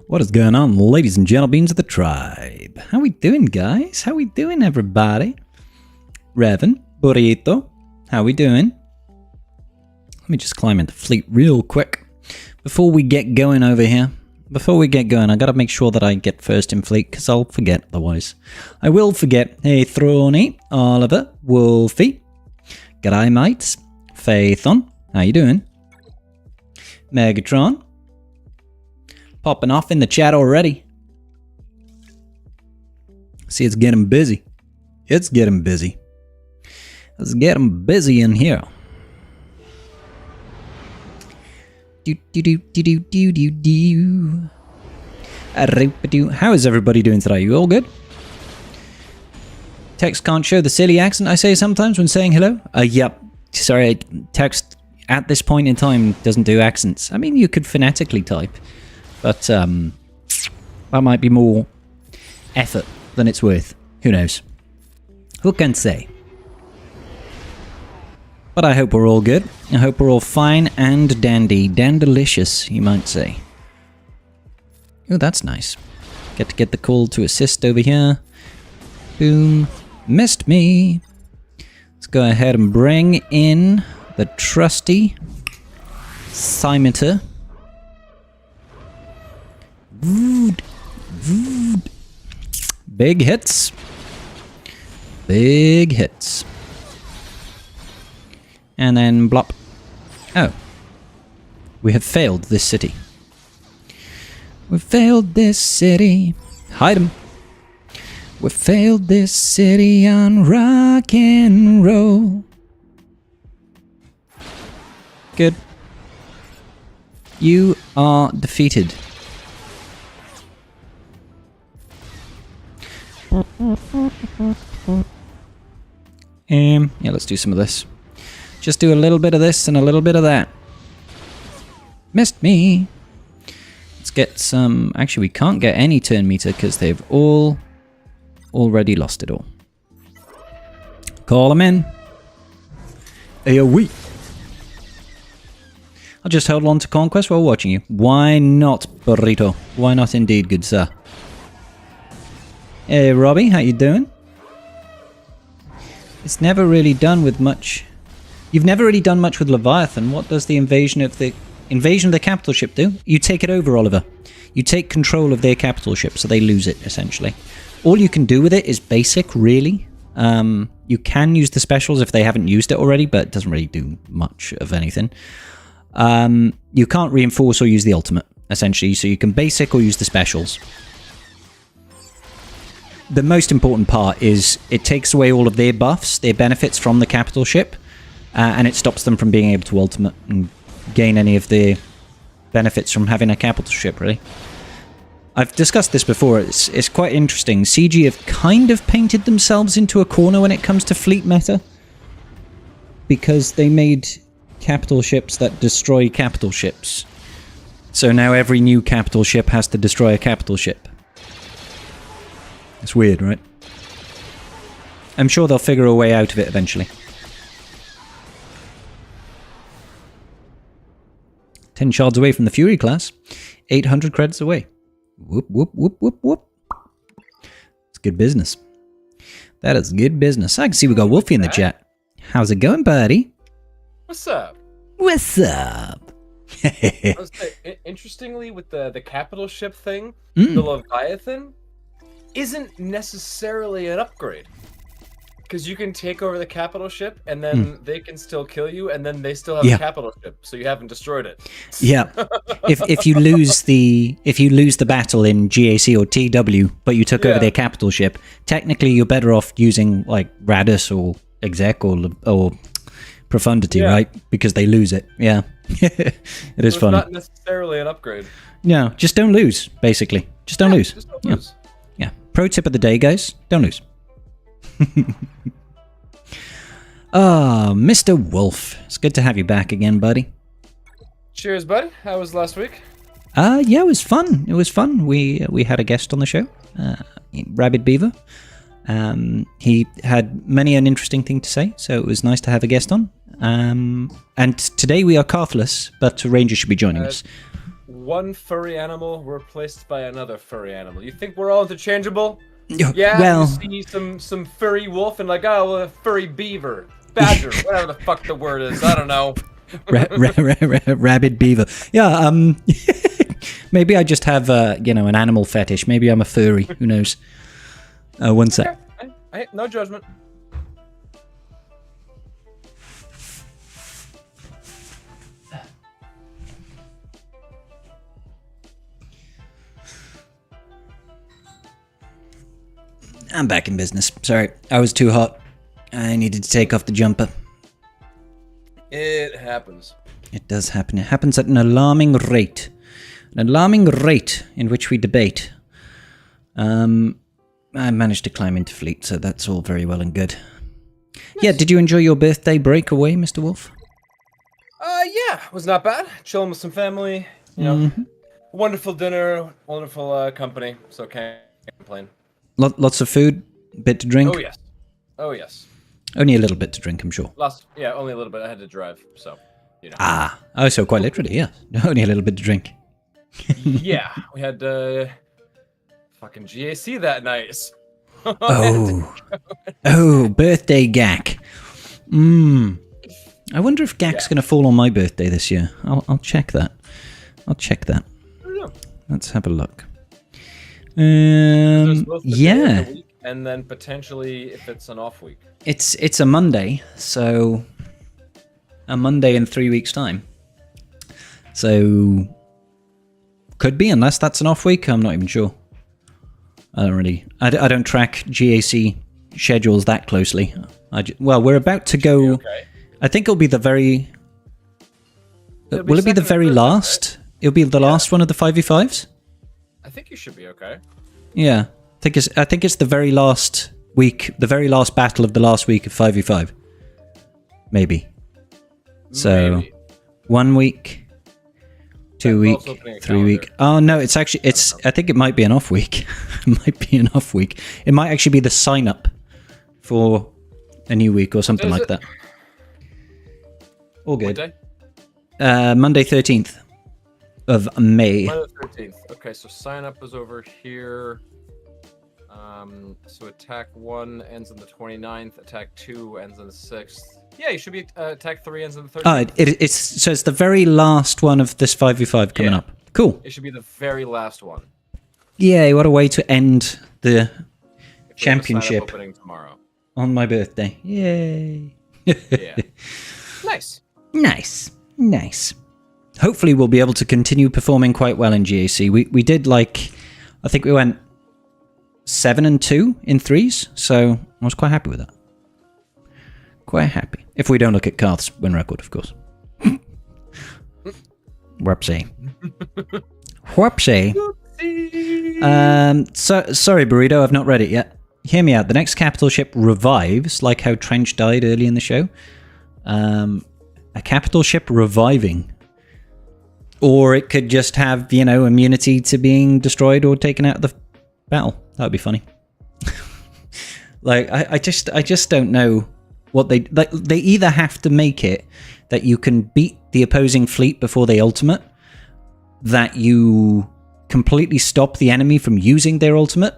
What is going on, ladies and gentlemen of the tribe? How we doing, guys? How we doing, everybody? Revan, Burrito, how we doing? Let me just climb into fleet real quick. Before we get going over here, I gotta make sure that I get first in fleet, because I'll forget otherwise. I will forget. Hey, Throny, Oliver, Wolfie, g'day, mates. Faithon, how you doing? Megatron, popping off in the chat already. See, it's getting busy. It's getting busy. Let's get them busy in here. How is everybody doing today? You all good? Text can't show the silly accent I say sometimes when saying hello. Yep. Sorry, text at this point in time doesn't do accents. I mean, you could phonetically type, but that might be more effort than it's worth. Who knows? Who can say? But I hope we're all good. I hope we're all fine and dandy. Dandalicious, you might say. Oh, that's nice. Get to get the call to assist over here. Boom. Missed me. Let's go ahead and bring in the trusty Scimitar. Vood. Vood. Big hits. Big hits. And then blop. Oh. We have failed this city. We failed this city. Hide 'em. We failed this city on rock and roll. Good. You are defeated. Yeah, let's do some of this. Just do a little bit of this and a little bit of that. Missed me. Let's get some... Actually, we can't get any turn meter because they've all already lost it all. Call them in. AoE. I'll just hold on to Conquest while watching you. Why not, Burrito? Why not indeed, good sir? Hey, Robbie, how you doing? It's never really done with much... You've never really done much with Leviathan. What does the invasion of the capital ship do? You take it over, Oliver. You take control of their capital ship, so they lose it, essentially. All you can do with it is basic, really. You can use the specials if they haven't used it already, but it doesn't really do much of anything. You can't reinforce or use the ultimate, essentially, so you can basic or use the specials. The most important part is it takes away all of their buffs, their benefits from the capital ship, and it stops them from being able to ultimate and gain any of the benefits from having a capital ship, really. I've discussed this before. It's quite interesting. CG have kind of painted themselves into a corner when it comes to fleet meta, because they made capital ships that destroy capital ships. So now every new capital ship has to destroy a capital ship. It's weird, right? I'm sure they'll figure a way out of it eventually. 10 shards away from the Fury class. 800 credits away. Whoop, whoop, whoop, whoop, whoop. It's good business. That is good business. I can see we got Wolfie in the chat. How's it going, buddy? What's up? What's up? Interestingly, with the capital ship thing, the Leviathan isn't necessarily an upgrade. Because you can take over the capital ship, and then they can still kill you, and then they still have a capital ship, so you haven't destroyed it. Yeah. If you lose the battle in GAC or TW, but you took over their capital ship, technically you're better off using like Radus or Exec or Profundity, right? Because they lose it. Yeah. It is funny. It's not necessarily an upgrade. No, just don't lose, basically. Just don't lose. Just don't lose. Yeah. Pro tip of the day, guys. Don't lose. Mr. Wolf. It's good to have you back again, buddy. Cheers, buddy. How was last week? Yeah, it was fun. It was fun. We had a guest on the show, Rabid Beaver. He had many an interesting thing to say, so it was nice to have a guest on. And today we are Carthless, but Ranger should be joining us. one furry animal replaced by another furry animal. You think we're all interchangeable? Yeah, Yeah, well, you see some furry wolf and like, oh, well, a furry beaver, badger, whatever the fuck the word is. I don't know. Rabid beaver. Yeah, maybe I just have, an animal fetish. Maybe I'm a furry. Who knows? One sec. Okay. No judgment. I'm back in business. Sorry, I was too hot. I needed to take off the jumper. It happens. It does happen. It happens at an alarming rate. An alarming rate in which we debate. I managed to climb into fleet, so that's all very well and good. Nice. Yeah, did you enjoy your birthday break away, Mr. Wolf? Yeah, it was not bad. Chilling with some family, wonderful dinner, wonderful company, so can't complain. Lots of food, bit to drink? Oh, yes. Only a little bit to drink, I'm sure. Only a little bit. I had to drive, so, so quite literally, yeah. Only a little bit to drink. Yeah, we had fucking GAC that night. Birthday GAC. I wonder if GAC's going to fall on my birthday this year. I'll check that. I don't know. Let's have a look. Yeah. And then potentially if it's an off week. It's a Monday, so a Monday in 3 weeks' time. So could be, unless that's an off week. I'm not even sure. I don't track GAC schedules that closely. We're about to go. Okay. I think it'll be the very. Will it be the very last? Right? It'll be the last one of the 5v5s. I think you should be okay. Yeah, I think it's the very last week, the very last battle of the last week of 5v5. Maybe. So, 1 week, 2 week, 3 week. Oh no, it's actually I think it might be an off week. It might actually be the sign up for a new week or something like that. All good. What day? Monday 13th of May. Monday 13th. Okay, so sign up is over here. So attack 1 ends on the 29th. Attack 2 ends on the 6th. Yeah, you should be attack 3 ends on the 13th. It's the very last one of this 5v5 coming up. Cool. It should be the very last one. Yeah, what a way to end the championship opening tomorrow on my birthday. Yay. Yeah. Nice. Hopefully we'll be able to continue performing quite well in GAC. We did I think we went 7-2 in threes, so I was quite happy with that. Quite happy. If we don't look at Karth's win record, of course. Whoopsie. Sorry, Burrito, I've not read it yet. Hear me out. The next capital ship revives, like how Trench died early in the show. A capital ship reviving. Or it could just have, immunity to being destroyed or taken out of the battle. That would be funny. I just don't know what they either have to make it that you can beat the opposing fleet before they ultimate, that you completely stop the enemy from using their ultimate,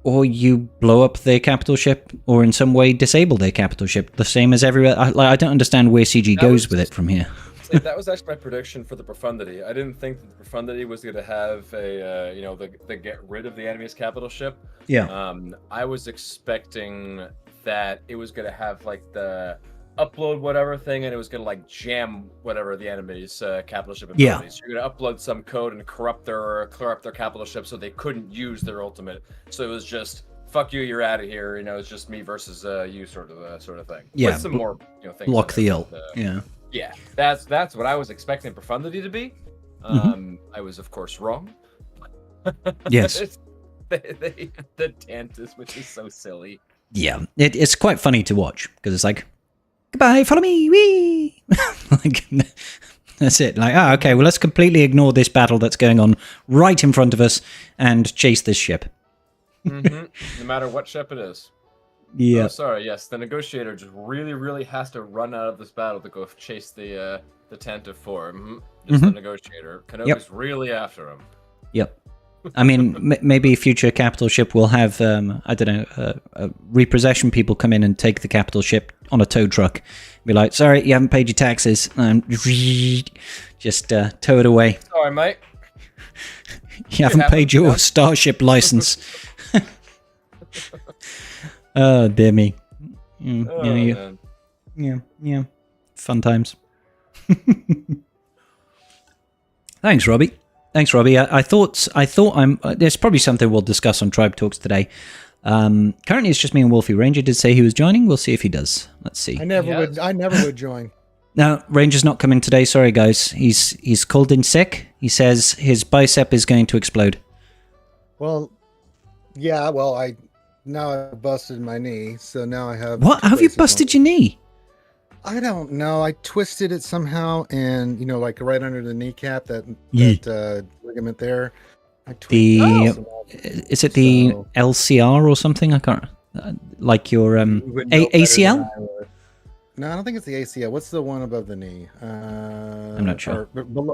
or you blow up their capital ship or in some way disable their capital ship, the same as everywhere. I don't understand where CG goes with it from here. That was actually my prediction for the profundity. I didn't think that the profundity was going to have the get rid of the enemy's capital ship. Yeah. I was expecting that it was going to have the upload whatever thing, and it was going to jam whatever the enemy's capital ship abilities. Yeah. So you're going to upload some code and corrupt their capital ship so they couldn't use their ultimate. So it was just fuck you, you're out of here. It's just me versus you sort of thing. Yeah. With some more things. Lock the ult. Yeah. Yeah, that's what I was expecting profundity to be. I was of course wrong. Yes. the Tantus, which is so silly. Yeah, it's quite funny to watch because it's like, goodbye, follow me, wee. That's it. Okay, well, let's completely ignore this battle that's going on right in front of us and chase this ship. No matter what ship it is. Yeah. Oh, sorry. Yes, the negotiator just really, really has to run out of this battle to go chase the tent of 4. Just the negotiator. Kenobi's really after him. Yep. I mean, maybe future capital ship will have, I don't know, repossession people come in and take the capital ship on a tow truck. Be like, sorry, you haven't paid your taxes. Just tow it away. Sorry, mate. You haven't paid your starship license. Oh, dear me. Yeah. Fun times. Thanks, Robbie. I thought there's probably something we'll discuss on Tribe Talks today. Currently, it's just me and Wolfie. Ranger did say he was joining. We'll see if he does. Let's see. I never would join. No, Ranger's not coming today. Sorry, guys. He's called in sick. He says his bicep is going to explode. Well, yeah. Well, I busted my knee, so now I have. What? How have you busted your knee? I don't know. I twisted it somehow, and like right under the kneecap, that ligament there. I twisted is it the LCR or something? I can't. Like your ACL? No, I don't think it's the ACL. What's the one above the knee? I'm not sure.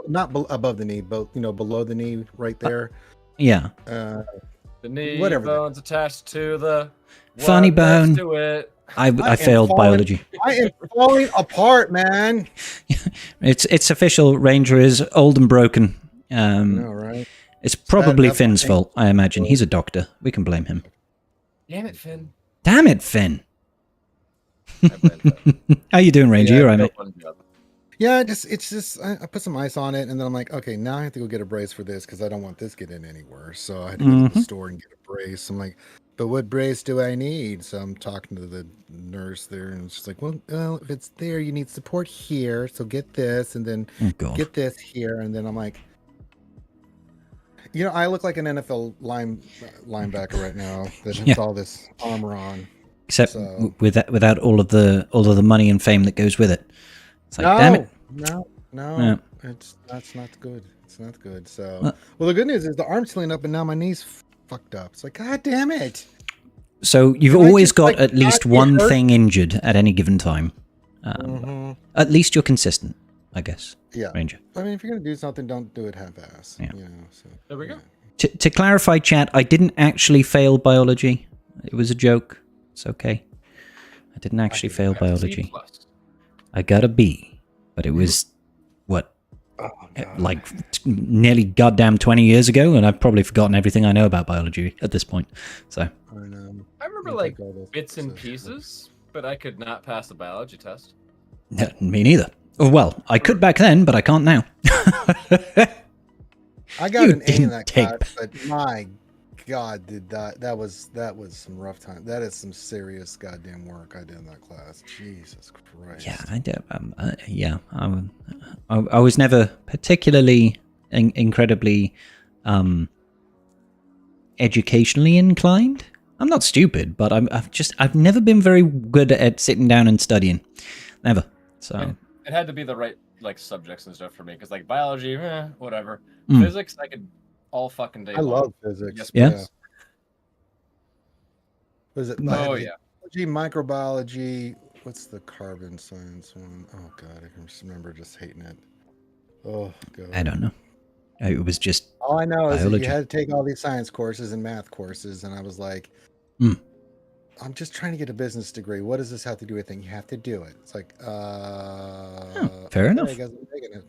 Not above the knee, but below the knee, right there. Yeah. The knee whatever bone's attached to the funny bone. To it. I failed biology. I am falling apart, man. It's official. Ranger is old and broken. No, right? It's probably Finn's fault, I imagine. He's a doctor. We can blame him. Damn it, Finn. Damn it, Finn. How you doing, Ranger? You all right, mate? Yeah, it's just I put some ice on it, and then I'm like, okay, now I have to go get a brace for this because I don't want this getting any worse. So I had to go to the store and get a brace. I'm like, but what brace do I need? So I'm talking to the nurse there, and she's like, well, if it's there, you need support here. So get this, and then get this here, and then I'm like, I look like an NFL linebacker right now that has all this armor on. Except without all of the money and fame that goes with it. It's like, damn it. No. That's not good. It's not good. So, well, the good news is the arm's healing up, and now my knee's fucked up. It's like, God damn it. So you've always got at least one thing injured at any given time. At least you're consistent, I guess. Yeah. Ranger. I mean, if you're going to do something, don't do it half-ass. Yeah. So, there we go. To clarify, chat, I didn't actually fail biology. It was a joke. It's okay. I didn't actually fail biology. I got a B, but it was, like nearly goddamn 20 years ago, and I've probably forgotten everything I know about biology at this point. So I remember like bits and pieces, but I could not pass the biology test. No, me neither. Oh, well, I could back then, but I can't now. I got an A in that class, but my God, that was some rough time. That is some serious goddamn work I did in that class. Jesus Christ. Yeah, I did. I was never particularly incredibly educationally inclined. I'm not stupid, but I've never been very good at sitting down and studying. Never. So it had to be the right subjects and stuff for me, because biology, whatever. Physics, I could all fucking day. I love physics. Yes, Was it? Biology, microbiology. What's the carbon science one? Oh God, I can just remember just hating it. Oh God. I don't know. It was just. All I know is that you had to take all these science courses and math courses, and I was like, I'm just trying to get a business degree. What does this have to do with it? You have to do it. It's like, fair enough. I guess I'm taking it.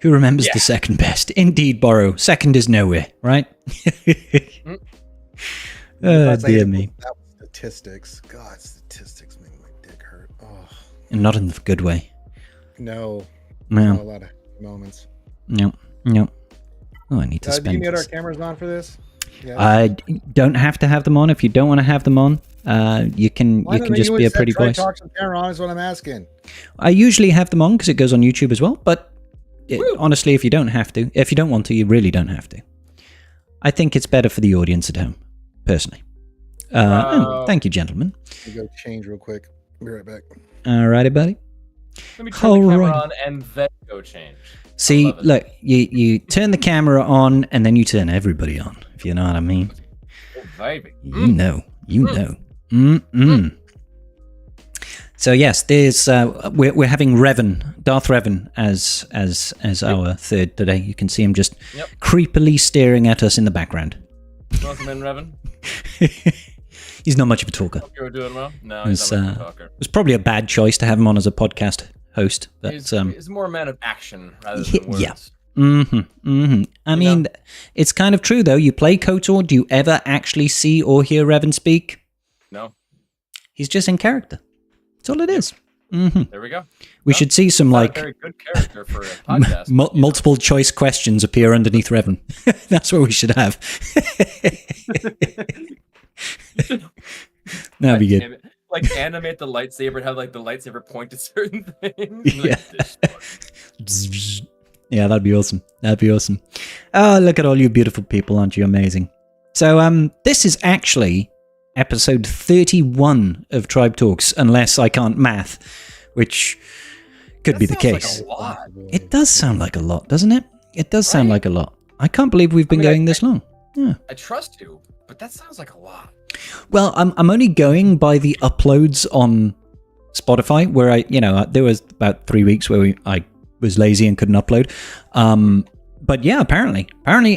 Who remembers the second best? Indeed, Borrow. Second is nowhere, right? Dear me. That was statistics. God, statistics make my dick hurt. Oh. And not in the good way. No. No. A lot of moments. No. Oh, I need to spend. Do you need our cameras on for this? Yeah. I don't have to have them on. If you don't want to have them on, you can just be a pretty voice. Talk some camera on is what I'm asking. I usually have them on because it goes on YouTube as well, but honestly, if you don't want to, you really don't have to. I think it's better for the audience at home, personally. Thank you, gentlemen. Let me go change real quick. Be right back. Alrighty, buddy. Let me turn the camera on and then go change. See, look, you turn the camera on and then you turn everybody on, if you know what I mean. Oh, baby. You know. You know. Mm-mm. So yes, there's we're having Revan, Darth Revan, as our third today. You can see him just creepily staring at us in the background. Welcome in, Revan. He's not much of a talker. Hope you were doing well. No, he's not much of a talker. It was probably a bad choice to have him on as a podcast host. But, he's more a man of action rather than words. Yeah. I mean, it's kind of true though. You play KOTOR. Do you ever actually see or hear Revan speak? No. He's just in character. That's all it is. There we go. We should see some a very good character for a podcast. Multiple choice questions appear underneath Revan. That's what we should have. That'd be good. Like animate the lightsaber and have like the lightsaber point to certain things. Yeah, that'd be awesome. That'd be awesome. Oh, look at all you beautiful people. Aren't you amazing? So this is actually episode 31 of Tribe Talks, unless I can't math, which could be the case. Like a lot. It does sound like a lot, doesn't it? It does sound like a lot. I can't believe we've been going this long. Yeah. I trust you, but that sounds like a lot. Well, I'm only going by the uploads on Spotify, where there was about 3 weeks where I was lazy and couldn't upload. But yeah, apparently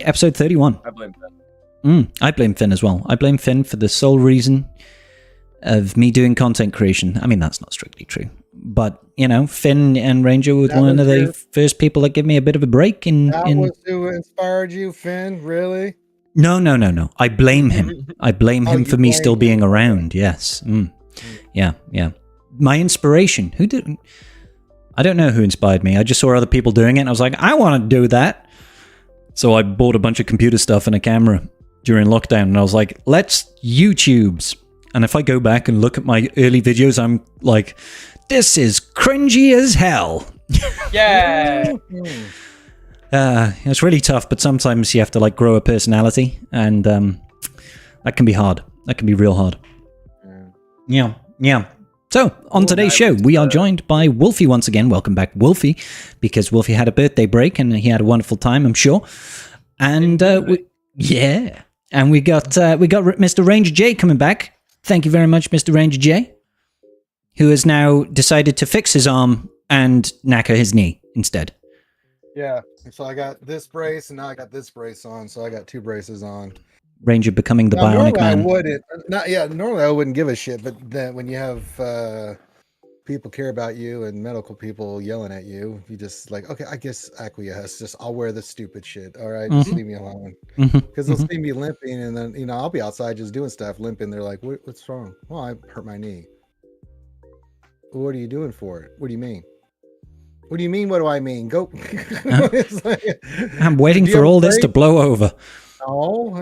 episode 31. I blame Finn. I blame Finn as well. I blame Finn for the sole reason of me doing content creation. I mean, that's not strictly true. But, Finn and Ranger were one of the first people that gave me a bit of a break. That was who inspired you, Finn? Really? No. I blame him. I blame him for me still being around. Yes. Yeah. My inspiration. Who did? I don't know who inspired me. I just saw other people doing it, and I was like, I want to do that. So I bought a bunch of computer stuff and a camera during lockdown, and I was like, let's YouTubes. And if I go back and look at my early videos, I'm like, this is cringy as hell. Yeah. It's really tough, but sometimes you have to like grow a personality, and that can be hard. That can be real hard. Yeah. So, on today's show, we are joined by Wolfie once again. Welcome back, Wolfie, because Wolfie had a birthday break and he had a wonderful time, I'm sure. And we got Mr. Ranger J coming back. Thank you very much, Mr. Ranger J, who has now decided to fix his arm and knacker his knee instead. Yeah, so I got this brace and now I got this brace on, so I got 2 braces on. Ranger becoming the bionic man. Normally I wouldn't give a shit, but then when you have people care about you and medical people yelling at you, you just like, okay, I guess acquiesce. Just I'll wear this stupid shit. All right, just leave me alone. Because they'll see me limping, and then I'll be outside just doing stuff, limping. They're like, what's wrong? Well, I hurt my knee. Well, what are you doing for it? What do you mean? What do you mean? What do I mean? Go. I'm waiting for all this to blow over. No,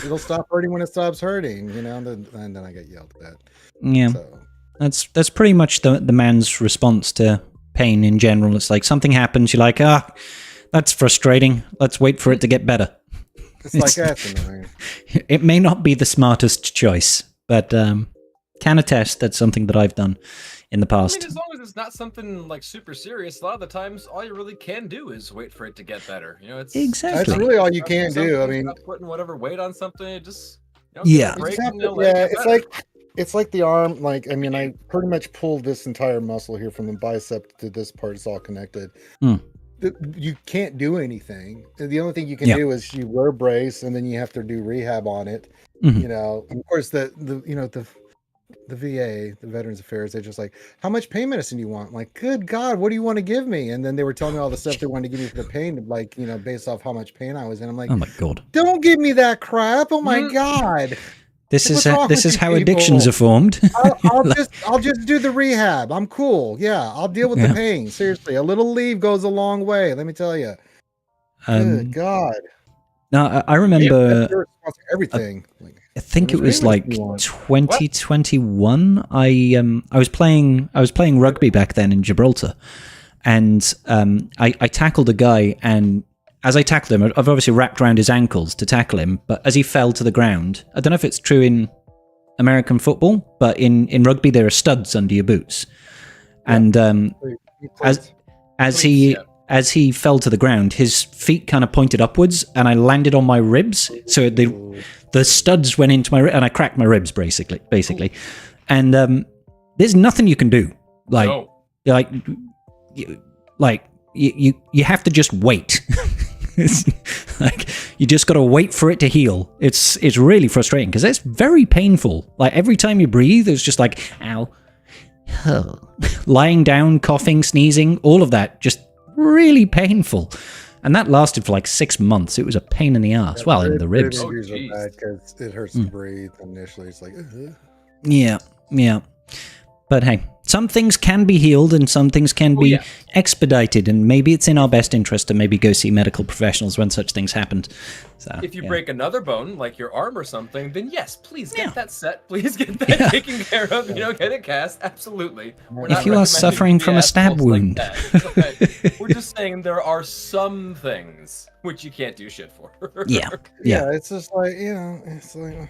it'll stop hurting when it stops hurting, and then I get yelled at. Yeah, so. That's pretty much the man's response to pain in general. It's like something happens, you're like, that's frustrating. Let's wait for it to get better. It's like that. It may not be the smartest choice, but can attest that's something that I've done in the past. I mean, as long as it's not something like super serious, a lot of the times all you really can do is wait for it to get better. It's exactly that's really all you can do. I mean, putting whatever weight on something, it just it's like the arm. Like I pretty much pulled this entire muscle here from the bicep to this part. It's all connected. You can't do anything. The only thing you can do is you wear a brace, and then you have to do rehab on it. And of course the VA, the Veterans Affairs, they're just like, how much pain medicine do you want? I'm like, good God, what do you want to give me? And then they were telling me all the stuff they wanted to give me for the pain, like, based off how much pain I was in. I'm like, oh my God, don't give me that crap. Oh my God. This is how addictions are formed. I'll just do the rehab. I'm cool. Yeah, I'll deal with the pain. Seriously, a little leave goes a long way. Let me tell you. Good God. Now I remember everything. I think it was like 2021. I was playing rugby back then in Gibraltar, and I tackled a guy, and as I tackled him, I've obviously wrapped around his ankles to tackle him, but as he fell to the ground, I don't know if it's true in American football, but in rugby there are studs under your boots, and as he fell to the ground, his feet kind of pointed upwards, and I landed on my ribs, so the studs went into my and I cracked my ribs basically. And there's nothing you can do. Like, No. you have to just wait. It's like you just got to wait for it to heal. It's really frustrating because it's very painful. Like every time you breathe, it's just like ow, lying down, coughing, sneezing, all of that, just really painful. And that lasted for like 6 months. It was a pain in the ass. Yeah, Well, in the ribs. Ribs are bad because it hurts to breathe initially. It's like, Yeah. But hey, some things can be healed and some things can be expedited, and maybe it's in our best interest to maybe go see medical professionals when such things happen. So, if you break another bone, like your arm or something, then yes, please get that set. Please get that taken care of. Get it cast. Absolutely. If you are suffering from a stab wound. Like we're just saying there are some things which you can't do shit for. Yeah. It's just like, it's like...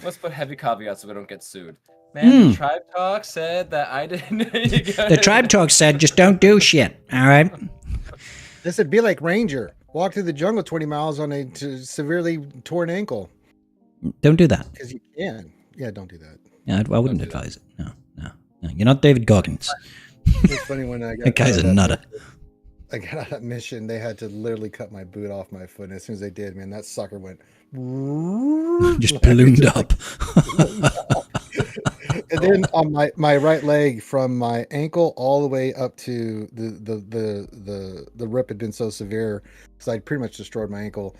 Let's put heavy caveats so we don't get sued. Man, the Tribe Talk said that I didn't... The Tribe Talk said just don't do shit, all right? This would be like Ranger. Walk through the jungle 20 miles on a severely torn ankle. Don't do that. Because you can. Yeah, don't do that. Yeah, I wouldn't advise it. No. You're not David Goggins. It's funny when I got... That guy's a nutter. I got on that mission, they had to literally cut my boot off my foot. And as soon as they did, man, that sucker went... Just ballooned up. And then on my right leg, from my ankle all the way up to the rip had been so severe because I'd pretty much destroyed my ankle.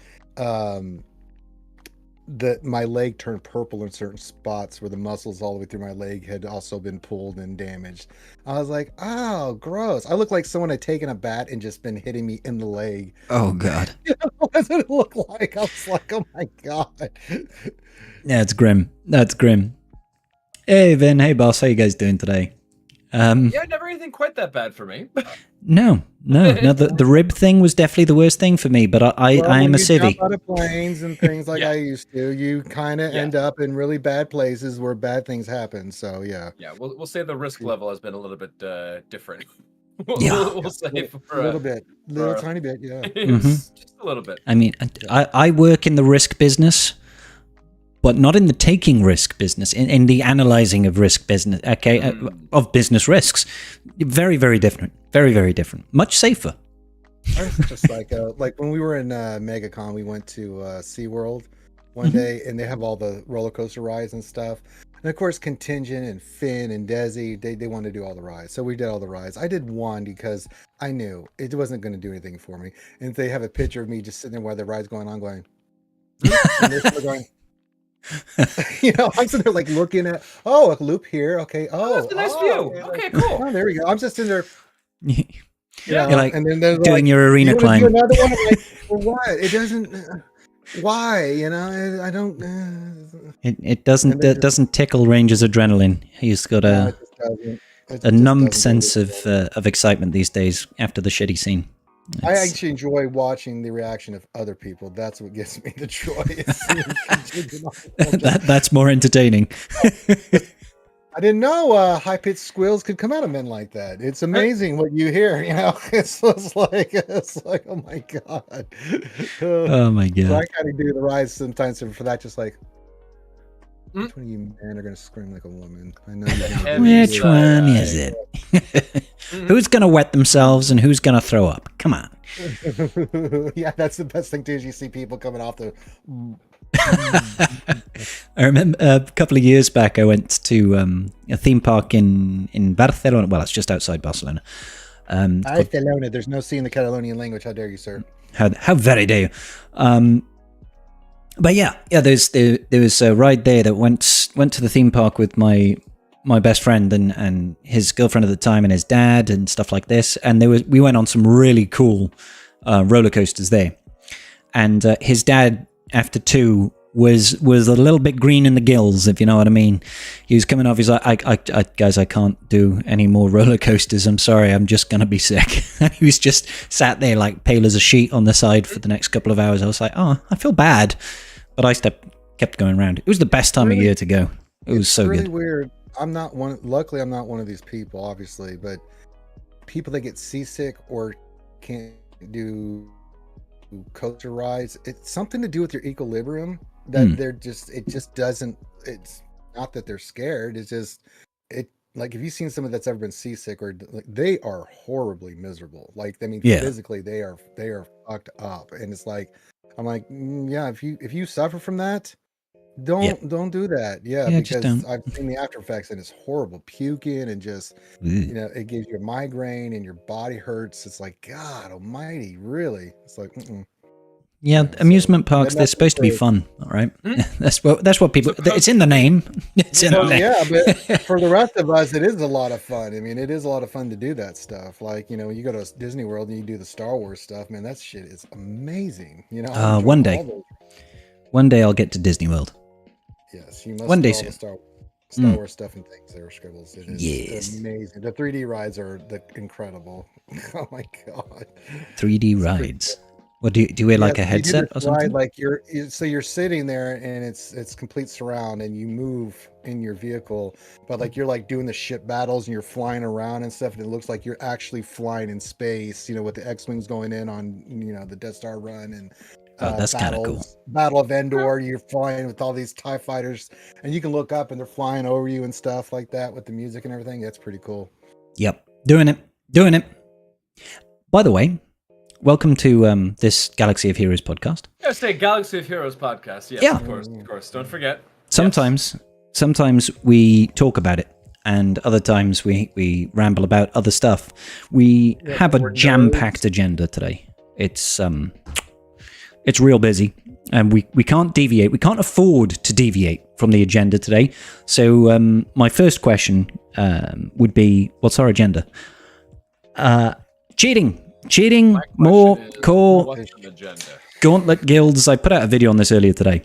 That my leg turned purple in certain spots where the muscles all the way through my leg had also been pulled and damaged. I was like, oh, gross. I looked like someone had taken a bat and just been hitting me in the leg. Oh, God. What does it look like? I was like, oh, my God. Yeah, it's grim. That's grim. Hey, Vin. Hey, boss. How you guys doing today? Never anything quite that bad for me. No. The rib thing was definitely the worst thing for me, but I am a civvy. Out of planes and things like I used to, you kind of end up in really bad places where bad things happen. So yeah. Yeah, we'll say the risk level has been a little bit different. We'll say for a little bit, tiny bit, yeah. Just a little bit. I mean, I work in the risk business, but not in the taking risk business, in the analyzing of risk business, of business risks. Very, very different. Very, very different. Much safer. Just like when we were in MegaCon, we went to SeaWorld one day, and they have all the roller coaster rides and stuff. And of course, Contingent and Finn and Desi, they wanted to do all the rides. So we did all the rides. I did one because I knew it wasn't going to do anything for me. And they have a picture of me just sitting there while the ride's going on, going, and they're still going. I'm sitting there like looking at, a loop here. Okay. That's a nice view. Okay, cool. Oh, there we go. I'm just in there. You're like, and then they're doing like, your arena climb. Do another one? I'm like, well, what? It doesn't. Why? I don't. It doesn't tickle Ranger's adrenaline. He's got a numbed sense of excitement these days after the shitty scene. I actually enjoy watching the reaction of other people. That's what gives me the joy. That's more entertaining. I didn't know high-pitched squeals could come out of men like that. It's amazing what you hear. It's like, oh my God. Oh my God. So I kind of do the rides sometimes for that, just like, which one of you men are going to scream like a woman? I know. Which one is it? Who's going to wet themselves and who's going to throw up? Come on. Yeah, that's the best thing too, is you see people coming off the... I remember a couple of years back, I went to a theme park in Barcelona. Well, it's just outside Barcelona. Barcelona. There's no C in the Catalonian language. How dare you, sir? How very dare you? But there was a ride there that went to the theme park with my best friend and his girlfriend at the time and his dad and stuff like this. And we went on some really cool roller coasters there. And his dad, after two, was a little bit green in the gills, if you know what I mean. He was coming off. He's like, guys, I can't do any more roller coasters. I'm sorry, I'm just gonna be sick. And he was just sat there like pale as a sheet on the side for the next couple of hours. I was like, oh, I feel bad, but I kept going around. It was the best time of year to go. It was so really good. Weird. Luckily, I'm not one of these people, obviously, but people that get seasick or can't do coaster rides, it's something to do with your equilibrium. that they're just, it just doesn't, it's not that they're scared, it's just, it, like, if you've seen someone that's ever been seasick, or like, they are horribly miserable. Like, I mean, physically they are fucked up. And it's like, I'm like, yeah, if you suffer from that, don't do that. Yeah, because I've seen the after effects, and it's horrible, puking, and just, you know, it gives you a migraine and your body hurts. It's like, God almighty, really? It's like, Yeah, amusement parks, they're supposed to be fun, all right? That's what people, it's in the name. It's in the name. Yeah, but for the rest of us, it is a lot of fun. I mean, it is a lot of fun to do that stuff. Like, you know, you go to Disney World and you do the Star Wars stuff, man, that shit is amazing. You know, one day I'll get to Disney World. Yes, you must. One day soon. Star Wars stuff and things. There are scribbles. It is amazing. The 3D rides are incredible. Oh my god. 3D rides. What do you wear, like a headset or something? Like you're sitting there, and it's complete surround, and you move in your vehicle, but like you're like doing the ship battles, and you're flying around and stuff, and it looks like you're actually flying in space. You know, with the X-wings going in on, you know, the Death Star run, and that's kind of cool. Battle of Endor, you're flying with all these TIE fighters, and you can look up and they're flying over you and stuff like that with the music and everything. That's pretty cool. Yep, doing it. By the way, welcome to this Galaxy of Heroes podcast. I say Galaxy of Heroes podcast. Yes, yeah, of course. Don't forget. Sometimes we talk about it, and other times we ramble about other stuff. We have a jam-packed agenda today. It's real busy, and we can't deviate. We can't afford to deviate from the agenda today. So my first question would be, what's our agenda? Cheating, more core, gauntlet guilds. I put out a video on this earlier today.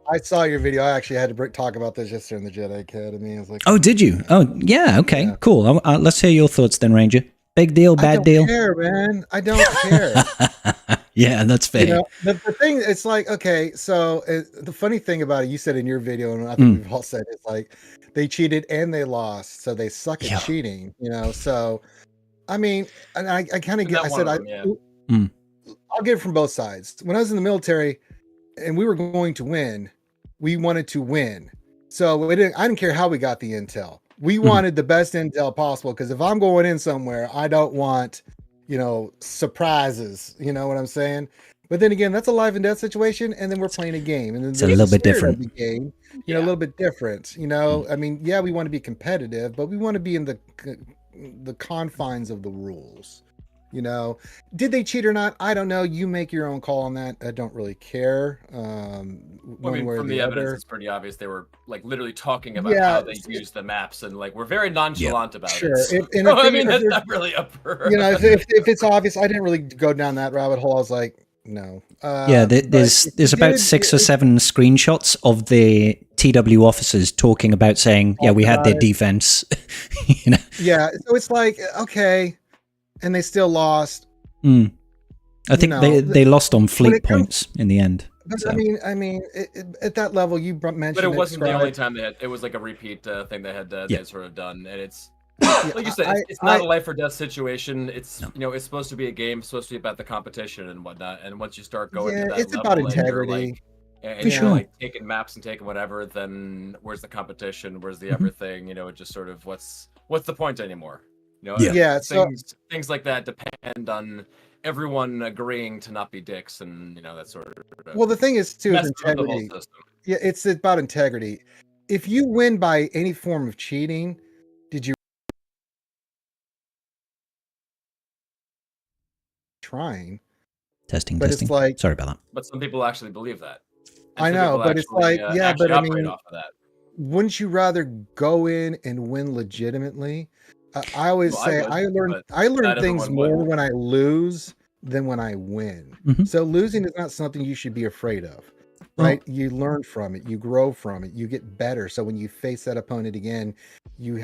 I saw your video. I actually had to talk about this yesterday in the Jedi Academy. I was like, oh, did you? Oh, yeah. Okay, yeah. Cool. Let's hear your thoughts then, Ranger. Big deal, bad deal? I don't care, man. I don't care. Yeah, that's fair. You know, the thing, it's like, okay, so the funny thing about it, you said in your video, and I think we've all said, it's like they cheated and they lost, so they suck at cheating, you know? So, I mean, and I kind of get, I said, I'll get it from both sides. When I was in the military and we were going to win, we wanted to win. So I didn't care how we got the intel. We wanted the best intel possible, because if I'm going in somewhere, I don't want, you know, surprises. You know what I'm saying? But then again, that's a life and death situation, and then we're playing a game, and then it's a little bit different. The game, you know, a little bit different. You know, I mean, yeah, we want to be competitive, but we want to be in the confines of the rules. You know, did they cheat or not? I don't know. You make your own call on that. I don't really care. I mean, from the evidence, it's pretty obvious they were like literally talking about how they used the maps, and like we're very nonchalant about it. So, I mean, that's not really up for. You know, if it's obvious, I didn't really go down that rabbit hole. I was like, no. There's about 6 or 7 screenshots of the TW officers talking about saying, we had their defense. You know? Yeah, so it's like, okay. And they still lost. I think they lost on fleet points in the end. But so. I mean, at that level, you mentioned. But it wasn't the only time they had. It was like a repeat thing they had sort of done, and it's like you said, it's not a life or death situation. It's you know, it's supposed to be a game, it's supposed to be about the competition and whatnot. And once you start going to that it's level, about integrity. And you're like taking maps and taking whatever, then where's the competition? Where's the everything? You know, it just sort of what's the point anymore? You know, things like that depend on everyone agreeing to not be dicks, and you know, that sort of. Well, the thing is too is integrity. Yeah, it's about integrity. If you win by any form of cheating, did you trying? Testing. It's like, sorry about that. But some people actually believe that. I know, but it's like, but I mean, off of that. Wouldn't you rather go in and win legitimately? I always say I learn things more when I lose than when I win. So losing is not something you should be afraid of, right? You learn from it, you grow from it, you get better. So when you face that opponent again, you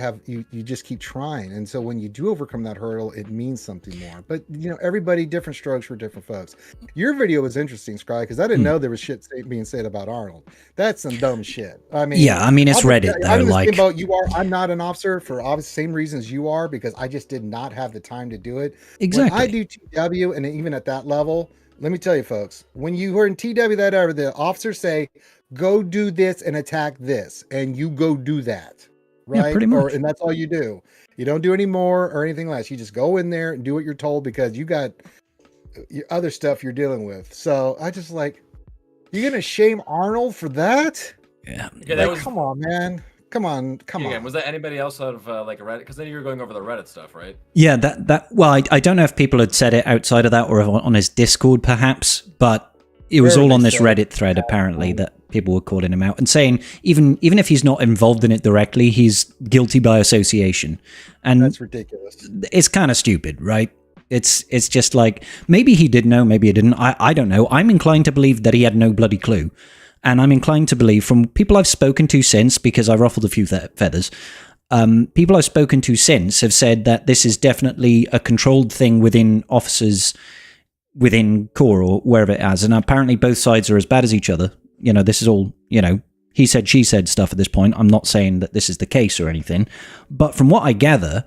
just keep trying. And so when you do overcome that hurdle, it means something more. But you know, everybody, different strokes for different folks. Your video was interesting, Scry, because I didn't know there was shit being said about Arnold. That's some dumb shit. I mean, it's Reddit though. I'm like, about you are. I'm not an officer for obvious same reasons you are, because I just did not have the time to do it. Exactly. When I do TW, and even at that level, let me tell you, folks, when you were in TW that ever, the officers say, go do this and attack this, and you go do that, right? Yeah, pretty much. And that's all you do. You don't do any more or anything less. You just go in there and do what you're told because you got your other stuff you're dealing with. So I just like, you're gonna shame Arnold for that? Yeah. Like, come on, man. Come on. Was that anybody else out of like a Reddit? Because then you were going over the Reddit stuff, right? Yeah, well, I don't know if people had said it outside of that or on his Discord, perhaps, but it was all on this Reddit thread, apparently, that people were calling him out and saying, even if he's not involved in it directly, he's guilty by association. And that's ridiculous. It's kind of stupid, right? It's just like, maybe he did know, maybe he didn't. I don't know. I'm inclined to believe that he had no bloody clue. And I'm inclined to believe, from people I've spoken to since, because I ruffled a few feathers, people I've spoken to since have said that this is definitely a controlled thing within officers, within core or wherever it has. And apparently both sides are as bad as each other. You know, this is all, you know, he said, she said stuff at this point. I'm not saying that this is the case or anything. But from what I gather,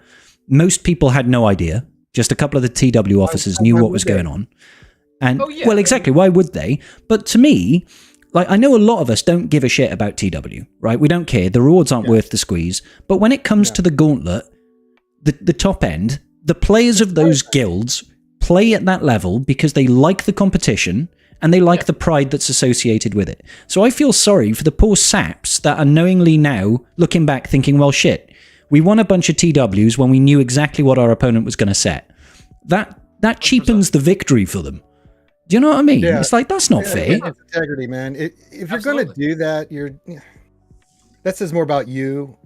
most people had no idea. Just a couple of the TW officers knew what was going on. And, well, exactly. Why would they? But to me, like, I know a lot of us don't give a shit about TW, right? We don't care. The rewards aren't worth the squeeze. But when it comes to the gauntlet, the top end, the players of those guilds play at that level because they like the competition and they like the pride that's associated with it. So I feel sorry for the poor saps that are knowingly now looking back thinking, well, shit, we won a bunch of TWs when we knew exactly what our opponent was going to set. That cheapens the victory for them. Do you know what I mean? Yeah. It's like, that's not fair. It's integrity, man. If you're going to do that, that says more about you,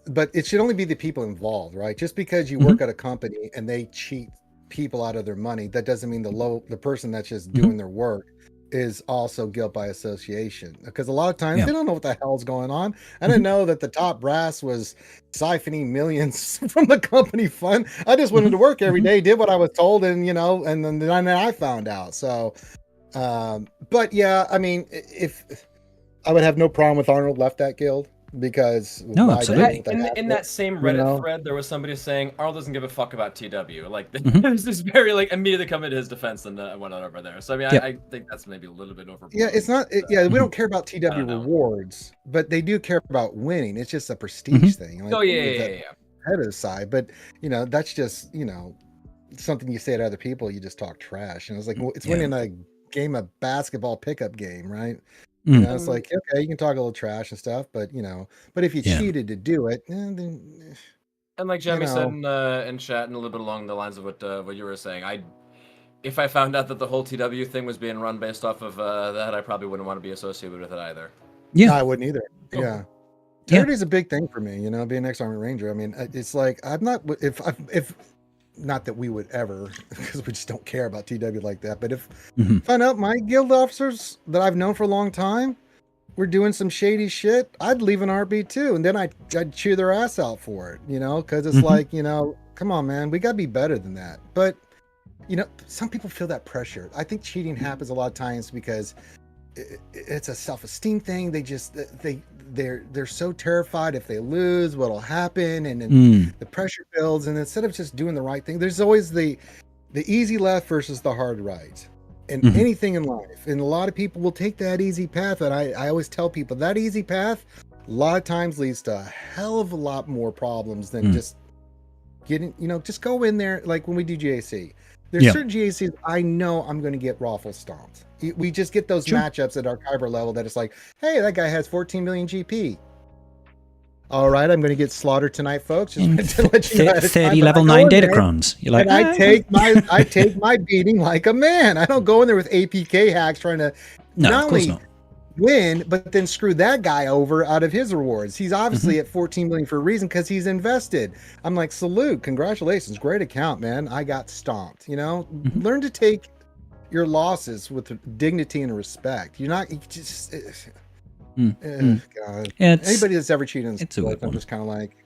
but it should only be the people involved, right? Just because you work at a company and they cheat people out of their money, that doesn't mean the person that's just doing their work is also guilt by association, because a lot of times they don't know what the hell's going on. I didn't know that the top brass was siphoning millions from the company fund. I just went into work every day, did what I was told, and and then I found out. So but yeah, I mean, if I would have no problem with Arnold left that guild, because absolutely. In that same Reddit thread, there was somebody saying Arnold doesn't give a fuck about TW. Like, there's this very immediately coming to his defense and went on over there. So I mean, I think that's maybe a little bit overblown. Yeah, it's not. We don't care about TW rewards, but they do care about winning. It's just a prestige thing. Like, competitive side, but that's just something you say to other people. You just talk trash, and it's like, well, it's winning a game of basketball pickup game, right? It's like, okay, you can talk a little trash and stuff, but but if you cheated to do it, then and like Jeremy said in chat, and a little bit along the lines of what you were saying, if I found out that the whole TW thing was being run based off of that, I probably wouldn't want to be associated with it either. Yeah, I wouldn't either. Yeah, integrity is a big thing for me. Being an ex-Army Ranger. I mean, it's like, I'm not if not that we would ever, because we just don't care about TW like that. But if I find out my guild officers that I've known for a long time were doing some shady shit, I'd leave an RB too, and then I'd chew their ass out for it. Because it's like, come on, man, we gotta be better than that. But some people feel that pressure. I think cheating happens a lot of times because it's a self-esteem thing. They just they're so terrified if they lose what'll happen, and then the pressure builds, and instead of just doing the right thing, there's always the easy left versus the hard right, and anything in life. And a lot of people will take that easy path, and I always tell people that easy path a lot of times leads to a hell of a lot more problems than just getting, just go in there. Like when we do GAC, there's certain GACs I know I'm going to get raffle stomped. We just get those matchups at our Kyber level that it's like, hey, that guy has 14 million GP. All right, I'm going to get slaughtered tonight, folks. Just to let you know 30 level 9 Datacrons. You're like, and I take my beating like a man. I don't go in there with APK hacks trying to not only win, but then screw that guy over out of his rewards. He's obviously at 14 million for a reason, because he's invested. I'm like, salute, congratulations, great account, man. I got stomped. Learn to take your losses with dignity and respect. You're not just God. Anybody that's ever cheated in this life, I'm just kind of like,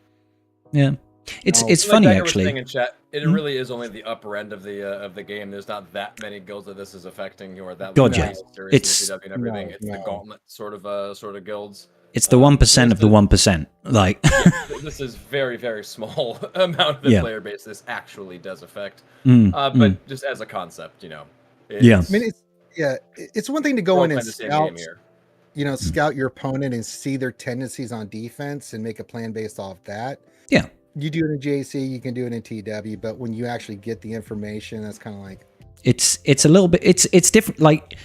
it's funny, actually. In chat, it really is only the upper end of the game. There's not that many guilds that this is affecting, or that it's and everything. It's the gauntlet sort of guilds. It's the 1% of the 1%. Like, this is very, very small amount of the player base this actually does affect. But just as a concept, Yeah. I mean, it's one thing to go in and scout, here. scout your opponent and see their tendencies on defense and make a plan based off that. Yeah. You do it in JC, you can do it in TW, but when you actually get the information, that's kind of like it's a little bit it's different. Like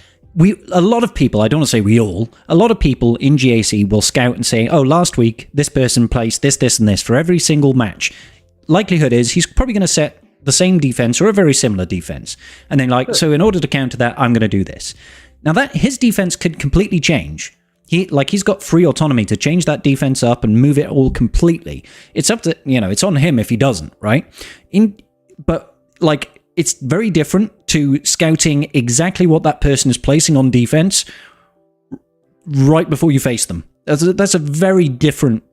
a lot of people, I don't want to say we all, a lot of people in GAC will scout and say, oh, last week this person placed this and this for every single match. Likelihood is he's probably going to set the same defense or a very similar defense. And then so in order to counter that, I'm going to do this. Now that his defense could completely change. He's got free autonomy to change that defense up and move it all completely. It's up to, it's on him if he doesn't, right? But it's very different to scouting exactly what that person is placing on defense right before you face them. That's a very different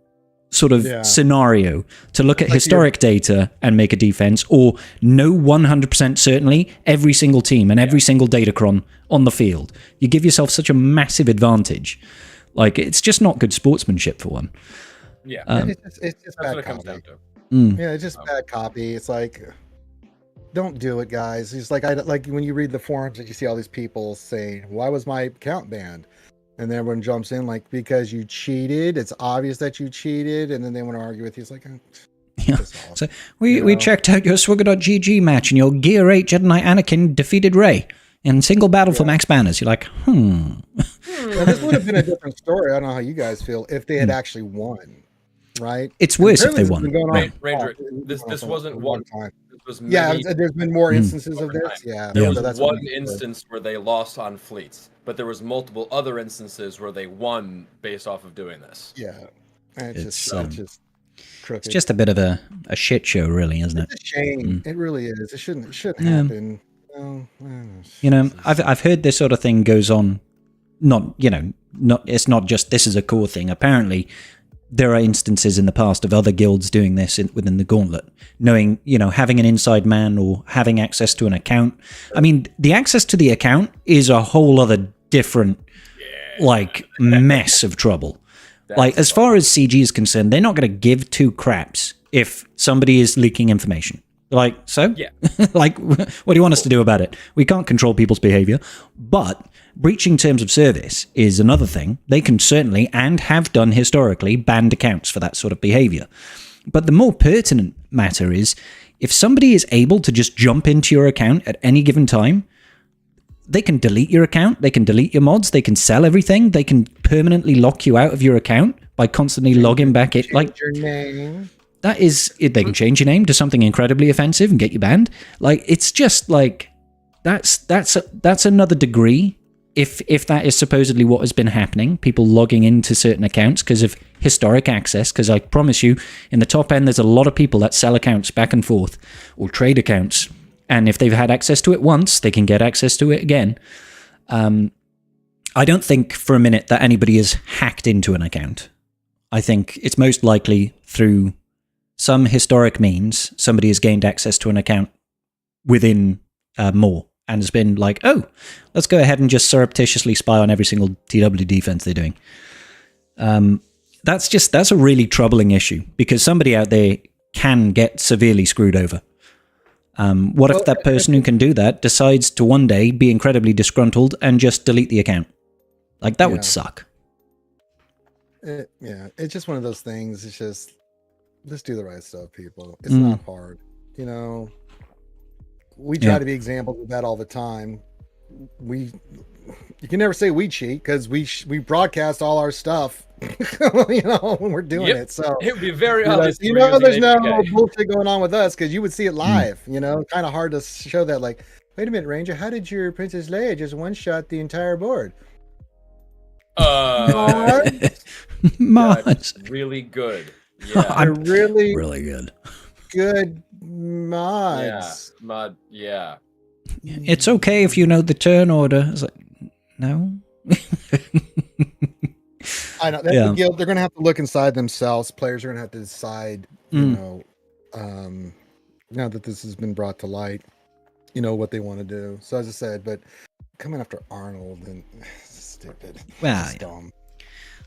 sort of scenario to look at historic data and make a defense, or know 100% certainly every single team and every single Datacron on the field. You give yourself such a massive advantage. It's just not good sportsmanship for one. Yeah, it's just bad what it comes copy. down to. Yeah, it's just bad copy. It's like, don't do it, guys. It's like when you read the forums and you see all these people saying, "Why was my account banned?" And then everyone jumps in because you cheated. It's obvious that you cheated, and then they want to argue with you. It's like, yeah. So we checked out your SWGoH match, and your Gear 8 Jedi Knight Anakin defeated Rey in single battle for max banners. You're like, Now, this would have been a different story. I don't know how you guys feel if they had actually won, right? It's worse if they won. Ranger, this wasn't one time. This was there's been more instances of this. There was one instance where they lost on fleets, but there was multiple other instances where they won based off of doing this. Yeah, it's just crooked. It's just a bit of a shit show, really, isn't it? It's a shame. It really is. It shouldn't happen. I've heard this sort of thing goes on. It's not just this is a core thing. Apparently, there are instances in the past of other guilds doing this within the Gauntlet, knowing, having an inside man or having access to an account. I mean, the access to the account is a whole other different, mess of trouble. As far as CG is concerned, they're not going to give two craps if somebody is leaking information. So? Yeah. What do you want us to do about it? We can't control people's behavior, but breaching terms of service is another thing. They can certainly, and have done historically, banned accounts for that sort of behavior. But the more pertinent matter is, if somebody is able to just jump into your account at any given time, they can delete your account, they can delete your mods, they can sell everything, they can permanently lock you out of your account by constantly logging back in. Your name. That is, they can change your name to something incredibly offensive and get you banned. It's just that's another degree. If that is supposedly what has been happening, people logging into certain accounts because of historic access, because I promise you, in the top end, there's a lot of people that sell accounts back and forth or trade accounts. And if they've had access to it once, they can get access to it again. I don't think for a minute that anybody has hacked into an account. I think it's most likely through some historic means, somebody has gained access to an account within more and has been like, oh, let's go ahead and just surreptitiously spy on every single TW defense they're doing. That's a really troubling issue because somebody out there can get severely screwed over. What if that person who can do that decides to one day be incredibly disgruntled and just delete the account? That would suck. It's just one of those things. It's just do the right stuff, people. It's not hard. We try to be examples of that all the time. You can never say we cheat because we broadcast all our stuff, when we're doing it. So it would be very obvious. There's no bullshit going on with us because you would see it live. Kind of hard to show that. Wait a minute, Ranger, how did your Princess Leia just one shot the entire board? That's really good. Yeah, really good. Good mods. Yeah. It's okay if you know the turn order. It's no. I know that's the guild. They're going to have to look inside themselves. Players are going to have to decide. Now that this has been brought to light, what they want to do. So as I said, but coming after Arnold and stupid. Well, it's dumb.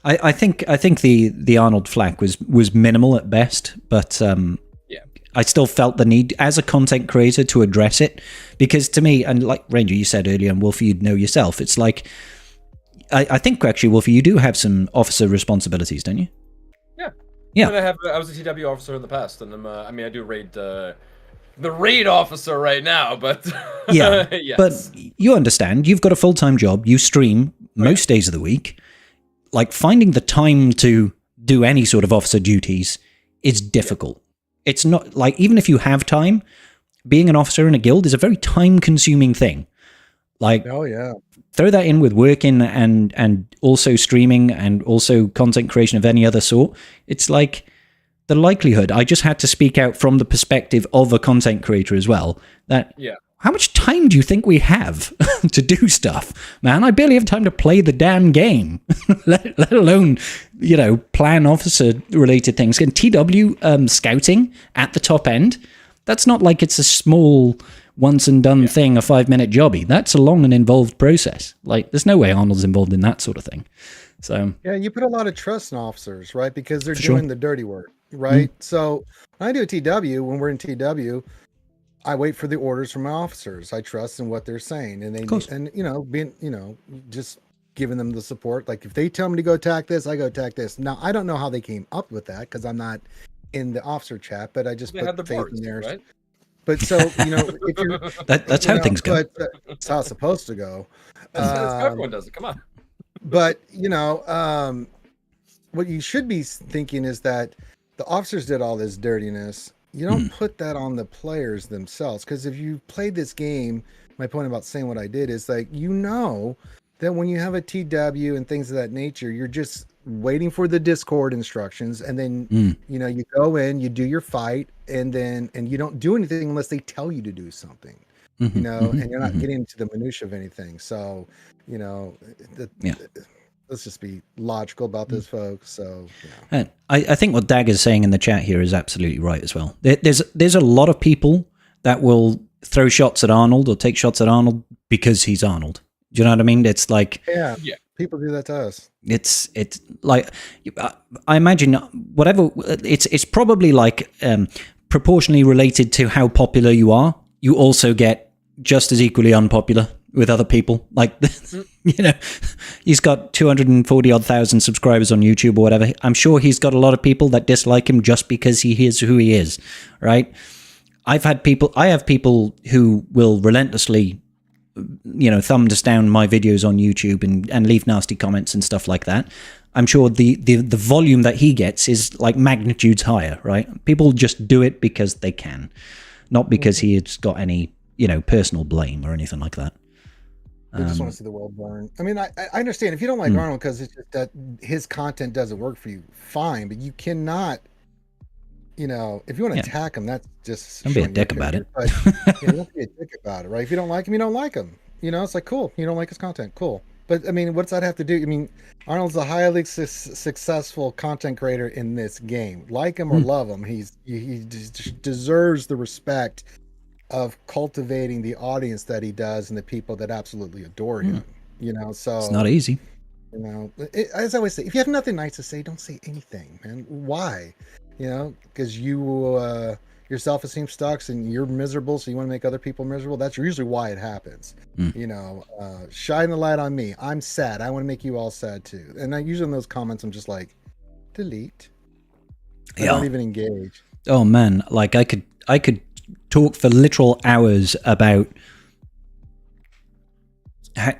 I think the Arnold flack was minimal at best, but I still felt the need as a content creator to address it, because to me, and like Ranger, you said earlier, and Wolfie, you'd know yourself, it's like, I think actually, Wolfie, you do have some officer responsibilities, don't you? Yeah. And I was a TW officer in the past, and I do raid the raid officer right now, but yeah. yes. But you understand, you've got a full-time job, you stream most days of the week. Like, finding the time to do any sort of officer duties is difficult. Yeah. It's not like, even if you have time, being an officer in a guild is a very time-consuming thing. Like, oh yeah, throw that in with working and also streaming and also content creation of any other sort. It's like the likelihood, I just had to speak out from the perspective of a content creator as well, that how much time do you think we have to do stuff? Man, I barely have time to play the damn game, let alone, plan officer-related things. And TW scouting at the top end, that's not like it's a small once-and-done thing, a 5-minute jobby. That's a long and involved process. Like, there's no way Arnold's involved in that sort of thing. So yeah, you put a lot of trust in officers, right? Because they're doing the dirty work, right? So when I do a TW, when we're in TW, I wait for the orders from my officers. I trust in what they're saying, and being just giving them the support. Like, if they tell me to go attack this, I go attack this. Now, I don't know how they came up with that, because I'm not in the officer chat, but I just put the faith in theirs. Right? But so, if you're, that's how things go. But that's how it's supposed to go. That's how everyone does it. Come on. But, what you should be thinking is that the officers did all this dirtiness. You don't put that on the players themselves. Because if you played this game, my point about saying what I did is, like, that when you have a TW and things of that nature, you're just waiting for the Discord instructions, and then you go in, you do your fight, and you don't do anything unless they tell you to do something, and you're not getting into the minutia of anything. So let's just be logical about this, folks. So and I think what Dag is saying in the chat here is absolutely right as well. There's a lot of people that will throw shots at Arnold or take shots at Arnold because he's Arnold. Do you know what I mean? It's like, yeah. People do that to us. It's like, I imagine whatever, it's probably like proportionally related to how popular you are. You also get just as equally unpopular with other people. Like, he's got 240 odd thousand subscribers on YouTube or whatever. I'm sure he's got a lot of people that dislike him just because he is who he is, right? I have people who will relentlessly thumbs down my videos on YouTube and leave nasty comments and stuff like that. I'm sure the volume that he gets is like magnitudes higher, right? People just do it because they can, not because he has got any, personal blame or anything like that. They just want to see the world burn. I mean, I understand if you don't like Arnold because it's just that his content doesn't work for you, fine, but you cannot, if you want to attack him, that's just don't be a dick about it. But don't be a dick about it, right? If you don't like him, you don't like him. It's like, cool. You don't like his content, cool. But I mean, what's that have to do? I mean, Arnold's a highly successful content creator in this game. Like him or love him, he deserves the respect of cultivating the audience that he does and the people that absolutely adore him. So it's not easy. As I always say, if you have nothing nice to say, don't say anything, man. Why? Because your self-esteem sucks and you're miserable, so you want to make other people miserable. That's usually why it happens. Shine the light on me. I'm sad. I want to make you all sad too. And I usually in those comments, I'm just like, delete. I don't even engage. Oh man, like I could talk for literal hours about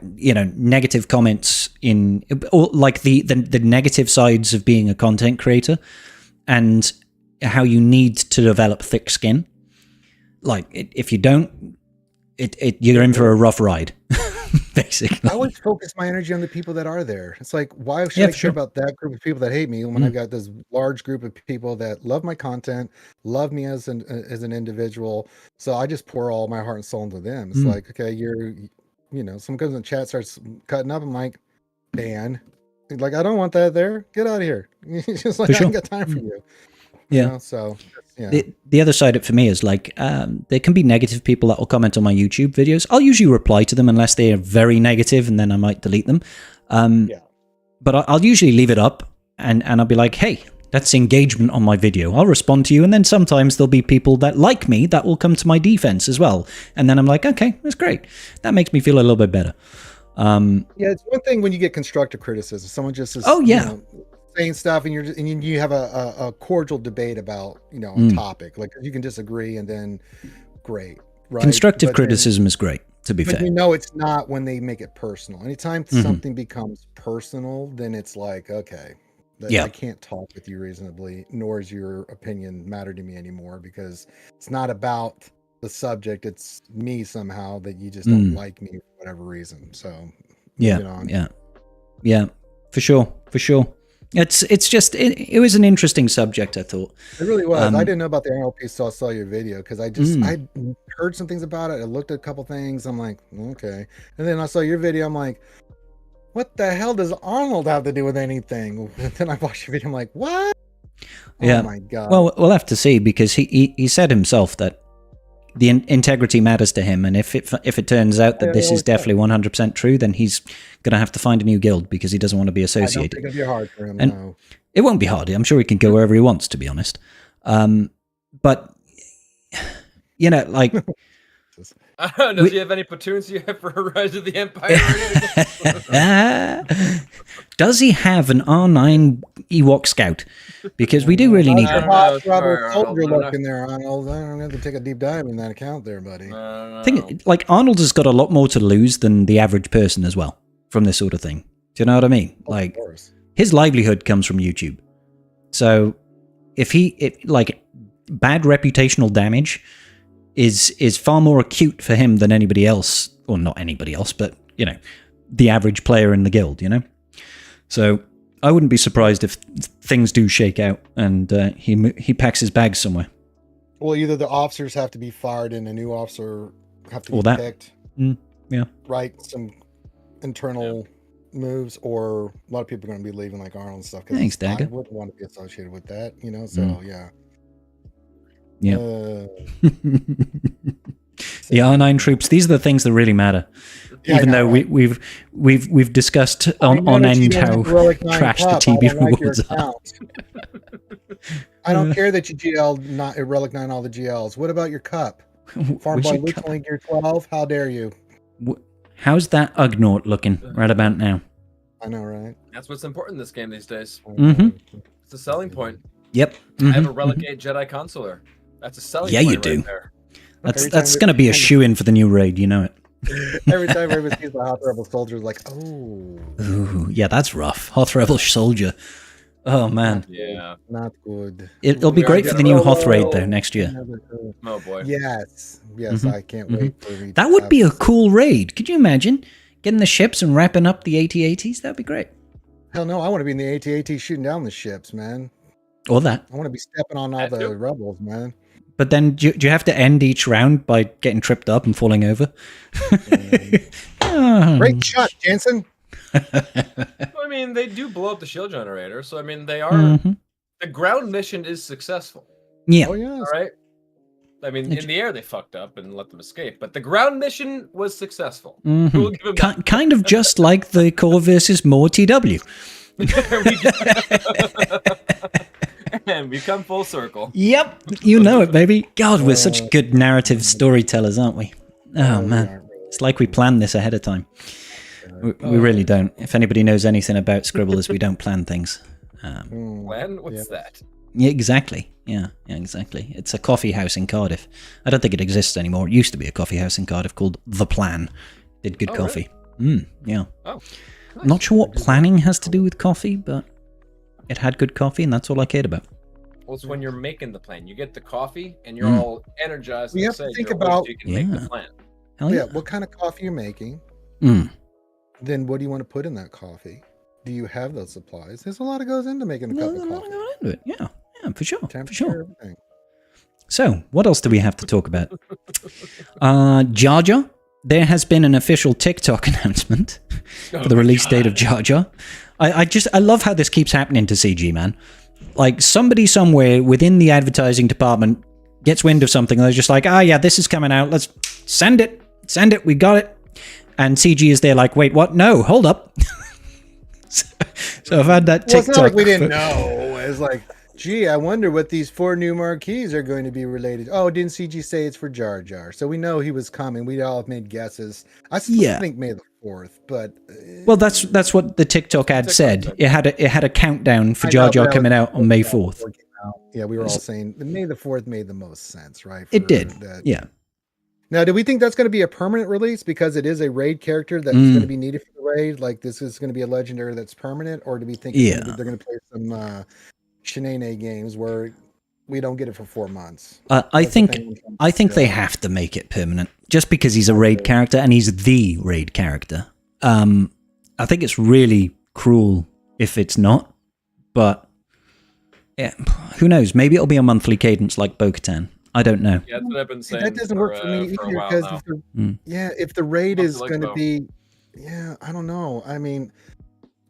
negative comments or like the negative sides of being a content creator and how you need to develop thick skin. Like, if you don't, you're in for a rough ride, basically. I always focus my energy on the people that are there. It's like, why should I care about that group of people that hate me when I've got this large group of people that love my content, love me as an individual? So I just pour all my heart and soul into them. It's like, okay, someone comes in the chat, starts cutting up. I'm like, ban. Like, I don't want that there. Get out of here. It's just like, I ain't got time for you. So the other side of it for me is like there can be negative people that will comment on my YouTube videos. I'll usually reply to them unless they are very negative, and then I might delete them. But I'll usually leave it up and I'll be like, hey, That's engagement on my video. I'll respond to you, and then sometimes there'll be people that like me that will come to my defense as well. And then I'm like, okay, that's great. That makes me feel a little bit better. Yeah, it's one thing when you get constructive criticism. Someone just is, saying stuff, and you have a cordial debate about a topic. Like you can disagree, and then great. Right? Constructive criticism is great. To be fair, it's not when they make it personal. Anytime something becomes personal, then it's like, okay, I can't talk with you reasonably, nor is your opinion matter to me anymore, because it's not about the subject. It's me somehow that you just don't like me for whatever reason. So yeah, for sure. It's just it was an interesting subject, I thought. It really was. I didn't know about the Arnold piece, so I saw your video because I heard some things about it. I looked at a couple things. I'm like, okay, and then I saw your video. I'm like, what the hell does Arnold have to do with anything? And then I watched your video. I'm like, what? Yeah. Oh my god. Well, we'll have to see, because he said himself that the integrity matters to him, and if it turns out that this is definitely 100% true, then he's gonna have to find a new guild because he doesn't want to be associated. I don't think it'll be hard for him. And no. It won't be hard. I'm sure he can go wherever he wants, to be honest. But like. I don't know. Do you have any platoons you have for Rise of the Empire? Does he have an R9 Ewok Scout? Because we do really need one. Soldier look in there, Arnold. I don't have to take a deep dive in that account there, buddy. Like Arnold has got a lot more to lose than the average person as well from this sort of thing. Do you know what I mean? Like his livelihood comes from YouTube. So if bad reputational damage is far more acute for him than anybody else, or not anybody else, but the average player in the guild, So I wouldn't be surprised if things do shake out and he packs his bags somewhere. Well, either the officers have to be fired and a new officer have to be picked. Right, some internal moves, or a lot of people are going to be leaving, like Arnold and stuff. Thanks, Dagger. I wouldn't want to be associated with that, So yeah. Yeah. The R9 troops, these are the things that really matter. Even though we've discussed on end how trash the TB rewards are. I don't care that you GL'd not Relic 9 all the GLs. What about your cup? Farm Boy Luke's only gear 12. How dare you? How's that Ugnaught looking right about now? I know, right? That's what's important in this game these days. It's a selling point. Yep. I have a Relic 8 Jedi Consular. That's a selling point. Yeah, you do. That's going to be a shoe-in for the new raid, you know it. Every time everyone sees the Hoth Rebel soldier, like, oh. Ooh, yeah, that's rough. Hoth Rebel soldier. Oh, man. Yeah. Not good. It'll be great for the new Hoth raid, though, next year. Oh, boy. Yes, I can't wait for it. That would be a cool raid. Could you imagine getting the ships and wrapping up the AT-ATs? That'd be great. Hell no, I want to be in the AT-AT shooting down the ships, man. Or that. I want to be stepping on all the rebels, man. But then do you have to end each round by getting tripped up and falling over? Great shot, Jensen. I mean, they do blow up the shield generator, so I mean, they are. The ground mission is successful. Yeah. Oh, yeah. All right. I mean, in the air they fucked up and let them escape, but the ground mission was successful. We'll give them kind of just like the core versus more TW. And we've come full circle. Yep, you know it, baby. God, we're such good narrative storytellers, aren't we? Oh, man. It's like we planned this ahead of time. We really don't. If anybody knows anything about Scribblers, we don't plan things. Plan? What's that? Yeah, exactly. Yeah, exactly. It's a coffee house in Cardiff. I don't think it exists anymore. It used to be a coffee house in Cardiff called The Plan. Did good coffee. Really? Yeah. Oh, nice. Not sure what planning has to do with coffee, but it had good coffee, and that's all I cared about. Well, it's when you're making the plan. You get the coffee, and you're all energized. You have to think about you can make the plan. What kind of coffee you're making. Then what do you want to put in that coffee? Do you have those supplies? There's a lot that goes into making a cup of coffee. Into it. Yeah, for sure. Everything. So, what else do we have to talk about? Jar Jar. There has been an official TikTok announcement for the release date of Jar Jar. I love how this keeps happening to CG, man. Like, somebody somewhere within the advertising department gets wind of something, and they're just like, yeah, this is coming out. Let's send it. We got it. And CG is there like, wait, what? No, hold up. So I've had that TikTok. It's not like we didn't know. It's like, Gee, I wonder what these 4 new marquees are going to be related. Oh, didn't CG say it's for Jar Jar? So we know he was coming. We all made guesses. I still think May the 4th, but well, that's what the TikTok ad said. It had a countdown for Jar Jar coming out on May 4th. Yeah, we were all saying May the 4th made the most sense, right? It did. Yeah. Now, do we think that's going to be a permanent release because it is a raid character that's going to be needed for the raid? Like this is going to be a legendary that's permanent, or do we think they're going to play some Shenane games where we don't get it for 4 months? I think they have to make it permanent just because he's a raid character and he's the raid character. I think it's really cruel if it's not, but yeah, who knows? Maybe it'll be a monthly cadence like Bo-Katan. I don't know. Yeah, that's what I've been saying. That doesn't work for me either because if the raid is going to be, I don't know. I mean,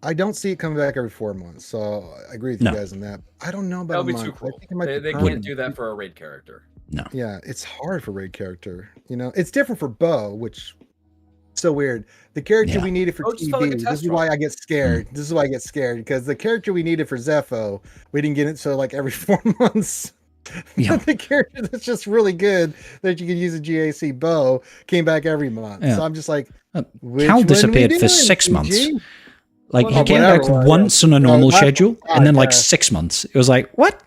I don't see it coming back every 4 months, so I agree with you guys on that. I don't know about That'll be too cool. They can't do that for a raid character. No. Yeah, it's hard for raid character. You know, it's different for Bo, which so weird. The character we needed for TV. This is why I get scared. This is why I get scared because the character we needed for Zepho, we didn't get it so like every 4 months. Yeah. The character that's just really good that you could use a GAC Bo came back every month. So I'm just like, Cal disappeared for 6 months. Like he came back once on a normal schedule, and then like 6 months. It was like, what?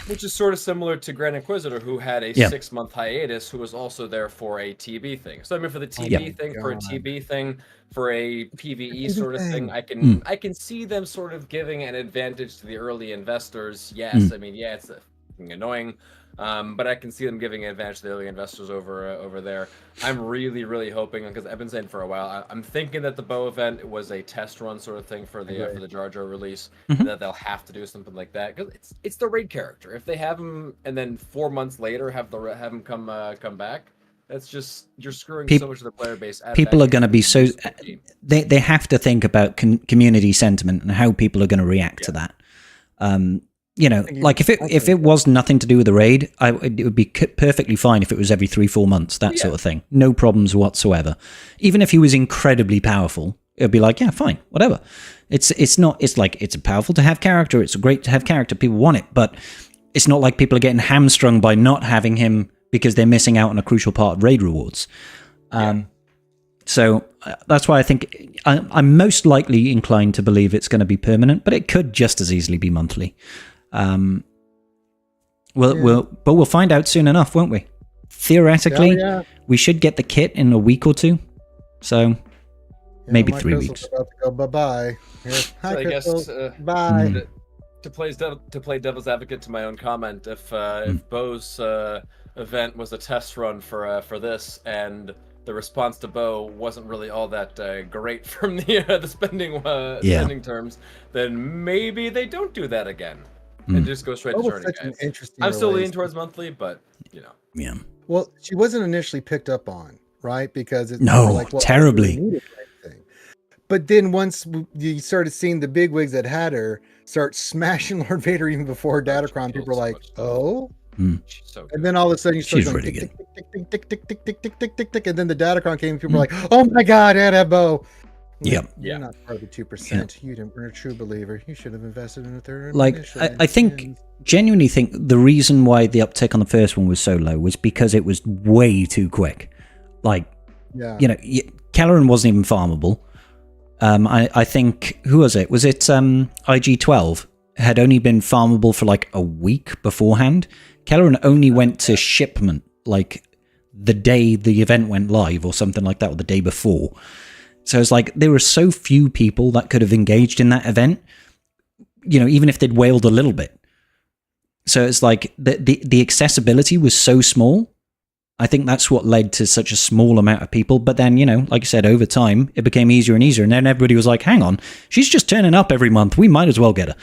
Which is sort of similar to Grand Inquisitor, who had a 6-month hiatus, who was also there for a TB thing. So I mean, for the TB thing, for a TB thing, for a PVE sort of thing, I can see them sort of giving an advantage to the early investors. Yes, I mean, it's annoying, but I can see them giving an advantage to the early investors over there. I'm really hoping, because I've been saying for a while, I'm thinking that the Bo event was a test run sort of thing for the Jar Jar release, and that they'll have to do something like that because it's the raid character. If they have him and then 4 months later have him come back, that's just you're screwing so much of the player base. People are going to be so they have to think about community sentiment and how people are going to react to that. You know, like if it was nothing to do with the raid, it would be perfectly fine if it was every 3-4 months, that sort of thing. No problems whatsoever. Even if he was incredibly powerful, it'd be like, yeah, fine, whatever. It's powerful to have character. It's great to have character. People want it, but it's not like people are getting hamstrung by not having him because they're missing out on a crucial part of raid rewards. So that's why I think I'm most likely inclined to believe it's going to be permanent, but it could just as easily be monthly. We'll find out soon enough, won't we? Theoretically, we should get the kit in a week or two. So maybe 3 weeks. About to go bye-bye. Hi, I guess bye. To play devil's advocate to my own comment, if Bo's event was a test run for this, and the response to Bo wasn't really all that great from the spending terms, then maybe they don't do that again and just go straight to Journey Guides. I'm still leaning towards monthly, but Yeah. Well, she wasn't initially picked up on, right? Because terribly. But then once you started seeing the bigwigs that had her start smashing Lord Vader even before Datacron, people were like, "Oh." So and then all of a sudden you start She's going really tick, tick, tick, tick, tick, tick, tick, tick, tick, and then the Datacron came and people were like, "Oh my God, I had a Bo." Yep. You're not part of the 2%. You didn't. You're a true believer. You should have invested in a third. Like, I genuinely think the reason why the uptick on the first one was so low was because it was way too quick. Like, Kelleran wasn't even farmable. I think, who was it? Was it IG-12 had only been farmable for like a week beforehand. Kelleran only went to shipment like the day the event went live or something like that, or the day before. So it's like there were so few people that could have engaged in that event, even if they'd wailed a little bit. So it's like the accessibility was so small. I think that's what led to such a small amount of people. But then, like I said, over time, it became easier and easier. And then everybody was like, hang on, she's just turning up every month. We might as well get her.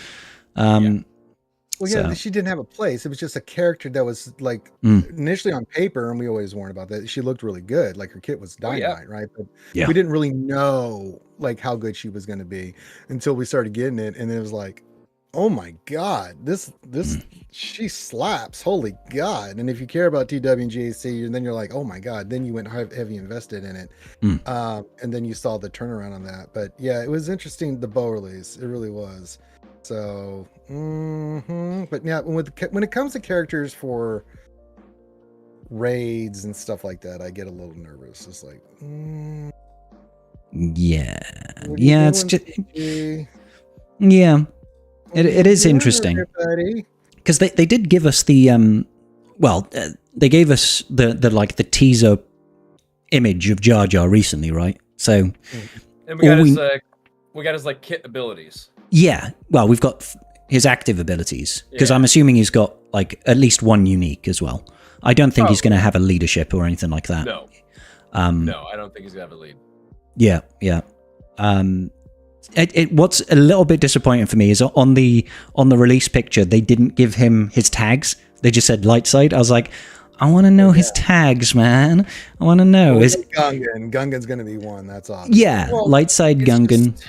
She didn't have a place. It was just a character that was like initially on paper, and we always warned about that. She looked really good. Like her kit was dynamite, right? But we didn't really know like how good she was going to be until we started getting it. And it was like, oh my God, this she slaps. Holy God. And if you care about TW and GAC, and then you're like, oh my God, then you went heavy invested in it. And then you saw the turnaround on that. But yeah, it was interesting, the Bo release. It really was. So, but yeah, when it comes to characters for raids and stuff like that, I get a little nervous. It's like, yeah, what are you it's doing, just CG? yeah. What are It you is doing, interesting everybody? because they did give us the they gave us the like the teaser image of Jar Jar recently, right? So And we got his like kit abilities. yeah, well, we've got his active abilities because Yeah. I'm assuming he's got like at least one unique as well. I don't think he's Probably. going to have a leadership or anything like that. No, No, I don't think he's gonna have a lead. Yeah. What's a little bit disappointing for me is on the release picture they didn't give him his tags. They just said light side. I was like, I want to know his tags, man. I want to know. Well, Is Gungan's going to be one. That's awesome. yeah, Well, light side it's Gungan. just-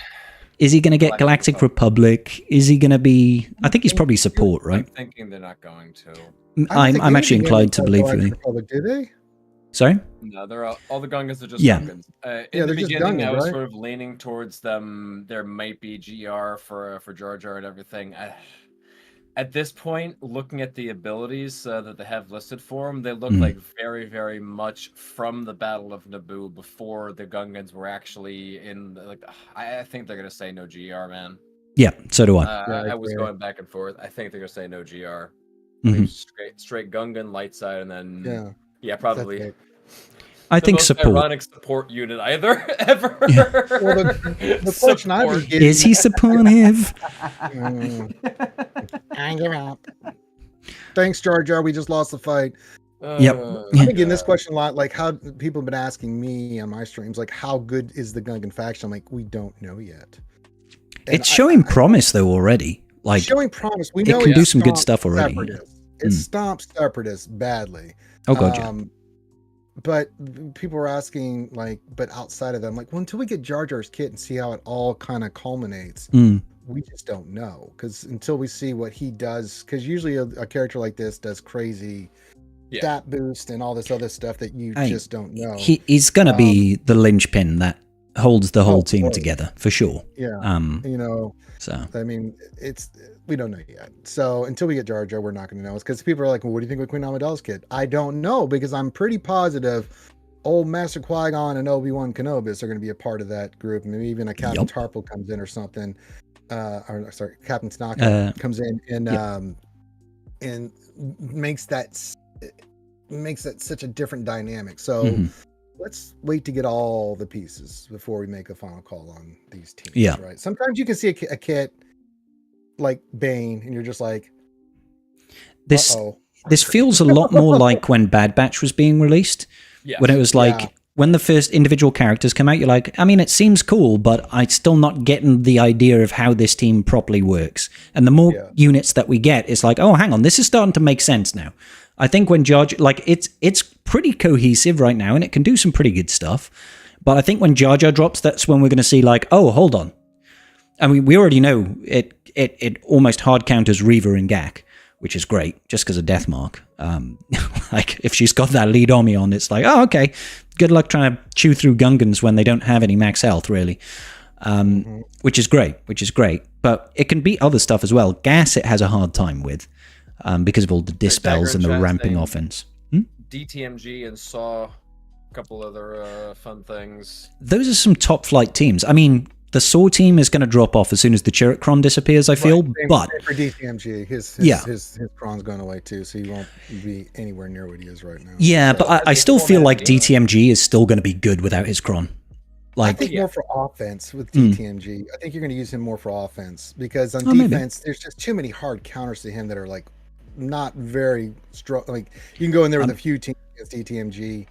Is he going to get Galactic Galactic Republic? Is he going to be? I think he's probably support, right? I'm thinking they're not going to. I'm actually inclined to believe you. Republic, do they? Sorry. No, they're all the Gungans are just Yeah. Gungans. Yeah, In the they're just beginning, I Gungans, was right? sort of leaning towards them. There might be GR for Jar Jar and everything. At this point, looking at the abilities that they have listed for them, they look like very, very much from the Battle of Naboo before the Gungans were actually in. Like, I think they're gonna say no GR, man. Yeah. So do I. Yeah, I was agree. going back and forth. I think they're gonna say no GR. Mhm. Straight Gungan, light side, and then Yeah. probably. That's it. I The think most support. ironic support unit ever. Well, the question I was Support. getting Is he supportive? I give up. Thanks, Jar Jar. We just lost the fight. Yep. I've been getting this question a lot. Like, how people have been asking me on my streams, like, how good is the Gungan faction? I'm like, we don't know yet. And It's showing promise though already. Like showing promise. We it know can do it some good stomps stuff already. Separatists. It stomps separatists badly. oh god, yeah. But people were asking, like, but outside of them, like, well, until we get Jar Jar's kit and see how it all kind of culminates, we just don't know. Because until we see what he does, because usually a character like this does crazy stat boost and all this other stuff that you just don't know. He's gonna be the linchpin that holds the whole team course. together for sure. Yeah. You know, So I mean, we don't know yet. So until we get Jar Jar, we're not going to know. It's because people are like, well, what do you think of Queen Amidala's kid? I don't know, because I'm pretty positive old Master Qui-Gon and Obi-Wan Kenobi are going to be a part of that group. Maybe even a Captain Tarple comes in or something. Or sorry, Captain Tanaka comes in and makes that such a different dynamic. So let's wait to get all the pieces before we make a final call on these teams. Yeah. Right. Sometimes you can see a kit like Bane, and you're just like, this uh-oh. this feels a lot more like when Bad Batch was being released. Yes. When it was like when the first individual characters come out, you're like, I mean, it seems cool, but I'm still not getting the idea of how this team properly works. And the more units that we get, it's like, oh, hang on, this is starting to make sense now. I think when Jar Jar, like it's pretty cohesive right now, and it can do some pretty good stuff. But I think when Jar Jar drops, that's when we're going to see like, oh, hold on. I mean, we already know it almost hard counters Reva and Gak, which is great, just because of Deathmark. Like, if she's got that lead Omi on, it's like, oh, okay, good luck trying to chew through Gungans when they don't have any max health, really. Which is great. But it can beat other stuff as well. Gas it has a hard time with, because of all the dispels and the ramping offense. DTMG and Saw, a couple other fun things. Those are some top flight teams. I mean, the Saw team is going to drop off as soon as the Cherot disappears, I feel. Same But for DTMG, his Kron's going away too, so he won't be anywhere near what he is right now. yeah, but I still feel like DTMG is still going to be good without his Kron. I Like, think more for offense with DTMG. I think you're going to use him more for offense, because on defense, there's just too many hard counters to him that are like not very strong. Like, you can go in there with a few teams against DTMG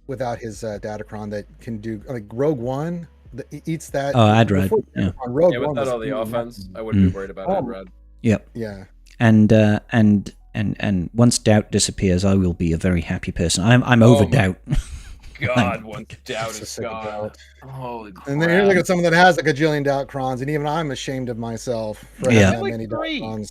without his Datacron that can do, like, Rogue One. Eats that. Oh, Adrad. Yeah. On Rogue Yeah, One without was all the really offense, I wouldn't be worried about Adrad. Yep. Yeah. And once doubt disappears, I will be a very happy person. I'm over doubt. God, once doubt So is sick of gone. doubt. Holy crap. And then you look at someone that has like a jillion Datacrons, and even I'm ashamed of myself for having that Like many 3. Datacrons.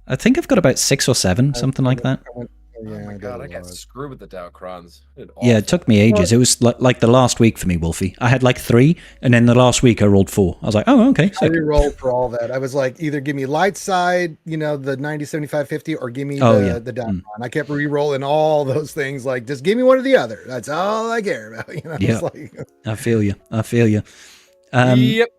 I think I've got about 6 or 7, something like that. I Oh my Yeah, god, that I got was. screwed with the Datacrons. Yeah, it took me ages. It was like the last week for me, Wolfie. I had like 3, and then the last week I rolled 4. I was like, oh, okay, I sick. re-rolled for all that. I was like, either give me light side, the 90, 75, 50, or give me Oh, yeah. the Datacron. I kept re-rolling all those things. Like, just give me one or the other. That's all I care about. Yeah. It's like, I feel you. Yep.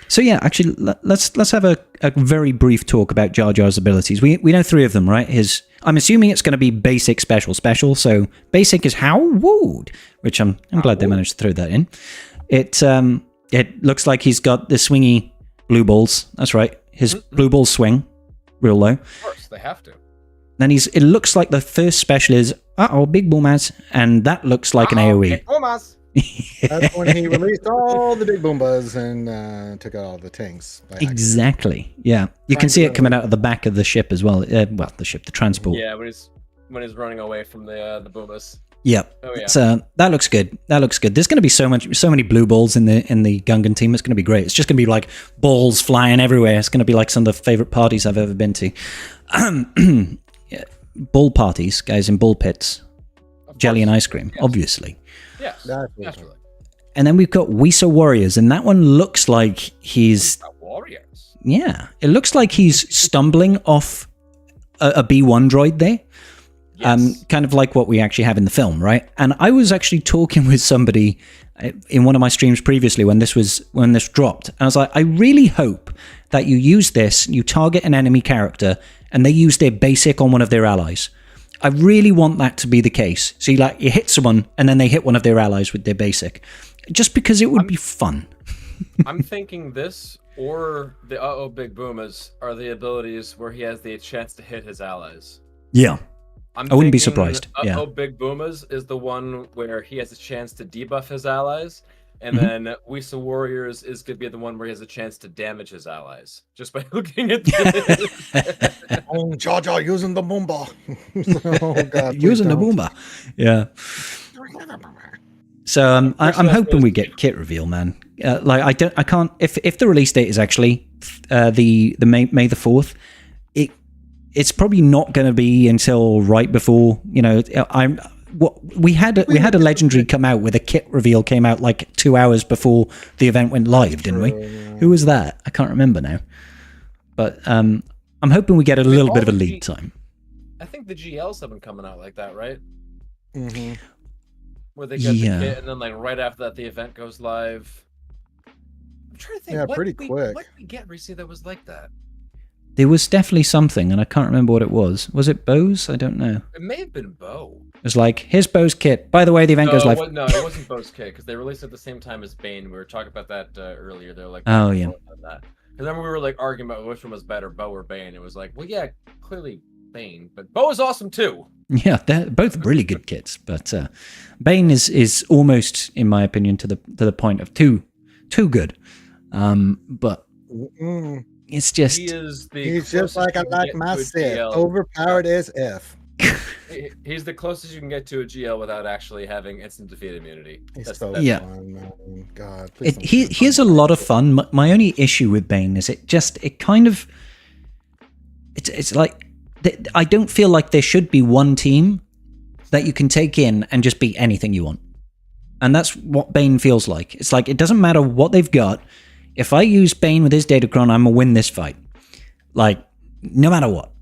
So yeah, actually, let's have a very brief talk about Jar Jar's abilities. We know 3 of them, right? I'm assuming it's going to be basic, special. So basic is how wood, which I'm glad they managed to throw that in. It looks like he's got the swingy blue balls. That's right, his blue balls swing real low. Of course, they have to. Then it looks like the first special is big boomas, and that looks like an AOE. Big Boomas. that's when he released all the big boombas and took out all the tanks. Exactly. Yeah, you can see it coming out of the back of the ship as well. The transport. Yeah, when he's running away from the Boomas. Yep. Oh yeah. So that looks good. There's going to be so many blue balls in the Gungan team. It's going to be great. It's just going to be like balls flying everywhere. It's going to be like some of the favorite parties I've ever been to. Yeah. Ball parties, guys, in ball pits, jelly and ice cream, obviously. Yes. Naturally. And then we've got Wisa Warriors, and that one looks like he's Warriors. Yeah, it looks like he's stumbling off a B1 droid there. Yes. Kind of like what we actually have in the film, right? And I was actually talking with somebody in one of my streams previously when this dropped. And I was like, I really hope that you use this, you target an enemy character, and they use their basic on one of their allies. I really want that to be the case. So you hit someone, and then they hit one of their allies with their basic. Just because it would be fun. I'm thinking this or the Big Boomas are the abilities where he has the chance to hit his allies. Yeah. I wouldn't be thinking surprised. Yeah. Big Boomas is the one where he has a chance to debuff his allies, and then Wisa Warriors is going to be the one where he has a chance to damage his allies just by looking at this. Jar Jar using the boomba. Oh, God, using the boomba. Yeah. So I'm hoping we get kit reveal, man. I can't. If the release date is actually the May the 4th, it's probably not going to be until right before we had a legendary come out with a kit reveal came out like 2 hours before the event went live, didn't we? Yeah. Who was that? I can't remember now. But I'm hoping we get a little bit of a lead time. I think the GLs have been coming out like that, right? Mm-hmm. Where they get the kit, and then like right after that, the event goes live. I'm trying to think. Yeah, pretty quick. What did we get recently that was like that? There was definitely something, and I can't remember what it was. Was it Bo's? I don't know. It may have been Bo. It was like, here's Bo's kit. By the way, the event goes live. No, it wasn't Bo's kit, because they released it at the same time as Bane. We were talking about that earlier. They're like, oh, yeah. Because remember we were like arguing about which one was better, Bo or Bane. It was like, well, yeah, clearly Bane, but Bo is awesome too. Yeah, they're both really good kits, but Bane is almost, in my opinion, to the point of too good. But it's just he's just like I like myself. Overpowered as F. He's the closest you can get to a GL without actually having instant defeat immunity. That's fun, man. God, he has a lot of fun. My only issue with Bane is it's like I don't feel like there should be one team that you can take in and just beat anything you want. And that's what Bane feels like. It's like it doesn't matter what they've got. If I use Bane with his Datacron, I'm going to win this fight. Like, no matter what.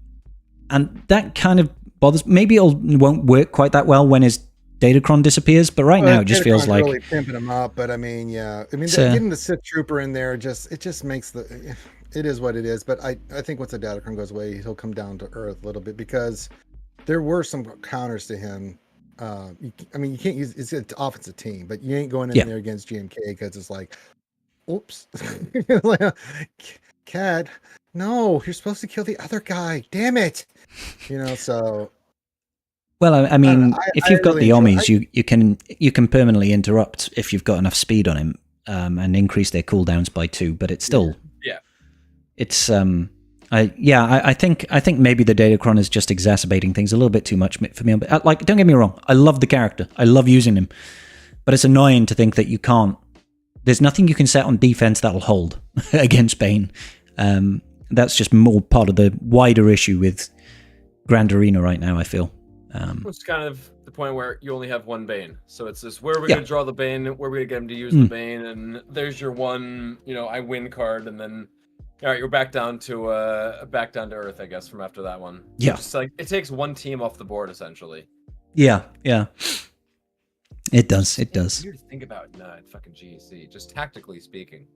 And that kind of bothers. Maybe it won't work quite that well when his Datacron disappears, but right now it just feels like really pimping him up. But I mean, yeah, I mean, getting the Sith Trooper in there just makes it is what it is. But I think once the Datacron goes away, he'll come down to earth a little bit because there were some counters to him. I mean, you can't use it's an offensive team, but you ain't going in there against GMK because it's like, oops, Cat. No, you're supposed to kill the other guy. Damn it. So. Well, I mean, if you've got the Omis, you can permanently interrupt if you've got enough speed on him and increase their cooldowns by 2. But it's still, it's I think maybe the Datacron is just exacerbating things a little bit too much for me. But like, don't get me wrong, I love the character, I love using him, but it's annoying to think that you can't. There's nothing you can set on defense that'll hold against Bane. That's just more part of the wider issue with Grand Arena right now, I feel. It's kind of the point where you only have one Bane, so it's this: where are we Yeah. going to draw the Bane? Where are we going to get him to use the Bane? And there's your one, I win card, and then all right, you're back down to earth, I guess, from after that one. Yeah. Just like it takes one team off the board essentially. Yeah. It does. It does. Weird to think about in fucking GEC, just tactically speaking.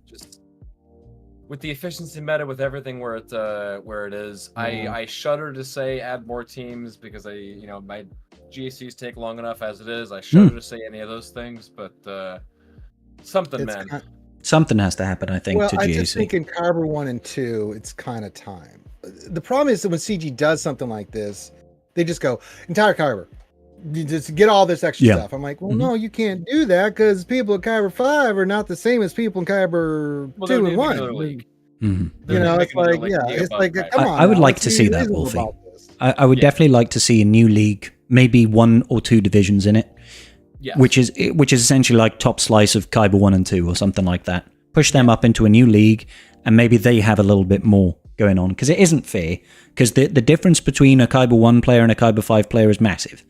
Just with the efficiency meta, with everything where it is, I shudder to say add more teams because my GECs take long enough as it is. I shudder to say any of those things, but something has to happen, I think, to GEC. I just think in Kyber 1 and 2, it's kind of time. The problem is that when CG does something like this, they just go, entire Kyber, you just get all this extra stuff. I'm like, well, no, you can't do that because people in Kyber 5 are not the same as people in Kyber 2 and 1. It's like, it's like, come on. I would like to see that, Wolfie. I would definitely like to see a new league, maybe 1 or 2 divisions in it. Yes. Which is essentially like top slice of Kyber 1 and 2 or something like that. Push them up into a new league, and maybe they have a little bit more going on. Because it isn't fair. Because the difference between a Kyber 1 player and a Kyber 5 player is massive.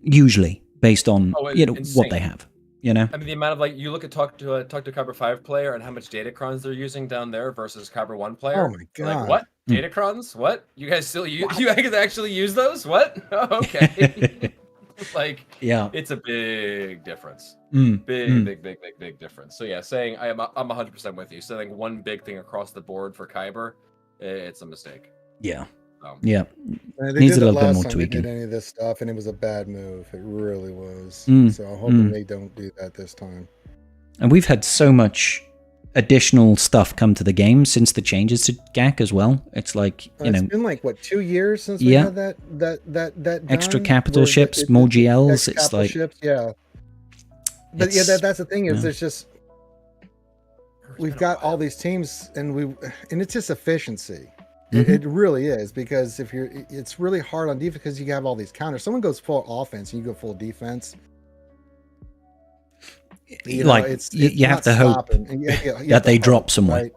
Usually, based on what they have. I mean, the amount of you look at talk to Kyber 5 player and how much Datacrons they're using down there versus Kyber 1 player. Oh my god! Like what? Datacrons? What? You guys still use? You guys actually use those? What? Oh, okay. It's a big difference. Big difference. So yeah, saying I'm 100% with you. Saying one big thing across the board for Kyber, it's a mistake. Yeah. They Needs did a it little bit last more time tweaking. They did any of this stuff, and it was a bad move. It really was. So I'm hoping they don't do that this time. And we've had so much additional stuff come to the game since the changes to GAC as well. It's like it's been like 2 years since we had that extra done, capital ships, more GLs. It's like ships, but that's the thing is there's just we've got all these teams and it's just efficiency. It really is, because it's really hard on defense because you have all these counters. Someone goes full offense and you go full defense. You have to hope that they drop someone.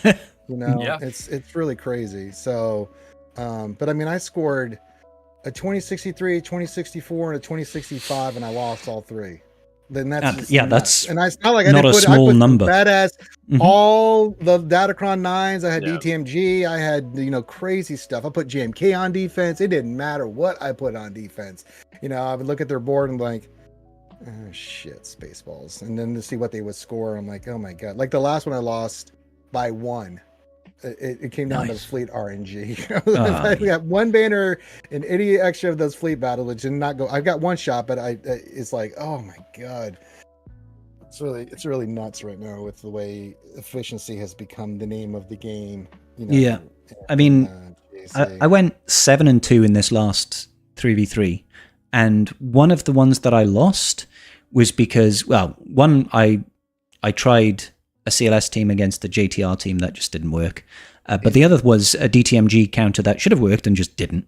Right? It's really crazy. So, but I mean, I scored a 2063, 2064, and a 2065, and I lost all 3. Then that's that's and it's not like not a small number. Badass, all the Datacron 9s. I had DTMG. I had crazy stuff. I put JMK on defense. It didn't matter what I put on defense. I would look at their board and like, oh shit, Spaceballs, and then to see what they would score, I'm like, oh my god. Like the last one I lost by 1. It came down to fleet RNG. We got one banner and any extra of those fleet battles, which did not go. I've got one shot, but it's like, oh my god, it's really nuts right now with the way efficiency has become the name of the game. I mean, I went 7-2 in this last 3v3, and one of the ones that I lost was because, well, one I tried a CLS team against the JTR team that just didn't work. But the other was a DTMG counter that should have worked and just didn't.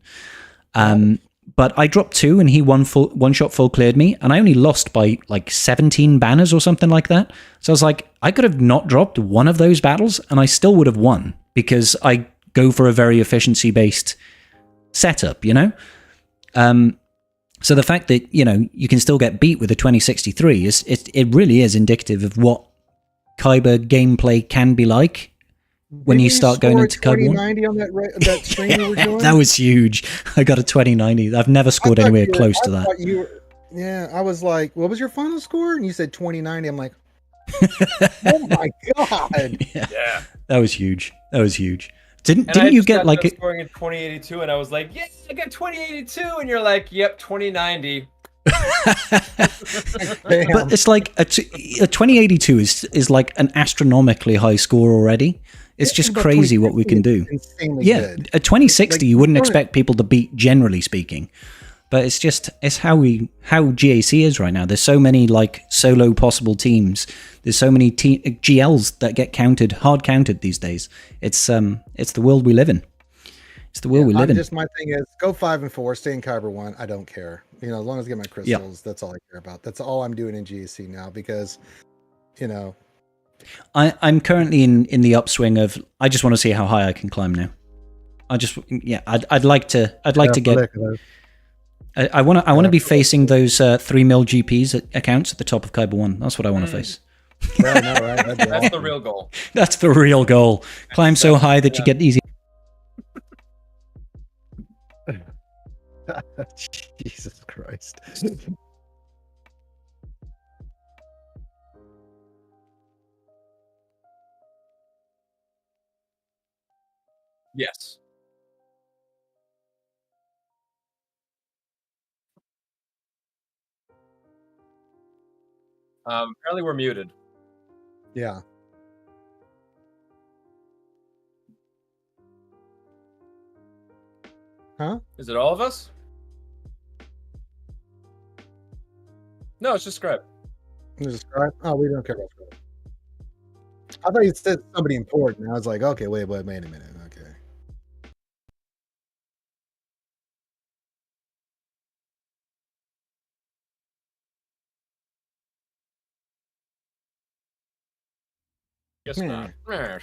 But I dropped 2 and he one shot full cleared me, and I only lost by like 17 banners or something like that. So I was like, I could have not dropped one of those battles and I still would have won, because I go for a very efficiency-based setup, So the fact that, you can still get beat with a 2063 it really is indicative of what Kyber gameplay can be like when you start going into Kyber 1. On that stream you were doing? That was huge. I got a 2090. I've never scored anywhere close to that. I was like, what was your final score? And you said 2090. I'm like, oh my god. Yeah. That was huge. Didn't you get like a scoring in 2082, and I was like, yeah, I got 2082, and you're like, yep, 2090. But it's like a 2082 is like an astronomically high score already. It's just crazy what we can do. Good. A 2060 you wouldn't expect people to beat, generally speaking. But it's how GAC is right now. There's so many like solo possible teams. There's so many GLs that get hard counted these days. It's the world we live in. It's the world we live in. My thing is go 5 and 4, stay in Kyber 1. I don't care. As long as I get my crystals, that's all I care about. That's all I'm doing in GAC now, because I'm currently in the upswing of, I just want to see how high I can climb now. I'd like to get I want to be facing those 3 mil GPs accounts at the top of Kyber 1. That's what I want to face. Yeah, I know, right? That'd be That's the awesome. real goal. That's the real goal. Climb so high that you get easy. Jesus Christ. Yes. Apparently we're muted. Yeah. Huh? Is it all of us? No, it's just Scribe. Just Scribe? Oh, we don't care about Scribe. I thought you said somebody important. I was like, okay, wait a minute. Okay. Guess not.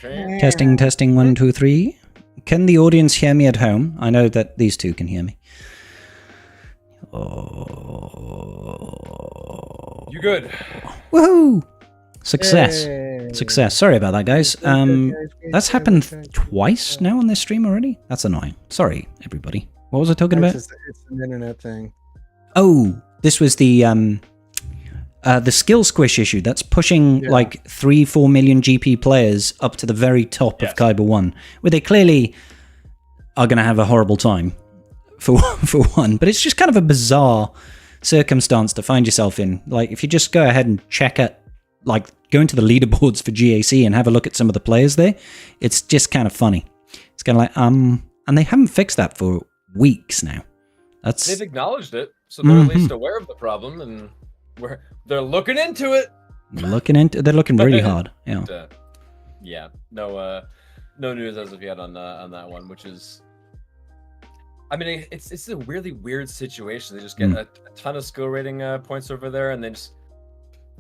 See? Testing 1 2 3. Can the audience hear me at home? I know that these two can hear me. Oh. You good? Woohoo! Success. Yay. Success. Sorry about that, guys. That's happened twice now on this stream already. That's annoying. Sorry, everybody. What was I talking about? It's an internet thing. Oh, this was the skill squish issue that's pushing like 3-4 million GP players up to the very top of Kyber 1, where they clearly are going to have a horrible time for one. But it's just kind of a bizarre circumstance to find yourself in. Like, if you just go ahead and check it, like go into the leaderboards for GAC and have a look at some of the players there, it's just kind of funny. It's kind of like, and they haven't fixed that for weeks now. They've acknowledged it, so they're at least aware of the problem, and they're looking into it. They're looking really hard. Yeah. Yeah. No news as of yet on that one, which is. I mean, it's a really weird situation. They just get a ton of skill rating points over there, and then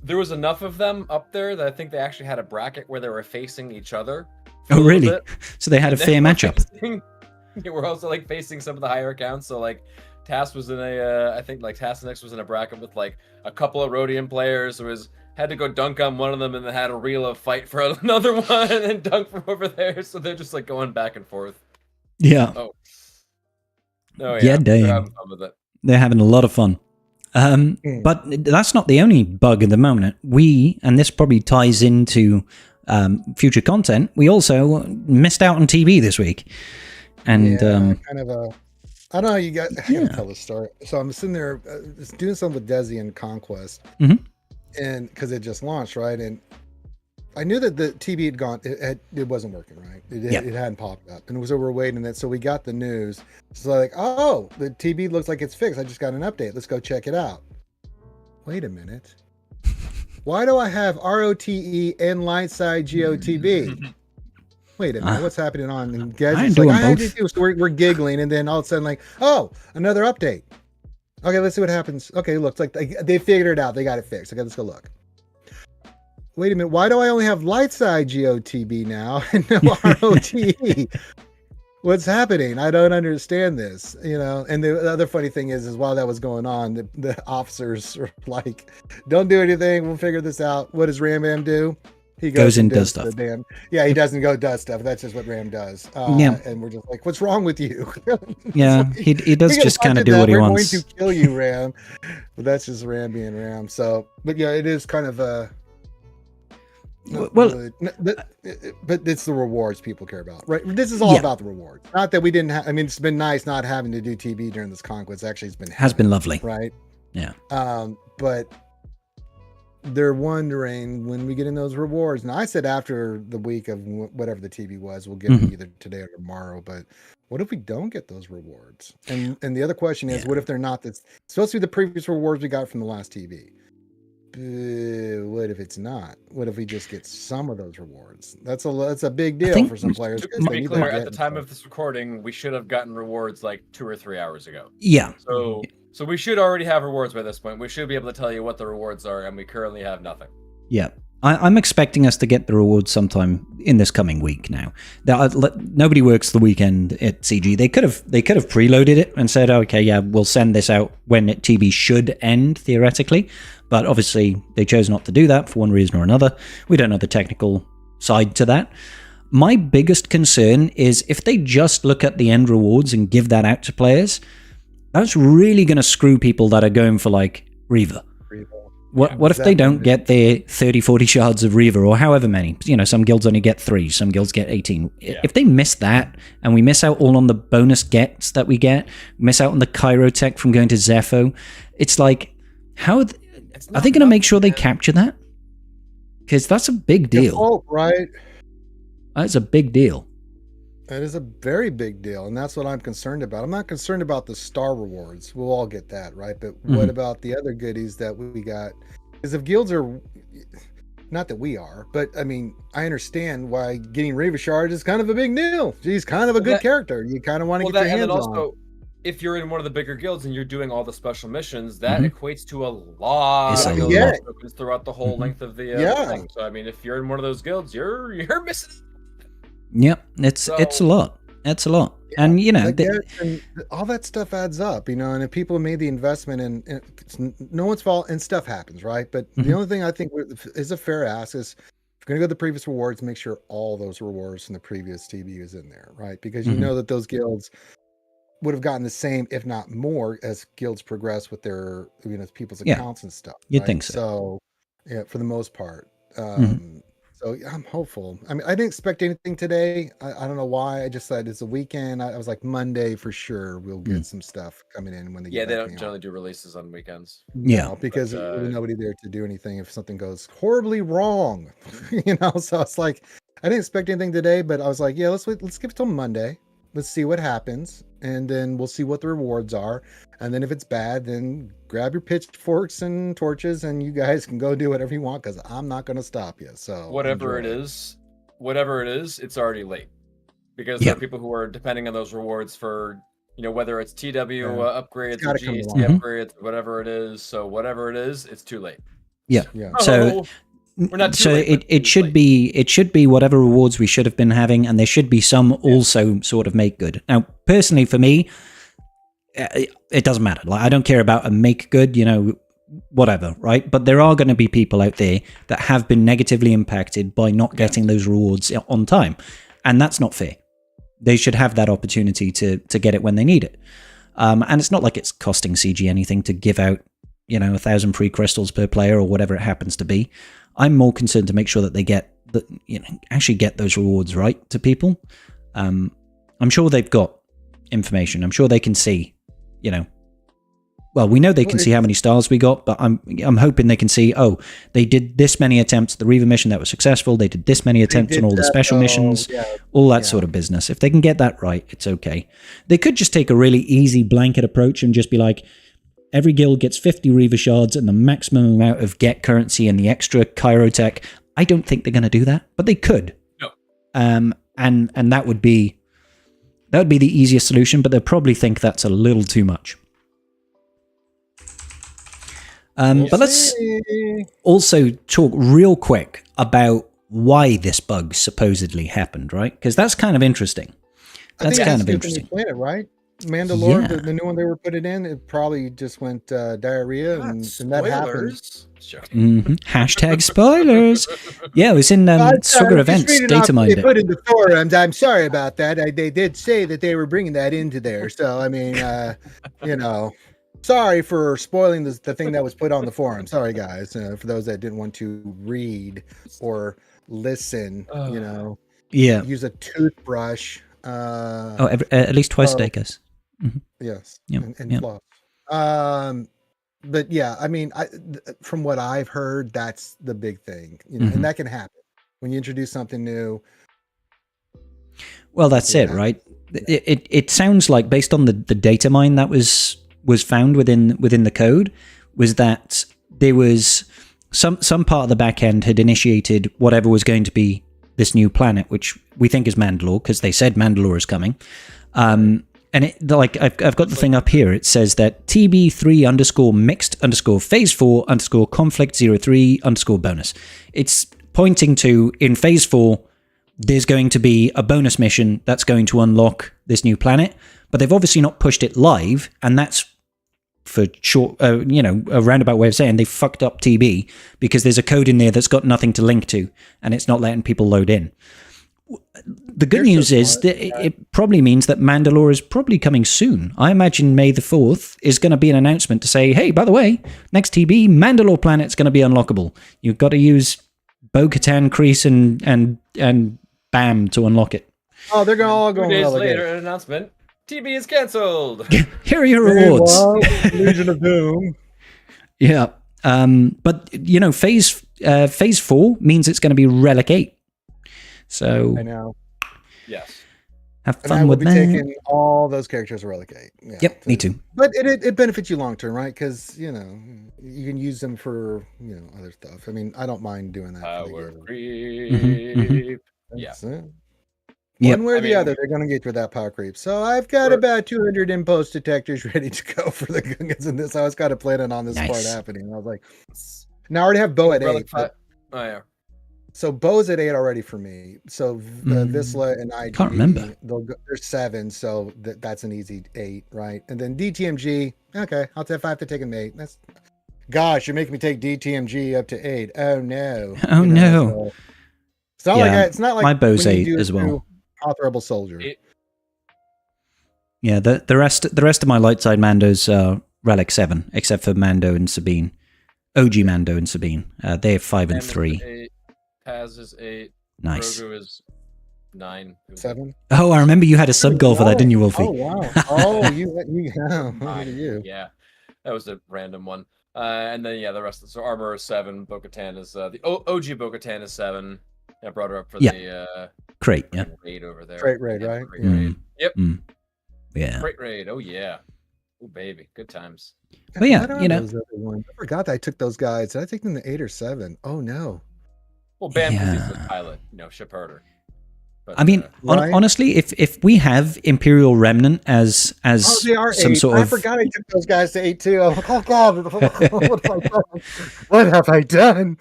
there was enough of them up there that I think they actually had a bracket where they were facing each other. Oh, really? So they had a fair matchup. We're also like facing some of the higher accounts. So like, Tass was in I think like Tassinix was in a bracket with like a couple of Rhodian players. Had to go dunk on one of them and then had a reel of fight for another one and then dunk from over there. So they're just like going back and forth. Yeah. Oh yeah. Yeah, damn. They're having fun with it. They're having a lot of fun. But that's not the only bug at the moment. And this probably ties into future content, we also missed out on TB this week. And kind of a, I don't know, I gotta tell the story. So I'm sitting there doing something with Desi and Conquest, and because it just launched, right? And I knew that the TB had gone, it wasn't working, right? It hadn't popped up, and so we're waiting that. So we got the news. So like, oh, the TB looks like it's fixed. I just got an update. Let's go check it out. Wait a minute. Why do I have ROTE and Lightside GOTB? Wait a minute, what's happening on? And Gadget's like, I did too. So we're giggling, and then all of a sudden, like, oh, another update. Okay, let's see what happens. Okay, looks like they figured it out. They got it fixed. Okay, let's go look. Wait a minute, why do I only have Lightside GOTB now and no ROTE? What's happening? I don't understand this, you know. And the other funny thing is while that was going on, the officers were like, don't do anything. We'll figure this out. What does Ram do? He goes and does stuff. He doesn't go does stuff. That's just what Ram does. And we're just like, what's wrong with you? He does just kind of do what he wants. We're going to kill you, Ram. But that's just Ram being Ram. So, but yeah, it is kind of a. But it's the rewards people care about, right? This is all about the rewards. Not that we didn't have. I mean, it's been nice not having to do TB during this conquest. Actually, has been lovely, right? Yeah. But they're wondering when we get in those rewards. And I said after the week of whatever the TB was, we'll get it either today or tomorrow. But what if we don't get those rewards? And the other question is, what if they're not? That's supposed to be the previous rewards we got from the last TB. What if it's not? What if we just get some of those rewards? That's a big deal for some players. To be clear, at the time of this recording, we should have gotten rewards like 2 or 3 hours ago. Yeah. So we should already have rewards by this point. We should be able to tell you what the rewards are, and we currently have nothing. Yeah. I'm expecting us to get the rewards sometime in this coming week now. Nobody works the weekend at CG. They could have preloaded it and said, okay, yeah, we'll send this out when TB should end, theoretically. But obviously, they chose not to do that for one reason or another. We don't know the technical side to that. My biggest concern is if they just look at the end rewards and give that out to players, that's really going to screw people that are going for, like, Reaver. What if they don't get their 30, 40 shards of Reaver, or however many? You know, some guilds only get 3, some guilds get 18. Yeah. If they miss that, and we miss out all on the bonus gets that we get, miss out on the Chirotech from going to Zepho, it's like, how are they going to make sure they capture that? Because that's a big deal. Default, right? That's a big deal. That is a very big deal, and that's what I'm concerned about. I'm not concerned about the star rewards. We'll all get that, right? But what about the other goodies that we got? Because if guilds are, not that we are, but I mean, I understand why getting Reaver Shard is kind of a big deal. He's kind of a good character. You kind of want to get your hands on. If you're in one of the bigger guilds and you're doing all the special missions, that equates to a lot of tokens throughout the whole length of the thing. So I mean, if you're in one of those guilds, you're missing. Yep, it's a lot. It's a lot. Yeah, and you know, and all that stuff adds up, you know, and if people have made the investment and it's no one's fault, and stuff happens, right? But the only thing I think is a fair ask is, if you're going to go to the previous rewards, make sure all those rewards from the previous TB is in there, right? Because you know that those guilds would have gotten the same, if not more, as guilds progress with their, you know, people's accounts and stuff. You'd think so. So, yeah, for the most part. So I'm hopeful. I mean, I didn't expect anything today. I don't know why. I just said it's a weekend. I was like, Monday for sure we'll get some stuff coming in when they get they don't generally do releases on weekends. No, because there's nobody there to do anything if something goes horribly wrong. You know, so it's like, I didn't expect anything today, but I was like, yeah, let's give it till Monday. Let's see what happens, and then we'll see what the rewards are. And then if it's bad, then grab your pitchforks and torches, and you guys can go do whatever you want, because I'm not going to stop you. So whatever it is, it's already late, because there are people who are depending on those rewards for, you know, whether it's TW upgrades or GAC upgrades, whatever it is. So whatever it is, it's too late. Yeah. So. We're not too late, it should be whatever rewards we should have been having, and there should be some also sort of make good. Now, personally, for me, it doesn't matter. Like, I don't care about a make good, you know, whatever, right? But there are going to be people out there that have been negatively impacted by not getting those rewards on time, and that's not fair. They should have that opportunity to get it when they need it. And it's not like it's costing CG anything to give out, you know, 1,000 free crystals per player or whatever it happens to be. I'm more concerned to make sure that they get actually get those rewards right to people. I'm sure they've got information. I'm sure they can see, you know. Well, we know they can see how many stars we got, but I'm hoping they can see, oh, they did this many attempts at the Reaver mission that was successful. They did this many attempts on all the special missions, all that sort of business. If they can get that right, it's okay. They could just take a really easy blanket approach and just be like, every guild gets 50 Reaver shards and the maximum amount of get currency and the extra Chirotech. I don't think they're going to do that, but they could. No. And that would be the easiest solution, but they'll probably think that's a little too much. But let's also talk real quick about why this bug supposedly happened, right? Because that's kind of interesting. That's kind of interesting. Planet, right? Mandalore, the new one they were putting in, it probably just went diarrhea, and that happens. Hashtag spoilers. Yeah, it was in SWGoH events. Data mined it. Put in the forums. I'm sorry about that. They did say that they were bringing that into there. So I mean, you know, sorry for spoiling the thing that was put on the forum. Sorry, guys. For those that didn't want to read or listen, you know, use a toothbrush. At least twice a day, guys. Yes, and fluff. But yeah, I mean, from what I've heard, that's the big thing, you know, and that can happen when you introduce something new. Well, that's it, right? It sounds like, based on the data mine that was found within the code, was that there was some part of the back end had initiated whatever was going to be this new planet, which we think is Mandalore, because they said Mandalore is coming. And like I've got the thing up here. It says that TB3_mixed_phase4_conflict03_bonus. It's pointing to in phase 4, there's going to be a bonus mission that's going to unlock this new planet, but they've obviously not pushed it live, and that's for short, a roundabout way of saying they fucked up TB because there's a code in there that's got nothing to link to, and it's not letting people load in. The good news is that it probably means that Mandalore is probably coming soon. I imagine May the 4th is going to be an announcement to say, hey, by the way, next TB, Mandalore planet's going to be unlockable. You've got to use Bo-Katan, Kreese, and BAM to unlock it. Oh, they're all going 2 days later, an announcement. TB is cancelled. Here are your rewards. Legion of Doom. Yeah. But, phase 4 means it's going to be Relic 8. So I know. Yes. Have And fun I will with be that. taking all those characters to Relic 8. Yeah, Yep, me too. But it benefits you long term, right? Because, you can use them for, other stuff. I mean, I don't mind doing that. Power creep. Yeah. That's it. Yep. One way or the other, they're going to get with that power creep. So I've got about 200 impulse detectors ready to go for the Gungans in this. I was kind of planning on this part happening. I was like, now I already have Bo at 8. Oh, yeah. So Bo's at 8 already for me. So Visla and I Can't remember. They're 7, so that's an easy 8, right? And then DTMG, okay, if I have to take him to 8. Gosh, you're making me take DTMG up to 8. Oh no. Oh no. So it's not like my Bo's when 8 you do as well. Authorable Soldier. Yeah, the rest of my light side Mandos are Relic 7, except for Mando and Sabine. OG Mando and Sabine. They're 5 and 3. Paz is 8. Nice. Grogu is 9. 7. Oh, I remember you had a sub goal for that, didn't you, Wolfie? Oh wow. Oh, you look at you. Yeah, that was a random one. And then the rest. So Armor is 7. Bo-Katan is the OG Bo-Katan is 7. I brought her up for the Crate, yeah. raid over there. Freight raid, right? Freight raid. Yep. Yeah. Freight raid. Oh yeah. Oh baby, good times. But yeah, I forgot that I took those guys. Did I take them to 8 or 7? Oh no. Well, Bam because he's the pilot, ship herder. But, I mean, honestly, if we have Imperial Remnant as they are some 8. sort of, I forgot I took those guys to 8 too. I'm like, oh god, what have I done?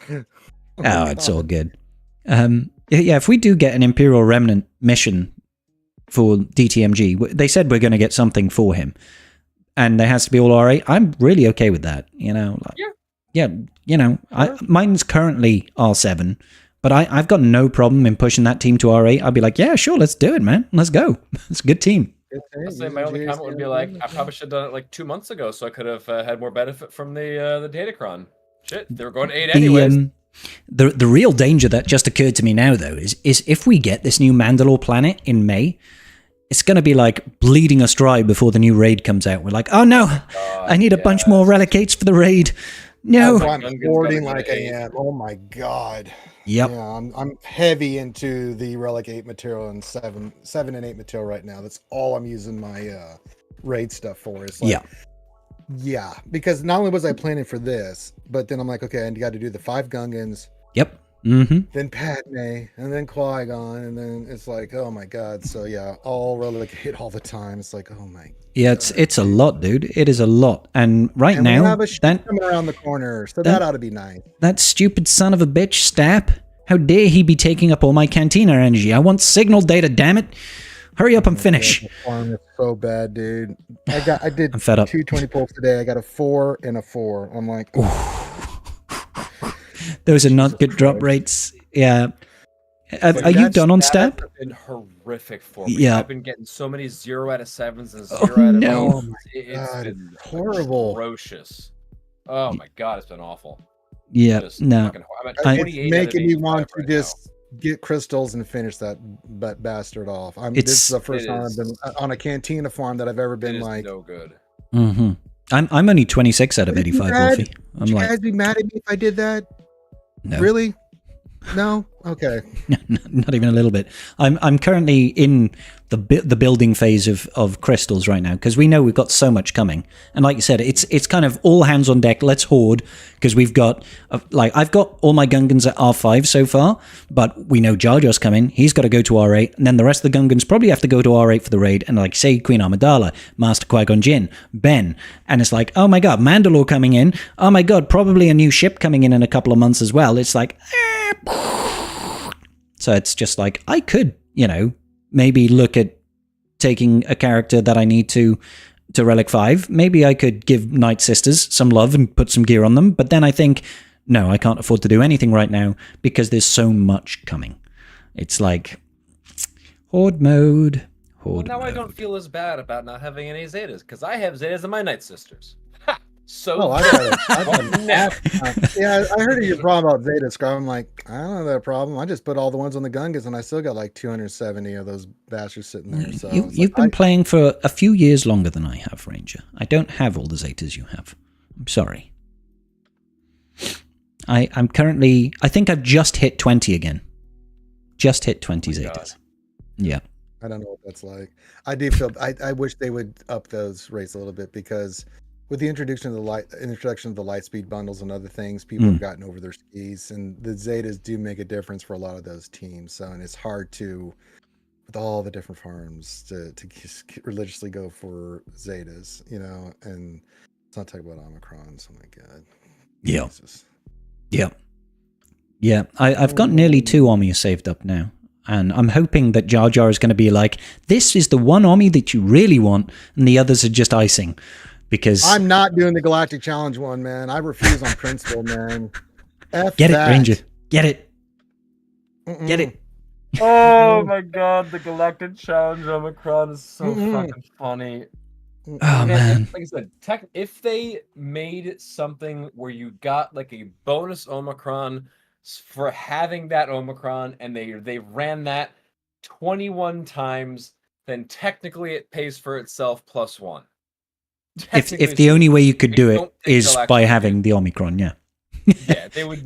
Oh, it's all good. If we do get an Imperial Remnant mission for DTMG, they said we're going to get something for him, and there has to be all R8. I'm really okay with that. Mine's currently R7, but I've got no problem in pushing that team to R8. I'll be like, yeah, sure, let's do it, man. Let's go. It's a good team. I'll say my only comment would be like, I probably should have done it like 2 months ago, so I could have had more benefit from the Datacron. Shit, they were going to 8 anyways. The real danger that just occurred to me now, though, is if we get this new Mandalore planet in May, it's going to be like bleeding us dry before the new raid comes out. We're like, oh no, I need a bunch more Relicates for the raid. No. I'm hoarding like I am. Oh my god. Yep. Yeah, I'm heavy into the Relic 8 material and 7 and 8 material right now. That's all I'm using my raid stuff for. Is like, yeah, because not only was I planning for this, but then I'm like, okay, I got to do the 5 Gungans. Yep. Mm-hmm. Then Padme, and then Qui-Gon, and then it's like, oh my god. So yeah, all Relic 8 all the time. It's like, oh my. Yeah, it's a lot, dude. It is a lot, and now we have a ship coming around the corner, so that ought to be nice. That stupid son of a bitch, Stap! How dare he be taking up all my Cantina energy? I want signal data, damn it! Hurry up and finish. The farm is so bad, dude. I did I'm fed up. 220 pulls today. I got a 4 and a 4. I'm like, those are not good drop rates. Yeah. Are you done on Stap? Have been horrific for me. Yeah. I've been getting so many 0 out of 7s and 0 out of no. 8s. Oh my It's God, been horrible. atrocious. Oh my god, it's been awful. Yeah, Just no. fucking I'm at 28 It's making me want to right just get crystals and finish that bastard off. This is the first time I've been on a Cantina farm that I've ever been like. No good. Mm-hmm. I'm only 26 out of 85, Wolfie. I'm Would you like, guys be mad at me if I did that? no. Really? No? Okay. Not even a little bit. I'm currently in the building phase of crystals right now, because we know we've got so much coming. And like you said, it's kind of all hands on deck. Let's hoard, because we've got I've got all my Gungans at R5 so far, but we know Jar Jar's coming. He's got to go to R8, and then the rest of the Gungans probably have to go to R8 for the raid. And like say Queen Amidala, Master Qui-Gon Jinn, Ben, and it's like, oh my god, Mandalore coming in. Oh my god, probably a new ship coming in a couple of months as well. It's like, so it's just like I could, maybe look at taking a character that I need to Relic 5. Maybe I could give Night Sisters some love and put some gear on them, but then I think, no, I can't afford to do anything right now because there's so much coming. It's like horde mode. Well, now I don't feel as bad about not having any Zetas, because I have Zetas in my Night Sisters. Ha! So I heard of your problem about Zeta Scrum. I'm like, I don't have that problem. I just put all the ones on the Gungans, and I still got like 270 of those bastards sitting there. So you've been playing for a few years longer than I have, Ranger. I don't have all the Zetas you have. I'm sorry. I'm currently, I think I've just hit 20 again. Just hit 20 Zetas. God. Yeah. I don't know what that's like. I do feel, I wish they would up those rates a little bit, because with the introduction of the light speed bundles and other things, people have gotten over their skis, and the Zetas do make a difference for a lot of those teams. So, and it's hard to, with all the different farms, to religiously go for Zetas, and let's not talk about omicrons. Oh my god. Yeah. Jesus. Yeah. I've got nearly 2 Omis saved up now. And I'm hoping that Jar Jar is going to be like, this is the one Omi that you really want, and the others are just icing. Because I'm not doing the Galactic Challenge one, man. I refuse on principle, man. Get it, Ranger. Get it. Get it. Oh my god, the Galactic Challenge Omicron is so fucking funny. Oh man. Like I said, if they made something where you got like a bonus Omicron for having that Omicron, and they ran that 21 times, then technically it pays for itself +1. If the only way you could do it is by having the Omicron, yeah. Yeah, they would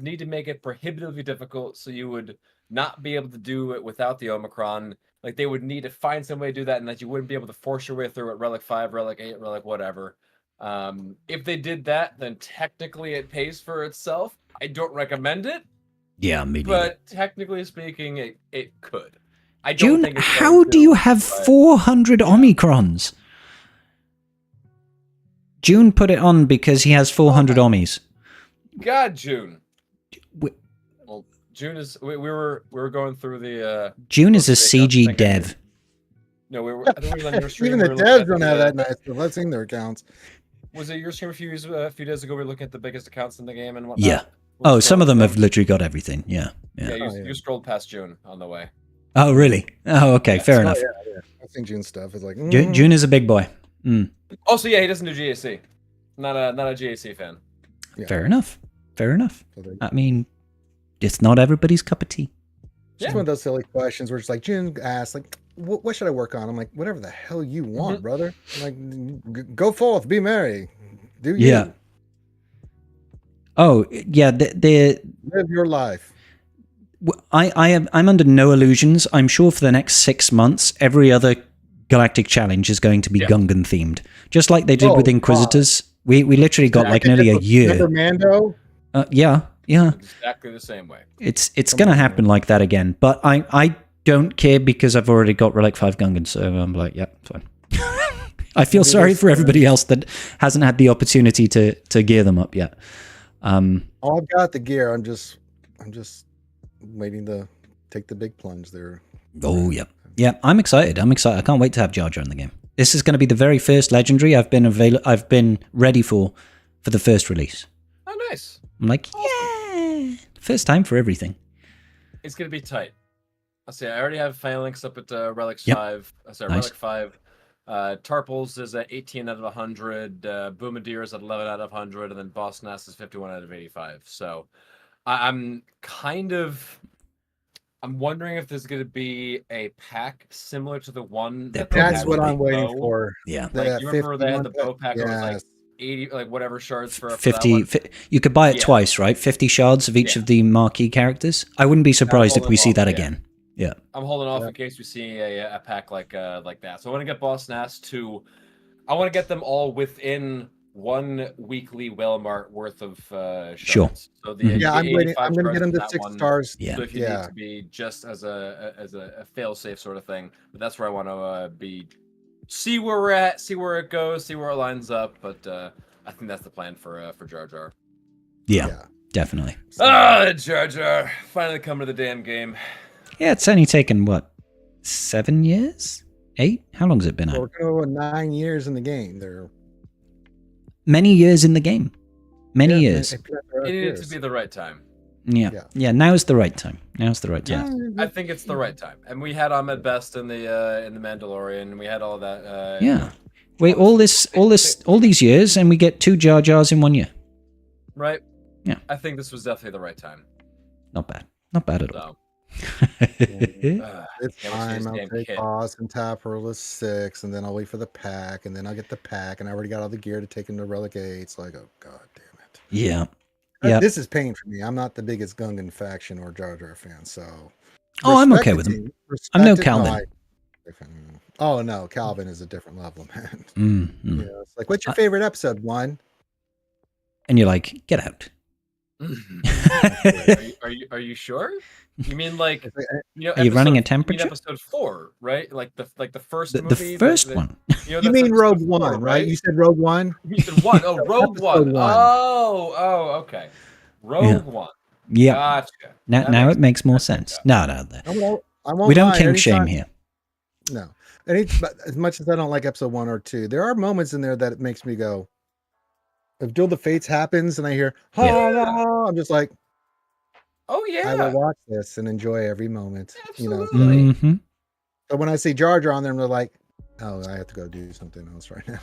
need to make it prohibitively difficult, so you would not be able to do it without the Omicron. Like, they would need to find some way to do that, and that you wouldn't be able to force your way through it. Relic 5, Relic 8, Relic whatever. If they did that, then technically it pays for itself. I don't recommend it. Yeah, maybe. But technically speaking, it could. I don't June, think it's how do you have 400 Omicrons? June put it on because he has 400 Omis. God, June. Well, June is. We were going through the. June is a CG dev. No, I think we were on your stream. Even the devs don't have that nice stuff. I've seen their accounts. Was it your stream a few days ago? We were looking at the biggest accounts in the game and whatnot. Yeah. Oh, some of them have literally got everything. Yeah. You scrolled past June on the way. Oh, really? Oh, okay. Yeah, fair enough. Yeah. I've seen June's stuff. It's like June is a big boy. Also, yeah, he doesn't do GAC. Not a GAC fan. Yeah. Fair enough. I mean, it's not everybody's cup of tea. It's just one of those silly questions where it's like June asks, like, what should I work on? I'm like, whatever the hell you want, brother. I'm like, go forth, be merry, do you? Yeah. Oh yeah, live your life. I'm under no illusions. I'm sure for the next 6 months, every other Galactic Challenge is going to be Gungan themed, just like they did with Inquisitors. We literally got like nearly a year. Remember Mando? Yeah. Exactly the same way. It's going to happen like that again, but I don't care because I've already got Relic 5 Gungan, so I'm like, yeah, fine. I feel sorry for everybody else that hasn't had the opportunity to gear them up yet. I've got the gear. I'm just waiting to take the big plunge there. Oh yeah. I'm excited. I can't wait to have Jar Jar in the game. This is going to be the very first legendary I've been ready for the first release. Oh, nice. I'm like, yeah, first time for everything. It's gonna be tight. I'll say I already have Phalanx up at Relic 5. Nice. Relic 5. Tarpals is at 18 out of 100. Boomadir is at 11 out of 100, and then Boss Nass is 51 out of 85. So I'm wondering if there's going to be a pack similar to the one that's what I'm waiting for. Yeah, like you remember they had the bow pack that was like 80, like whatever shards for 50. You could buy it twice, right? 50 shards of each of the marquee characters. I wouldn't be surprised if we see that again. Yeah. I'm holding off in case we see a pack like that. So I want to get Boss Nass to. I want to get them all within 1 weekly Wellmart worth of shards. Sure. So the Yeah, I'm waiting. 85 I'm gonna shards get them from to that 6 one. stars. Yeah. So if you need to be just as a fail safe sort of thing, but that's where I want to be. See where we're at. See where it goes. See where it lines up. But I think that's the plan for Jar Jar. Yeah. Definitely. Jar Jar finally come to the damn game. Yeah, it's only taken what, 7 years, 8? How long has it been out? We're going 9 years in the game. They're Many years in the game. Many years. It needed to be the right time. Yeah. Now's the right time. Now's the right time. I think it's the right time. And we had Ahmed Best in the Mandalorian. We had all that. Yeah. Wait, all these years, and we get 2 Jar Jars in 1 year. Right. Yeah. I think this was definitely the right time. Not bad. Not bad at all. It's time. I'll take Boss and Tapper to 6, and then I'll wait for the pack, and then I'll get the pack, and I already got all the gear to take him to Relic 8. It's like, oh god damn it. Yeah. Yeah. This is pain for me. I'm not the biggest Gungan faction or Jar Jar fan, so. Oh, I'm okay with them. I'm no Calvin. Oh no, Calvin is a different level, man. Mm-hmm. Yeah, it's like, what's your favorite episode? 1. And you're like, get out. Are you sure? You mean like are you running a temperature? Episode 4, right? Like the first the movie. The first one. You mean Rogue One, right? You said Rogue One. You said 1. Oh, Rogue One. Oh, okay. Rogue One. Yeah. Gotcha. Now it makes more sense. No. We don't king shame here. No. But as much as I don't like episode 1 or 2, there are moments in there that it makes me go. If Duel of the Fates happens and I hear, I'm just like, oh yeah, I will watch this and enjoy every moment. Absolutely. You know. Mm-hmm. But when I see Jar Jar on there, they're like, oh, I have to go do something else right now.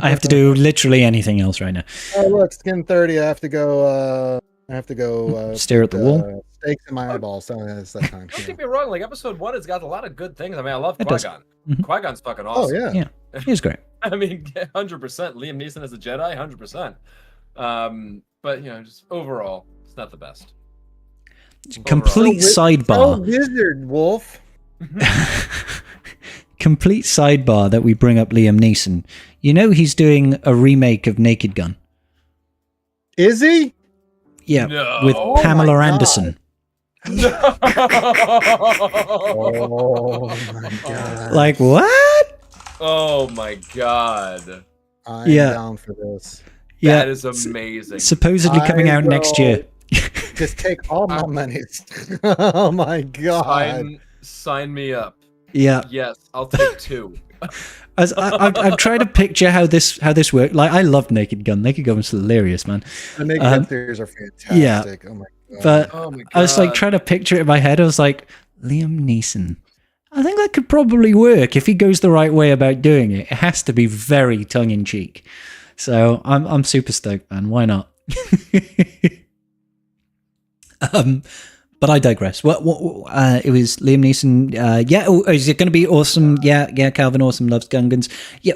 I have to do literally anything else right now. Oh look, skin 30. I have to go. Stare at the wall. Stakes in my eyeballs. So it's that time. Don't get me wrong. Like episode 1 has got a lot of good things. I mean, I love Qui-Gon. Mm-hmm. Qui-Gon's fucking awesome. Oh yeah. He's great. I mean, 100%. Liam Neeson as a Jedi, 100%. But just overall, it's not the best. Complete sidebar. Wizard Wolf. Complete sidebar that we bring up Liam Neeson. You know he's doing a remake of Naked Gun. Is he? Yeah, no. with Pamela Anderson. No. Oh my god! Like what? Oh my god! I'm down for this. Yeah, that is amazing. Supposedly coming out next year. Just take all my money. Oh my god! Sign me up. Yeah. Yes, I'll take 2. I've tried to picture how this worked. Like I loved Naked Gun. Naked Gun was hilarious, man. The Naked Gun theories are fantastic. Yeah. Oh my god. But oh my god. I was like trying to picture it in my head. I was like, Liam Neeson. I think that could probably work if he goes the right way about doing it. It has to be very tongue in cheek. So I'm super stoked, man. Why not? But I digress. What it was Liam Neeson. Is it going to be awesome? Yeah. Calvin Awesome loves Gungans. Yeah,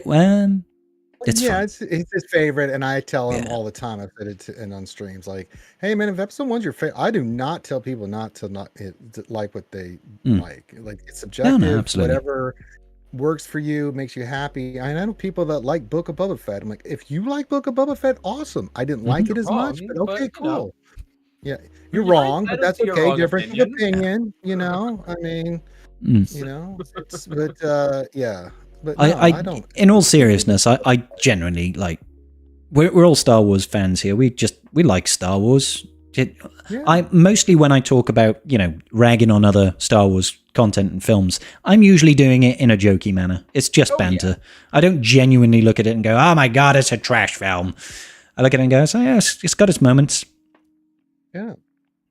it's fun. It's his favorite, and I tell him all the time. I've said it on streams, like, "Hey, man, if episode 1's your favorite, I do not tell people to like what they like. Like it's subjective. No, absolutely. Whatever works for you, makes you happy. I know people that like Book of Boba Fett. I'm like, if you like Book of Boba Fett, awesome. I didn't like it as much, but okay, cool. Yeah, you're wrong, but that's okay. Difference of opinion, I mean, But no, I don't. In all seriousness, I genuinely like. We're all Star Wars fans here. We like Star Wars. I mostly when I talk about ragging on other Star Wars content and films, I'm usually doing it in a jokey manner. It's just banter. Yeah. I don't genuinely look at it and go, "Oh my god, it's a trash film." I look at it and go, it's got its moments. Yeah.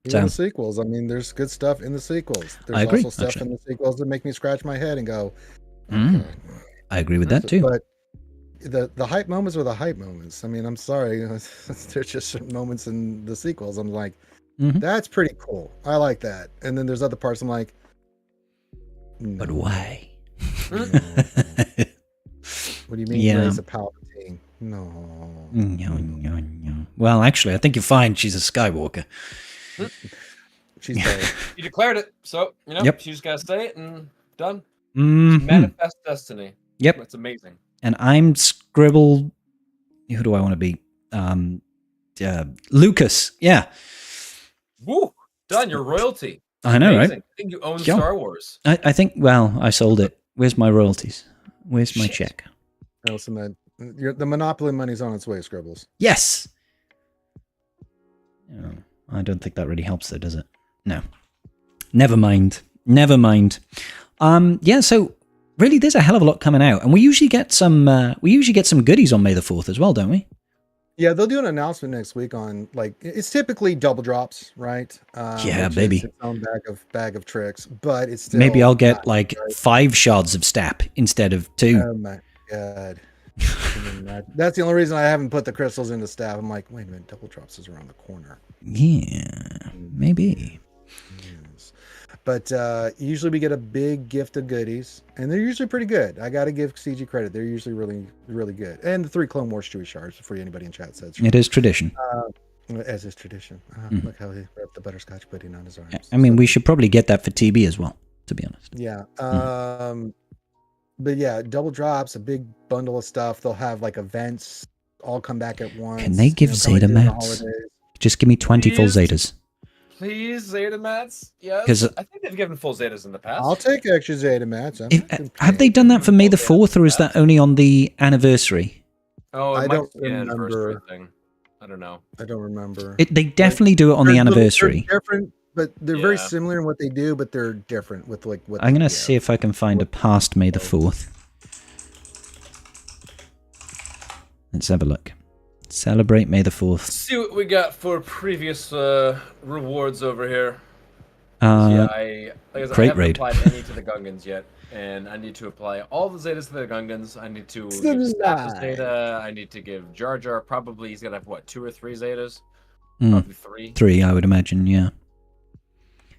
Even the sequels. I mean, there's good stuff in the sequels. There's also stuff in the sequels that make me scratch my head and go, okay. I agree with that too. But the hype moments are the hype moments. I mean, I'm sorry. There's just certain moments in the sequels. I'm like, that's pretty cool. I like that. And then there's other parts I'm like, no. But why? No. What do you mean Rey's a Palpatine? No. Well, actually, I think you'll find she's a Skywalker. She's dead. You declared it, so Yep. she just gotta say it and done. Mhm. Manifest destiny. Yep. That's amazing. And I'm Scribble. Who do I want to be? Lucas. Yeah. Woo! Done. You're royalty. I know, Amazing. right? I think you own Yeah. Star Wars. I think. Well, I sold it. Where's my royalties? Where's my Shit. check? Nelson, the monopoly money's on its way, Scribbles. Yes. Oh, I don't think that really helps, though, does it? No. Never mind. Never mind. Yeah. So really, there's a hell of a lot coming out, and we usually get some. Goodies on May the 4th as well, don't we? Yeah, they'll do an announcement next week on it's typically double drops, right? Yeah, which baby. is its own bag of tricks, but it's still Maybe I'll get right? 5 shards of stap instead of 2. Oh my god. That's the only reason I haven't put the crystals into staff. I'm like, wait a minute, double drops is around the corner. Yeah, maybe. Yes. But usually we get a big gift of goodies, and they're usually pretty good. I got to give CG credit; they're usually really, really good. And the 3 Clone Wars Chewie shards, before anybody in chat says. It is tradition. As is tradition. Look how he wrapped the butterscotch pudding on his arms. I mean, we should probably get that for TB as well, to be honest. Yeah. But yeah, double drops, a big bundle of stuff. They'll have events all come back at once. Can they give Zeta mats? Just give me 20 full Zetas. Please, Zeta mats. Yes. 'Cause, I think they've given full Zetas in the past. I'll take extra Zeta mats. Have they done that for May the 4th, or is that only on the anniversary? Oh, I it might don't be an anniversary remember. thing. I don't know. I don't remember. They definitely do it on the anniversary. They're different, but they're very Yeah. similar in what they do, but they're different with what. I'm going to see if I can find a past May the 4th. Let's have a look. Celebrate May the 4th. See what we got for previous rewards over here. I Crate haven't raid. applied any to the Gungans yet, and I need to apply all the Zetas to the Gungans. I need to give Staff a Zeta. I need to give Jar Jar. Probably he's gonna have what, 2 or 3 Zetas? Probably 3. 3, I would imagine. Yeah. I've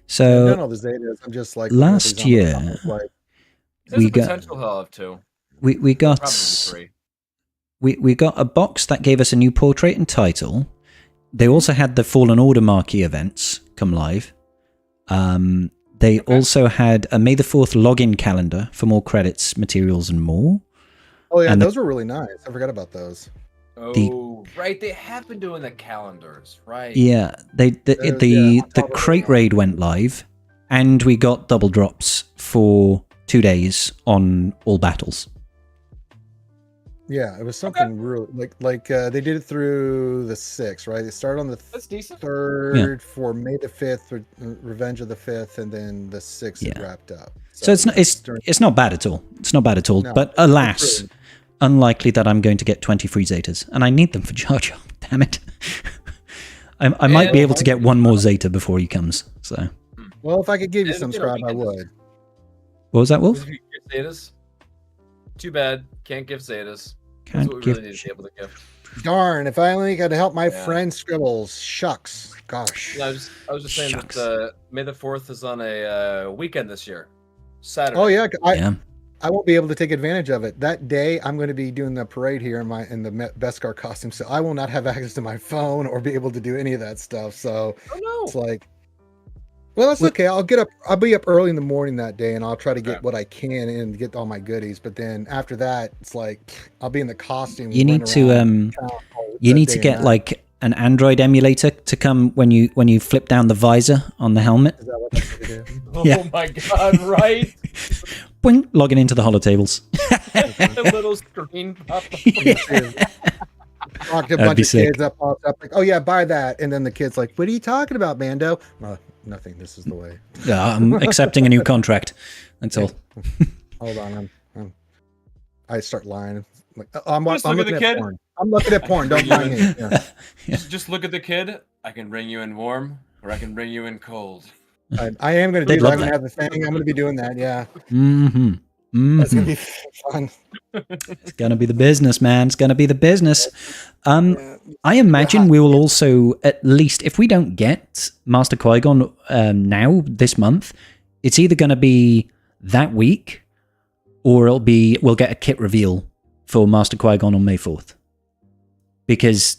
So done all the Zetas. I'm just like last year, There's we a got potential he'll have 2. we got Probably 3. we got a box that gave us a new portrait and title. They also had the Fallen Order marquee events come live. They also had a May the 4th login calendar for more credits, materials, and more. Oh yeah, and those were really nice. I forgot about those. Oh, right. They have been doing the calendars, right? Yeah, the crate raid went live, and we got double drops for 2 days on all battles. Yeah, it was something really they did it through the 6th, right? They started on the That's decent. 3rd for May the 5th, Revenge of the 5th, and then the 6th it wrapped up. So it's not bad at all. It's not bad at all. No, but alas, unlikely that I'm going to get 20 free Zetas, and I need them for Jar Jar. Damn it! I might be able to get one more Zeta before he comes. So. Well, if I could give you some scrap, I would. What was that, Wolf? Zetas. Too bad. Can't give Zetas. Can't That's what we give. really need to be able to give. Darn! If I only could help my friend Scribbles. Shucks. Gosh. Yeah, I was just saying that May the 4th is on a weekend this year. Saturday. Oh yeah, I won't be able to take advantage of it. That day, I'm going to be doing the parade here in the Beskar costume, so I will not have access to my phone or be able to do any of that stuff. So it's like, well, that's okay. I'll be up early in the morning that day, and I'll try to get what I can and get all my goodies. But then after that, it's like I'll be in the costume. You need to get like an Android emulator to come when you flip down the visor on the helmet. Is that what I'm going to do? Oh my god! Right. Boing, logging into the holotable. The little screen pop up. Talked to a bunch of kids that popped up like, oh yeah, buy that, and then the kid's like, what are you talking about, Mando? Nothing. This is the way. Yeah, I'm accepting a new contract. That's all. Hold on, I start lying. Like, I'm Just look looking at the kid. porn. I'm looking at porn. Don't mind me. Yeah. Just look at the kid. I can bring you in warm, or I can bring you in cold. I am going to do that. I'm going to have the thing. I'm going to be doing that. Yeah. Mm-hmm. That's going to be fun. It's going to be the business, man. It's going to be the business. I imagine we will also, at least, if we don't get Master Qui-Gon now, this month, it's either going to be that week, or we'll get a kit reveal for Master Qui-Gon on May 4th. Because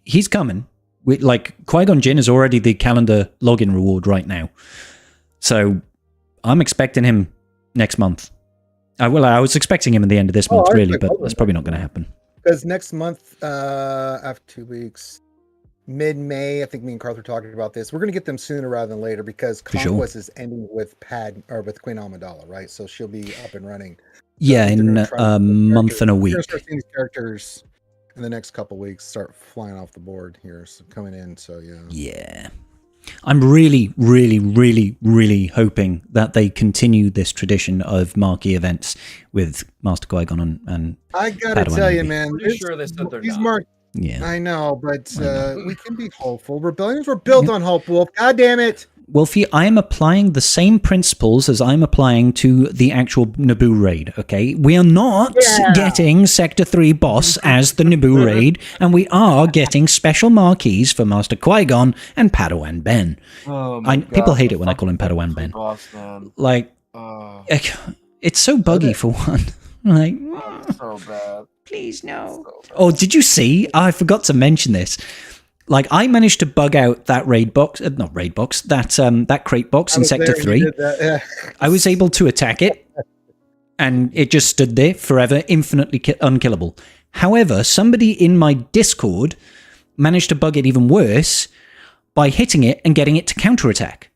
he's coming. Qui-Gon Jinn is already the calendar login reward right now. So I'm expecting him next month. I was expecting him at the end of this month, really, but that's probably not going to happen. Because next month, after 2 weeks, mid-May, I think me and Carl were talking about this. We're going to get them sooner rather than later because Conquest is ending with with Queen Amidala, right? So she'll be up and running. Yeah, in a month and a week. We're going to start seeing these characters in the next couple of weeks start flying off the board here, so coming in. So yeah. Yeah. I'm really, really, really, really hoping that they continue this tradition of marquee events with Master Qui-Gon and I gotta tell you, man, pretty sure they said they're not. Yeah, I know, but we can be hopeful. Rebellions were built on hope, Wolf. God damn it! Wolfie, I am applying the same principles as I'm applying to the actual Naboo raid, okay? We are not getting Sector 3 boss as the Naboo raid, and we are getting special marquees for Master Qui-Gon and Padawan Ben. Oh People hate it when I call him Padawan Ben. Boss, man. Like, it's so buggy for one. Like, so bad. Please, no. Oh, did you see? I forgot to mention this. Like, I managed to bug out that raid box, not raid box, that crate box in Sector 3. I was able to attack it, and it just stood there forever, infinitely unkillable. However, somebody in my Discord managed to bug it even worse by hitting it and getting it to counterattack.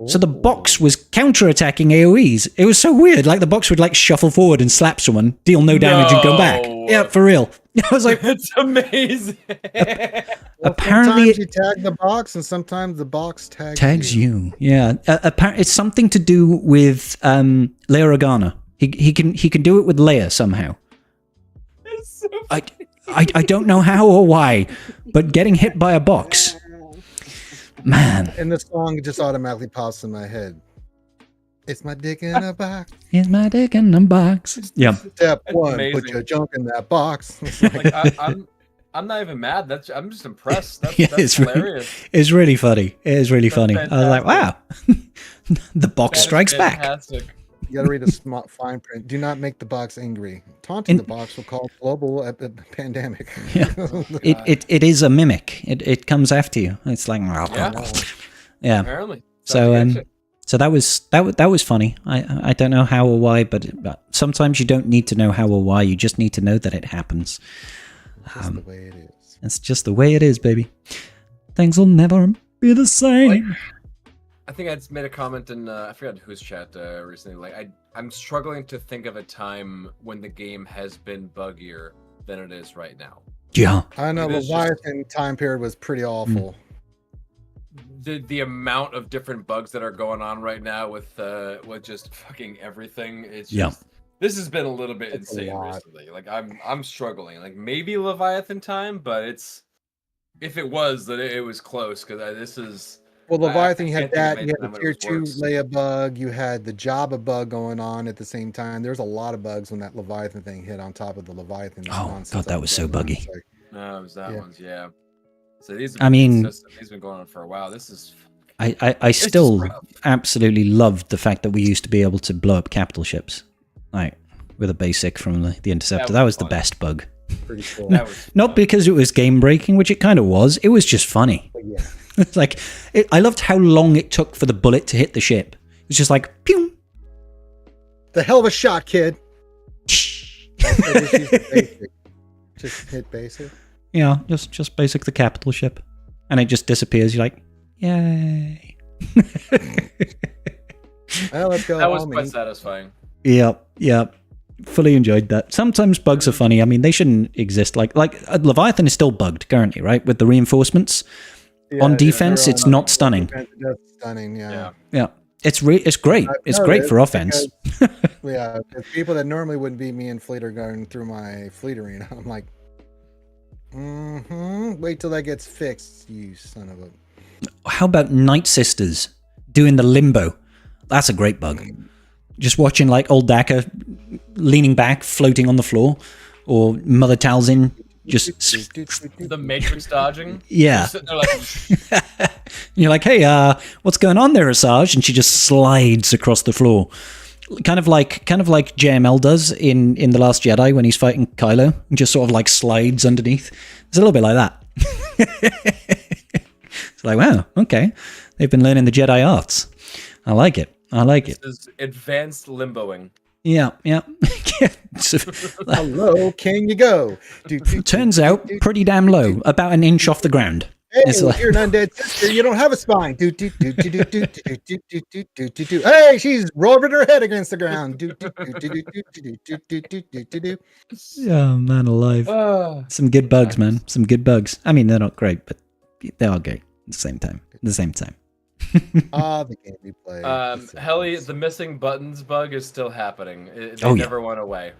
So the box was counterattacking AoEs. It was so weird. Like, the box would, like, shuffle forward and slap someone, deal no damage, and go back. Yeah, for real. I was like, it's amazing. Apparently, sometimes you tag the box, and sometimes the box tags you. Yeah, it's something to do with Leia Organa. He can do it with Leia somehow. It's so I don't know how or why, but getting hit by a box, man. And the song just automatically pops in my head. It's my dick in a box. It's my dick in a box. Yeah. Step one, amazing. put your junk in that box. like, I'm not even mad. I'm just impressed. That's it's hilarious. It's really funny. It is really funny. Fantastic. I was like, wow. The box strikes fantastic. back. You got to read a small fine print. Do not make the box angry. Taunting the box will cause global pandemic. Yeah. It is a mimic. It comes after you. It's like, yeah. Apparently. So that was funny. I don't know how or why, but sometimes you don't need to know how or why. You just need to know that it happens. That's the way it is. It's just the way it is, baby. Things will never be the same. I think I just made a comment in I forgot whose chat recently. Like I'm struggling to think of a time when the game has been buggier than it is right now. Yeah, I know Leviathan time period was pretty awful. The amount of different bugs that are going on right now with just fucking everything. It's just this has been a little bit insane recently. Like I'm struggling. Like maybe Leviathan time, but if it was, then it was close because this is. Well, Leviathan, you had that. You had the tier 2 Leia bug. You had the Jabba bug going on at the same time. There's a lot of bugs when that Leviathan thing hit on top of the Leviathan. Oh, God, that was so buggy. No, it was that one's, yeah. So these have been going on for a while. This is... I still absolutely loved the fact that we used to be able to blow up capital ships. Like, with a basic from the Interceptor. That was the best bug. Pretty cool. Not because it was game-breaking, which it kind of was. It was just funny. Yeah. It's like, I loved how long it took for the bullet to hit the ship. It was just like, pew! The hell of a shot, kid. Just hit basic. Yeah, just basic the capital ship. And it just disappears. You're like, yay. Well, let's go. That was quite satisfying. Yep. Fully enjoyed that. Sometimes bugs are funny. I mean, they shouldn't exist. Like Leviathan is still bugged currently, right? With the reinforcements. On defense, it's not stunning. That's stunning, yeah. It's great. It's great for offense. Because people that normally wouldn't be me and Fleet are going through my Fleet arena. I'm like, wait till that gets fixed, you son of a... How about Night Sisters doing the limbo? That's a great bug. Just watching like old Daka leaning back, floating on the floor, or Mother Talzin just the Matrix dodging. Yeah. Like... You're like, hey, what's going on there, Asajj? And she just slides across the floor, kind of like JML does in The Last Jedi when he's fighting Kylo, and just sort of like slides underneath. It's a little bit like that. It's like, wow, okay. They've been learning the Jedi arts. I like it. I like it. This is advanced limboing. Yeah, yeah. Hello, can you go? Turns out pretty damn low, about an inch off the ground. Hey, It's like- you're an undead sister. You don't have a spine. Hey, she's rubbing her head against the ground. Oh, man alive. Some good bugs, man. Some good bugs. I mean, they're not great, but they are great at the same time. At the same time. The game we play. Helly, the missing buttons bug is still happening. They Oh, yeah. never went away.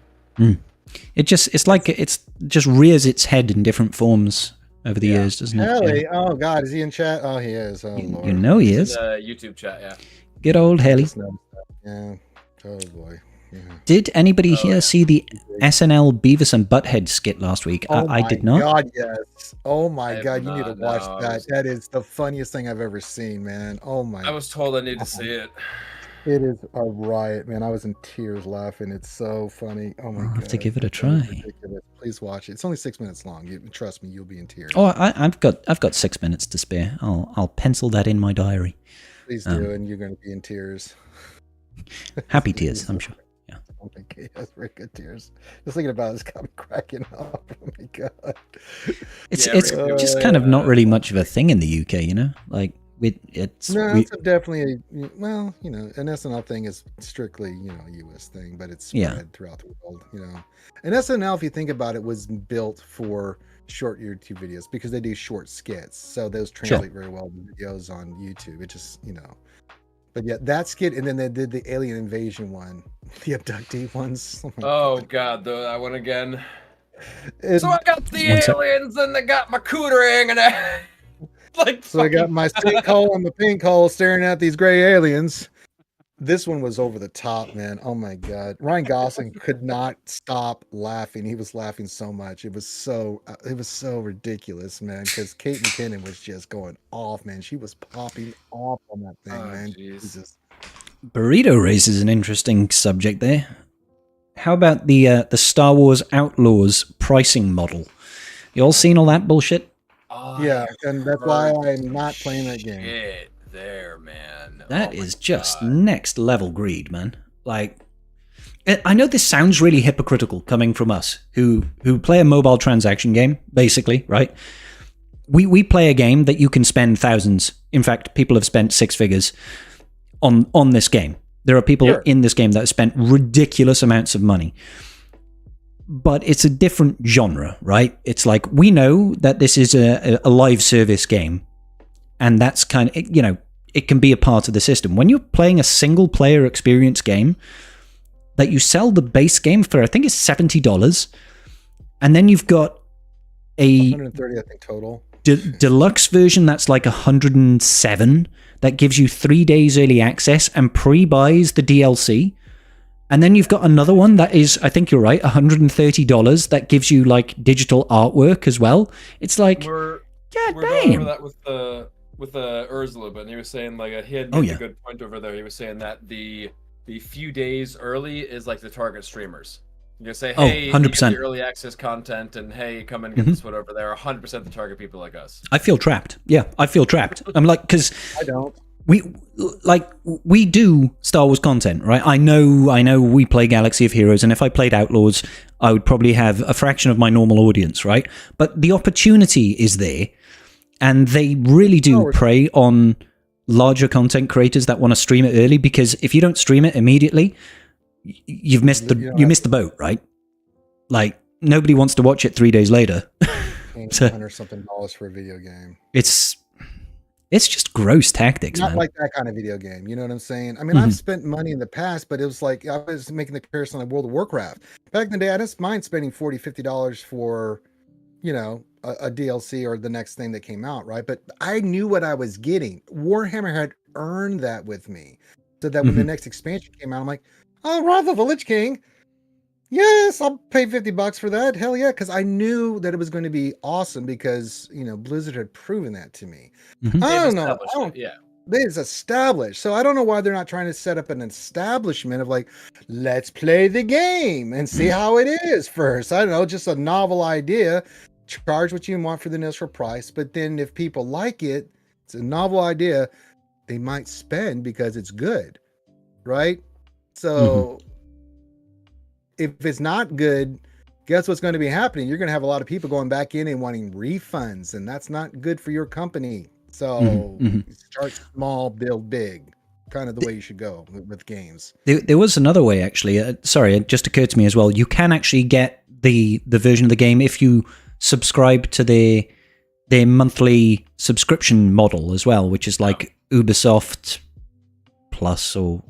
It's just rears its head in different forms over the years, doesn't it? Helly, Yeah. oh God, is he in chat? Oh, he is. Oh Lord. You know he is. YouTube chat, yeah. Good old Helly. Just noticed that. Yeah. Oh boy. Yeah. Did anybody here see the SNL Beavis and Butthead skit last week? I did not. God, yes. Oh my I God, have you need to not, watch no. that. That is the funniest thing I've ever seen, man. Oh my. I was told I need to see it. It is a riot, man. I was in tears laughing. It's so funny. Oh my God. I'll have to give it a That is try. ridiculous. Please watch it. It's only 6 minutes long. Trust me, you'll be in tears. Oh, I've got 6 minutes to spare. I'll pencil that in my diary. Please do, and you're going to be in tears. Happy tears, I'm sure. Yeah. Oh my God, that's very good tears. Just thinking about it's got me cracking up. Oh my God. It's Yeah, just kind of not really much of a thing in the UK, you know? Like it's No, it's definitely well, an SNL thing is strictly, a US thing, but it's spread throughout the world, And SNL, if you think about it, was built for short YouTube videos because they do short skits. So those translate very well to videos on YouTube. It just, But yeah, that skit, and then they did the alien invasion one, the abductee ones. Oh God, that one again. And So I got the One sec. aliens and they got my cootering and I like so I got my sinkhole and the pink hole staring at these gray aliens. This one was over the top, man. Oh my God. Ryan Gosling could not stop laughing. He was laughing so much. It was so ridiculous, man. Because Kate McKinnon was just going off, man. She was popping off on that thing, man. Jeez. Jesus. burrito race is an interesting subject there. How about the Star Wars Outlaws pricing model? You all seen all that bullshit? Yeah, and that's why I'm not playing that game. Shit there, man. That Oh my is just God. next level greed, man. Like, I know this sounds really hypocritical coming from us who play a mobile transaction game, basically, right? We play a game that you can spend thousands. In fact, people have spent six figures on this game. There are people in this game that have spent ridiculous amounts of money. But it's a different genre, right? It's like, we know that this is a live service game, and that's kind of, it can be a part of the system. When you're playing a single player experience game that you sell the base game for, I think it's $70, and then you've got a 130, I think, total. deluxe version that's like 107 that gives you 3 days early access and pre-buys the DLC. And then you've got another one that is, I think you're right, $130 that gives you like digital artwork as well. It's like, We're God going damn. over that with Urs a little bit, and he was saying like he had Oh, made yeah. a good point over there. He was saying that the few days early is like the target streamers. You say, Oh, hey, 100%. you get the early access content, and hey, come and get this whatever. They're 100% the target people like us. I feel trapped. Yeah, I feel trapped. I'm like, because I don't. we do Star Wars content, right? I know we play Galaxy of Heroes, and if I played Outlaws, I would probably have a fraction of my normal audience, right? But the opportunity is there, and they really do prey on larger content creators that want to stream it early, because if you don't stream it immediately, you missed the boat, right? Like, nobody wants to watch it 3 days later. $100 something for a video game. It's just gross tactics, Not man. like that kind of video game. You know what I'm saying? I mean, I've spent money in the past, but it was like I was making the comparison like World of Warcraft. Back in the day, I didn't mind spending $40, $50 for, a DLC or the next thing that came out, right? But I knew what I was getting. Warhammer had earned that with me. So that when the next expansion came out, I'm like, oh, Wrath of the Lich King. Yes, I'll pay $50 for that. Hell yeah, because I knew that it was going to be awesome because Blizzard had proven that to me. I don't know. It's established. So I don't know why they're not trying to set up an establishment of like, let's play the game and see how it is first. I don't know, just a novel idea. charge what you want for the initial price, but then if people like it, it's a novel idea, they might spend because it's good, right? So if it's not good, guess what's going to be happening? You're going to have a lot of people going back in and wanting refunds, and that's not good for your company. So start small, build big. Kind of the way you should go with games. There was another way, actually. Sorry, it just occurred to me as well. You can actually get the version of the game if you subscribe to their monthly subscription model as well, which is like Ubisoft Plus or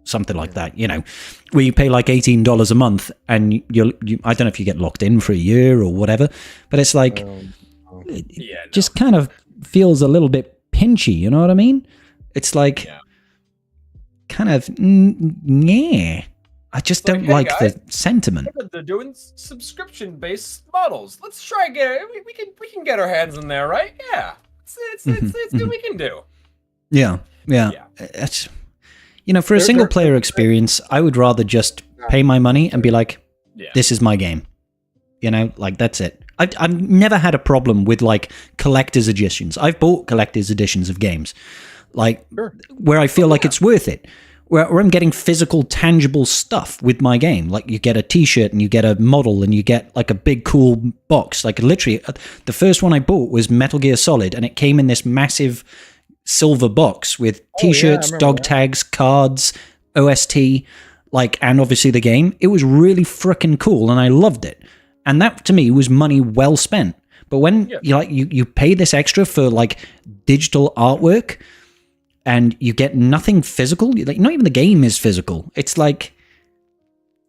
something like that, you know, where you pay like $18 a month and you I don't know if you get locked in for a year or whatever, but it's like just kind of feels a little bit pinchy, you know what I mean? It's like kind of I just don't like guys, the sentiment. They're doing subscription-based models. Let's try we can get our hands in there, right? Yeah, it's good. We can do. Yeah. It's, you know, for a single player experience, I would rather just pay my money and be like, this is my game. You know, like that's it. I've never had a problem with like collector's editions. I've bought collector's editions of games, like where I feel like it's worth it. Where I'm getting physical, tangible stuff with my game. Like you get a T-shirt and you get a model and you get like a big, cool box. Like literally, the first one I bought was Metal Gear Solid, and it came in this massive silver box with T-shirts, dog tags, cards, OST, like, and obviously the game. It was really freaking cool, and I loved it. And that to me was money well spent. But when you pay this extra for like digital artwork, and you get nothing physical, like not even the game is physical. It's like,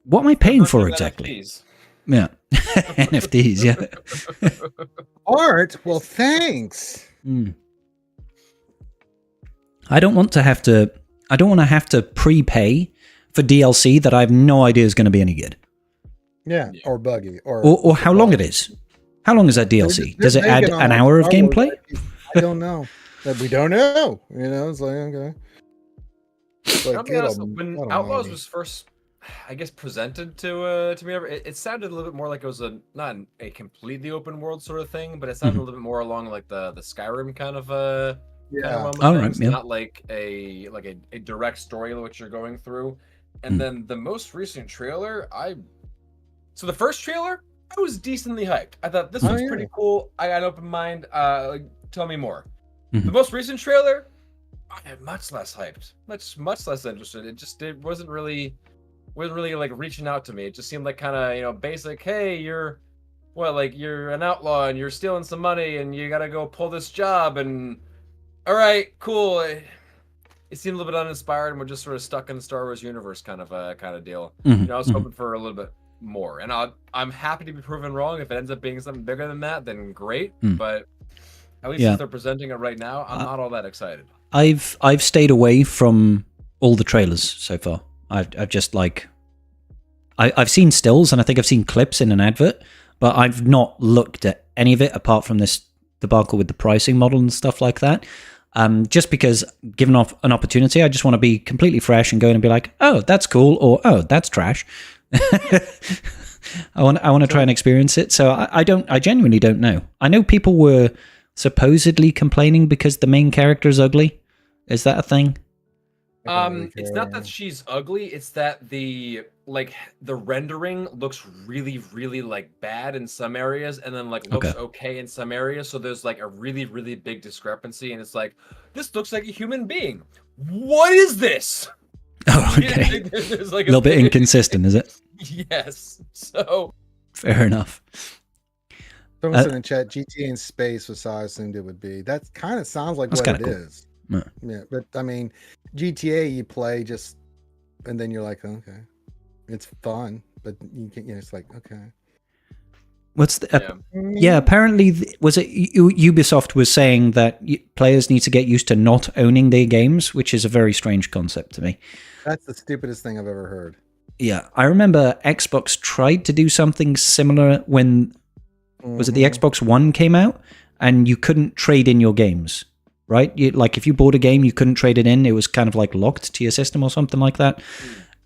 what am I paying for exactly? NFTs. Yeah, NFTs. Yeah. Art. Well, thanks. I don't want to have to prepay for DLC that I have no idea is going to be any good. Yeah, or buggy, or how long it is. How long is that DLC? Does it add an hour of gameplay? I don't know. We don't know. You know, it's like, okay. I'll be honest, when Outlaws was first, I guess, presented to me, it sounded a little bit more like it was not a completely open world sort of thing, but it sounded a little bit more along like the Skyrim kind of moment. Not like a direct story which you're going through. And then the most recent trailer, so the first trailer, I was decently hyped. I thought this was pretty cool. I got an open mind. Tell me more. The most recent trailer, I am much less hyped, much less interested. It wasn't really like reaching out to me. It just seemed like kind of basic. Hey, you're an outlaw and you're stealing some money and you gotta go pull this job and all right, cool. It seemed a little bit uninspired and we're just sort of stuck in the Star Wars universe kind of deal. I was hoping for a little bit more, and I'm happy to be proven wrong. If it ends up being something bigger than that, then great. But at least as they're presenting it right now, I'm not all that excited. I've stayed away from all the trailers so far. I've just like I've seen stills and I think I've seen clips in an advert, but I've not looked at any of it apart from this debacle with the pricing model and stuff like that. Just because given off an opportunity, I just want to be completely fresh and go in and be like, oh, that's cool, or oh, that's trash. I want to try and experience it. So I genuinely don't know. I know people were supposedly complaining because the main character is ugly. Is that a thing? It's not that she's ugly, it's that the rendering looks really, really like bad in some areas and then like looks okay in some areas. So there's like a really, really big discrepancy, and it's like, this looks like a human being. What is this? Oh, okay. There's like a little bit inconsistent, is it? Yes. So fair enough. Someone said in chat, GTA in space was how I assumed it would be. That kind of sounds like what it is. Yeah, but I mean, GTA you play just, and then you're like, okay, it's fun, but you can't. It's like, okay. What's the? Apparently, was it Ubisoft was saying that players need to get used to not owning their games, which is a very strange concept to me. That's the stupidest thing I've ever heard. Yeah, I remember Xbox tried to do something similar when was it the Xbox One came out, and you couldn't trade in your games, right? Like if you bought a game, you couldn't trade it in. It was kind of like locked to your system or something like that.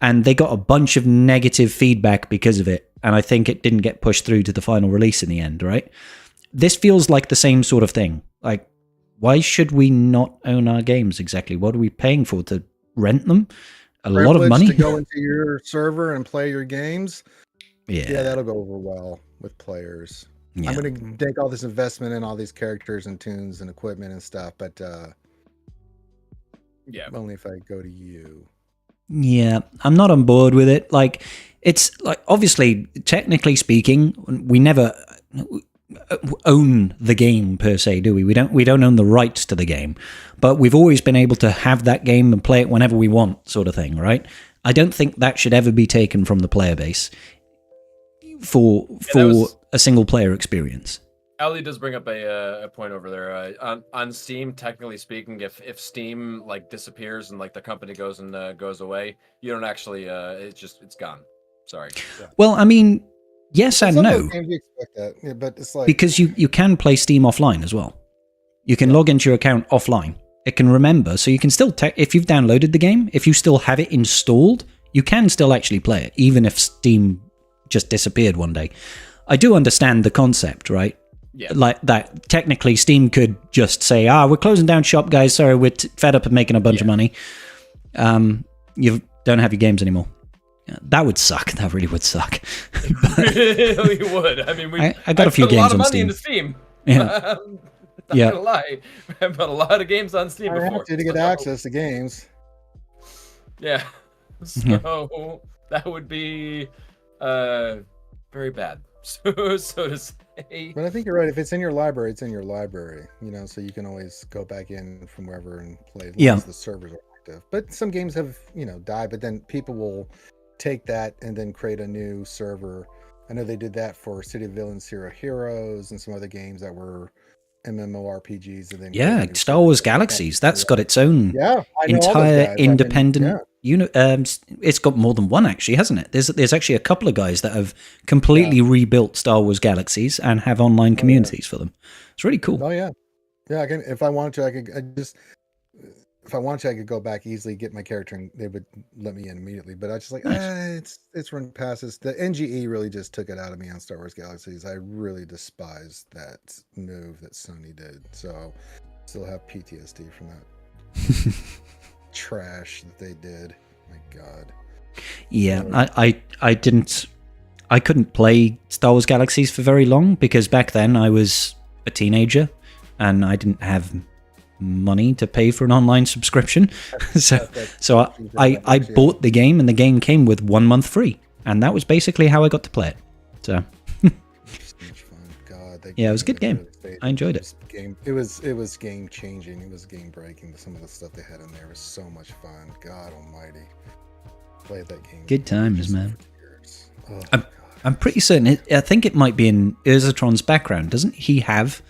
And they got a bunch of negative feedback because of it. And I think it didn't get pushed through to the final release in the end, right? this feels like the same sort of thing. Like, why should we not own our games exactly? What are we paying for? To rent them? A lot of money? To go into your server and play your games? Yeah, that'll go over well with players. Yeah. I'm going to make all this investment in all these characters and tunes and equipment and stuff, but only if I go to you. Yeah, I'm not on board with it. Like, it's like, obviously, technically speaking, we never own the game per se, do we? We don't own the rights to the game, but we've always been able to have that game and play it whenever we want, sort of thing, right? I don't think that should ever be taken from the player base for a single player experience. Ali does bring up a point over there. On Steam, technically speaking, if Steam like disappears and like the company goes away, you don't actually. It's gone. Sorry. Yeah. Well, I mean, yes and no. Games you expect that, yeah, but it's like, because you can play Steam offline as well. You can log into your account offline. It can remember, so you can still if you've downloaded the game, if you still have it installed, you can still actually play it, even if Steam just disappeared one day. I do understand the concept, right? Yeah. Like that, technically, Steam could just say, we're closing down shop, guys. Sorry, we're fed up of making a bunch of money. You don't have your games anymore. That would suck. That really would suck. It really would. I mean, I got a few games on Steam. Into Steam. Yeah. Not gonna lie. I put a lot of games on Steam before. To get access to games. Yeah. So that would be very bad. So to say. But I think you're right. If it's in your library, it's in your library. So you can always go back in from wherever and play as long as the servers are active. But some games have, died, but then people will take that and then create a new server. I know they did that for City of Villains, Zero Heroes, and some other games that were MMORPGs. And then Star Wars Galaxies. That's got its own entire independent unit. It's got more than one, actually, hasn't it? There's actually a couple of guys that have completely rebuilt Star Wars Galaxies and have online communities for them. It's really cool. Oh yeah, I can. If I wanted to, if I wanted to, I could go back easily, get my character, and they would let me in immediately. But I was just like, it's run past this. The NGE really just took it out of me on Star Wars Galaxies. I really despised that move that Sony did. So, still have PTSD from that trash that they did. My God. Yeah, I couldn't play Star Wars Galaxies for very long because back then I was a teenager and I didn't have money to pay for an online subscription. so I bought the game and the game came with 1 month free, and that was basically how I got to play it. So yeah, it was a good game. I enjoyed it. It was game changing. It was game breaking. Some of the stuff they had in there was so much fun. God Almighty, played that game. Good times, man. I'm pretty certain. I think it might be in Urzatron's background. Doesn't he have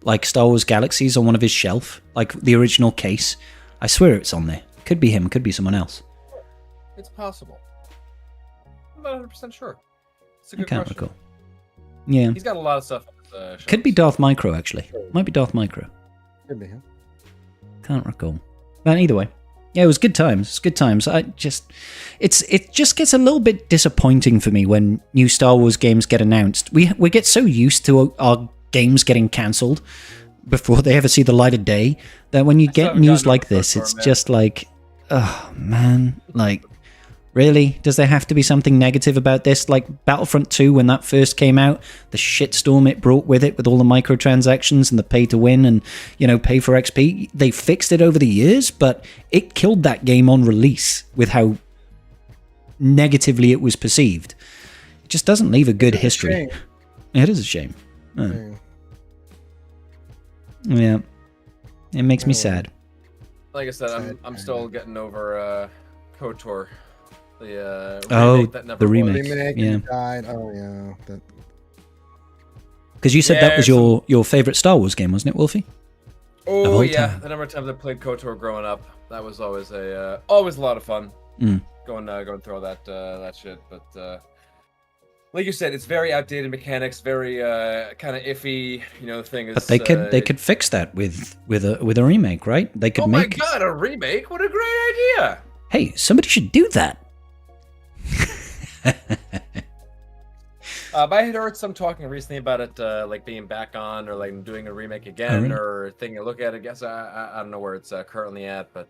like Star Wars Galaxies on one of his shelf, like the original case? I swear it's on there. Could be him. Could be someone else. It's possible. I'm not 100% sure. It's a I good can't question. recall. Yeah, he's got a lot of stuff. Could be Darth Micro, actually. Might be Darth Micro. Could be him. Can't recall. But either way, yeah, it was good times. It's good times. It just gets a little bit disappointing for me when new Star Wars games get announced. We get so used to our games getting cancelled before they ever see the light of day that when you get news like this, it's just like, oh man, like, really? Does there have to be something negative about this? Like Battlefront 2, when that first came out, the shitstorm it brought with it, with all the microtransactions and the pay to win and, pay for XP. They fixed it over the years, but it killed that game on release with how negatively it was perceived. It just doesn't leave a good history. It is a shame. Yeah. It makes me sad. Like I said, I'm still getting over KOTOR. The remake. Yeah. Died. Oh yeah. Because you said that was your favorite Star Wars game, wasn't it, Wolfie? Oh yeah, the number of times I played KOTOR growing up, that was always always a lot of fun. Going through all that shit. But like you said, it's very outdated mechanics, very kind of iffy. The thing is. But they could fix that with a remake, right? They could make. Oh my God, a remake! What a great idea! Hey, somebody should do that. But I had heard some talking recently about it, like being back on or like doing a remake again really? or taking a look at it. I guess I don't know where it's currently at, but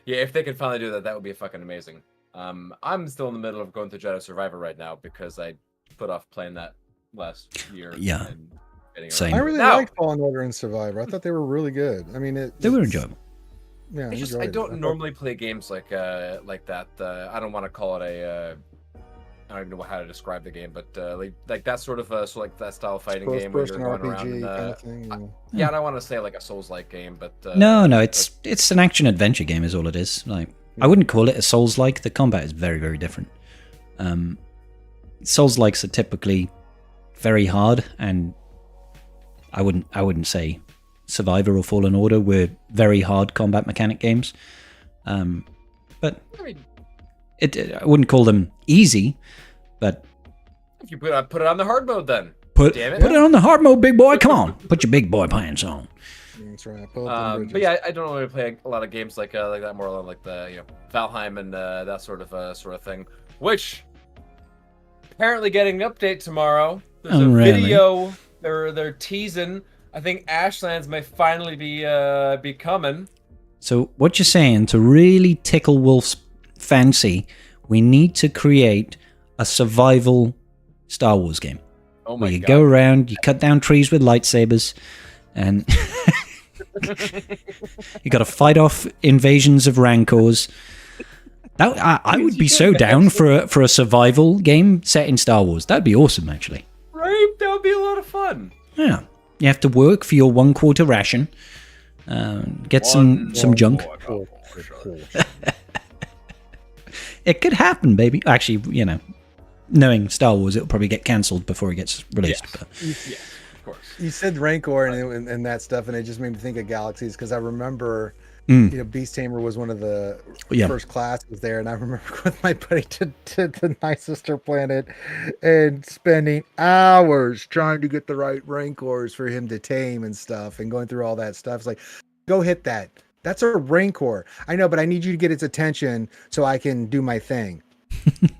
yeah, if they could finally do that, that would be fucking amazing. I'm still in the middle of going through Jedi Survivor right now because I put off playing that last year. Yeah. and getting Same. I around. really Now, liked Fallen Order and Survivor. I thought they were really good. I mean, They were enjoyable. Yeah, I don't normally play games like that. I don't want to call it a. I don't even know how to describe the game, but like that sort of like that style of fighting game where you're going around. And, kind of thing. yeah, I don't want to say like a Souls-like game, but No, it's an action adventure game, is all it is. Like, I wouldn't call it a Souls-like. The combat is very, very different. Souls-likes are typically very hard, and I wouldn't say Survivor or Fallen Order were very hard combat mechanic games. But I mean, I wouldn't call them easy, but if you put it on the hard mode, then put damn it on the hard mode, big boy. Come on, put your big boy pants on. That's right. But yeah, I don't really play a lot of games like that. More like the Valheim and that sort of thing. Which apparently getting an update tomorrow. There's a really? video they're teasing. I think Ashlands may finally be coming. So what you're saying, to really tickle Wolf's fancy, we need to create a survival Star Wars game. Oh my where you god! go around, you cut down trees with lightsabers, and you got to fight off invasions of rancors. I would be so down for a survival game set in Star Wars. That'd be awesome, actually. Right? That would be a lot of fun. Yeah, you have to work for your 1/4 ration. Get some junk. It could happen, baby. Actually, knowing Star Wars, it'll probably get cancelled before it gets released. Yes. But. Yes, of course. You said Rancor and that stuff, and it just made me think of Galaxies because I remember, Beast Tamer was one of the first classes there, and I remember with my buddy to the Night Sister planet and spending hours trying to get the right Rancors for him to tame and stuff, and going through all that stuff. It's like, go hit that. That's a Rancor. I know, but I need you to get its attention so I can do my thing.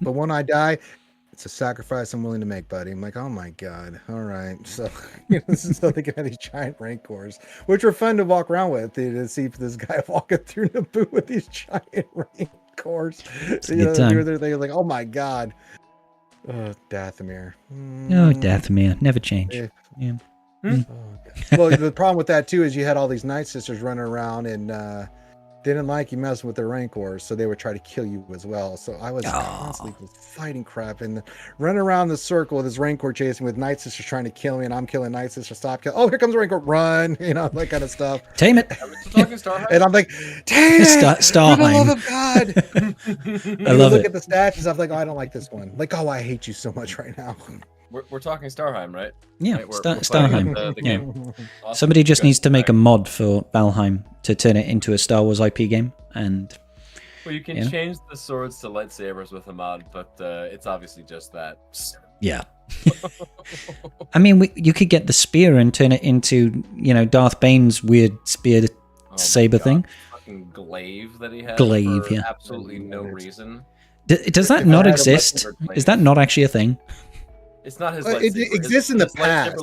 But when I die, it's a sacrifice I'm willing to make, buddy. I'm like, oh my god, all right. So, so they can have these giant Rancors, which are fun to walk around with, to see this guy walking through Naboo with these giant Rancors. They're like, oh my god. Oh, Dathomir. Oh, Dathomir, never change. Yeah. Oh, well, the problem with that too is you had all these Night Sisters running around and they didn't like you messing with their Rancors, so they would try to kill you as well. So I was constantly fighting crap and running around the circle with this Rancor chasing with Night Sisters trying to kill me, and I'm killing Night Sister. Stop! Oh, here comes a Rancor! Run! That kind of stuff. Tame it. And I'm like, tame it! Starheim. For the love of God! I love look it. at the stats and stuff like, oh, I don't like this one. Like, oh, I hate you so much right now. We're talking Starheim, right? Yeah, Right, we're Starheim. playing the game. Awesome. Somebody just Good. needs to make a mod for Valheim to turn it into a Star Wars IP game, and Well, you can change the swords to lightsabers with a mod, but it's obviously just that. yeah. I mean, you could get the spear and turn it into, Darth Bane's weird spear saber thing. Fucking glaive that he has. Glaive, for yeah. Absolutely no reason. Does that not exist? Is that not actually a thing? It's not his Well, lightsaber. it exists in the past.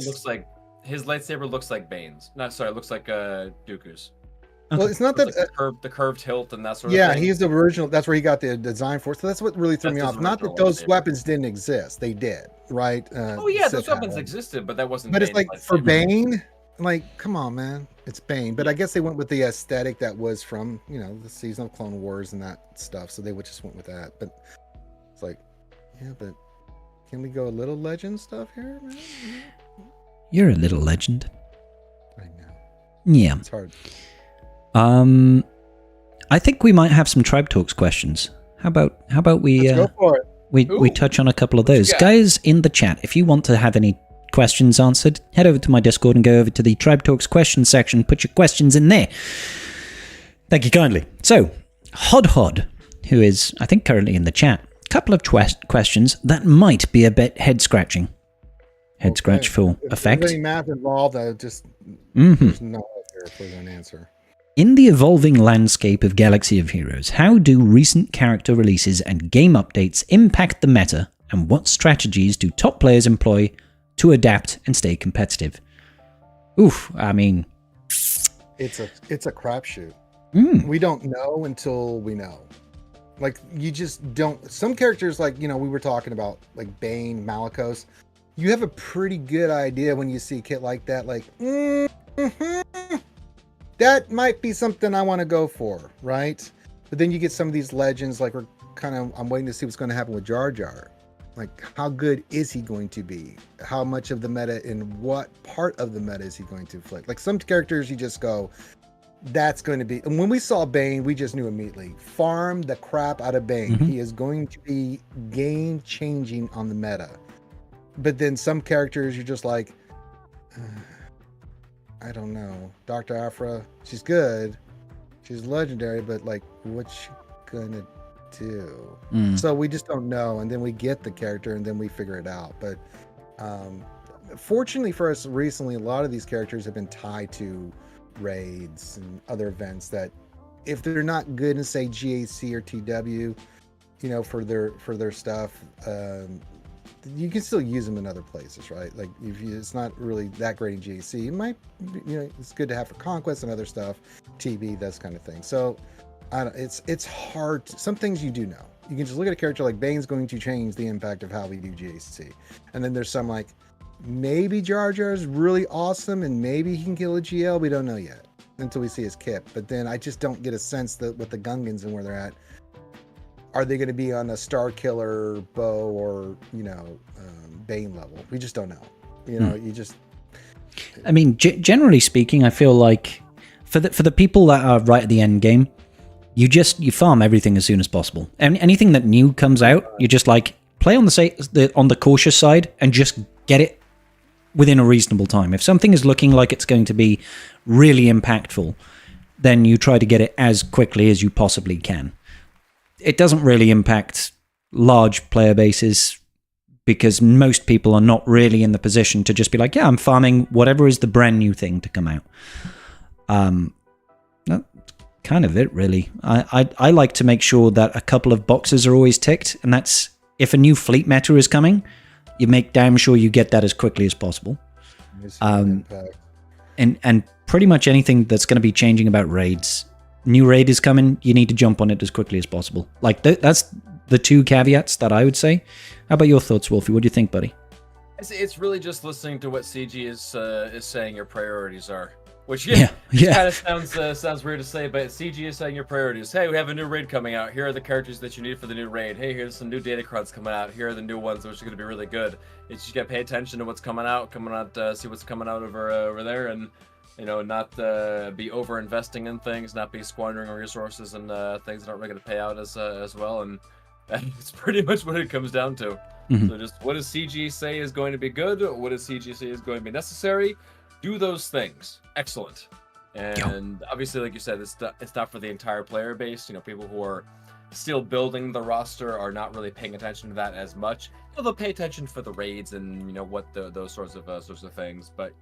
His lightsaber looks like Bane's. It looks like Dooku's. Well, it's not that. Like the curved hilt and that sort of thing. Yeah, he's the original. That's where he got the design for. So that's what really threw me That's off. his Not that original those lightsaber. weapons didn't exist. They did, right? Oh yeah, those Sith had weapons them. existed, but that wasn't. But it's Bane's like for lightsaber. Bane, like, come on, man, it's Bane. But I guess they went with the aesthetic that was from the season of Clone Wars and that stuff. So they just went with that. But it's like, yeah, but can we go a little legend stuff here, man? You're a little legend. I know Yeah. it's hard. I think we might have some Tribe Talks questions. How about we Let's go for it. we touch on a couple of those. got? Guys in the chat, if you want to have any questions answered, head over to my Discord and go over to the Tribe Talks questions section. Put your questions in there. Thank you kindly. So, Hod, who is, I think, currently in the chat, a couple of questions that might be a bit head-scratching. Head scratch for If effect. there's any math involved, I just Mhm. there's no here for an answer. In the evolving landscape of Galaxy of Heroes, how do recent character releases and game updates impact the meta And what strategies do top players employ to adapt and stay competitive? Oof, I mean... It's a crapshoot. Mm. We don't know until we know. Like, you just don't... Some characters, like, you know, we were talking about, like, Bane, Malicos. You have a pretty good idea when you see a kit like that, like, that might be something I want to go for, right? But then you get some of these legends, like, I'm waiting to see what's going to happen with Jar Jar. Like, how good is he going to be? How much of the meta, and what part of the meta is he going to inflict? Like, some characters you just go, that's going to be... And when we saw Bane, we just knew immediately. Farm the crap out of Bane. Mm-hmm. He is going to be game-changing on the meta. But then some characters, you're just like, I don't know. Dr. Aphra, she's good. She's legendary, but, like, what's she gonna do? So we just don't know, and then we get the character and then we figure it out. But fortunately for us recently, a lot of these characters have been tied to raids and other events that if they're not good in, say, GAC or TW, you know, for their stuff, you can still use them in other places, right? Like, if it's not really that great in GAC, it might, you know, it's good to have for Conquest and other stuff, TB, that kind of thing. So it's hard. Some things you do know. You can just look at a character like Bane's going to change the impact of how we do GAC. And then there's some like, maybe Jar Jar is really awesome and maybe he can kill a GL. We don't know yet until we see his kit. But then I just don't get a sense that with the Gungans and where they're at, are they going to be on a Star Killer, Bo, or, you know, Bane level? We just don't know. You know, you just... I mean, generally speaking, I feel like for the people that are right at the end game, you farm everything as soon as possible. And anything that new comes out, you just like play on the cautious side and just get it within a reasonable time. If something is looking like it's going to be really impactful, then you try to get it as quickly as you possibly can. It doesn't really impact large player bases because most people are not really in the position to just be like, yeah, I'm farming whatever is the brand new thing to come out. That's kind of it, really. I like to make sure that a couple of boxes are always ticked, and that's if a new fleet meta is coming, you make damn sure you get that as quickly as possible. And pretty much anything that's going to be changing about raids. New raid is coming, you need to jump on it as quickly as possible. Like, that's the two caveats that I would say. How about your thoughts, Wolfie? What do you think, buddy? It's really just listening to what CG is saying your priorities are. Which, yeah. kind of sounds weird to say, but CG is saying your priorities. Hey, we have a new raid coming out. Here are the characters that you need for the new raid. Hey, here's some new Datacrons coming out. Here are the new ones, which are going to be really good. You just got to pay attention to what's coming out, see what's coming out over there, and... You know, not be over-investing in things, not be squandering resources and things that aren't really going to pay out as well. And that's pretty much what it comes down to. Mm-hmm. So just what does CG say is going to be good? What does CG say is going to be necessary? Do those things. Excellent. And obviously, like you said, it's not for the entire player base. You know, people who are still building the roster are not really paying attention to that as much. You know, they'll pay attention for the raids and, you know, what those sorts of things. But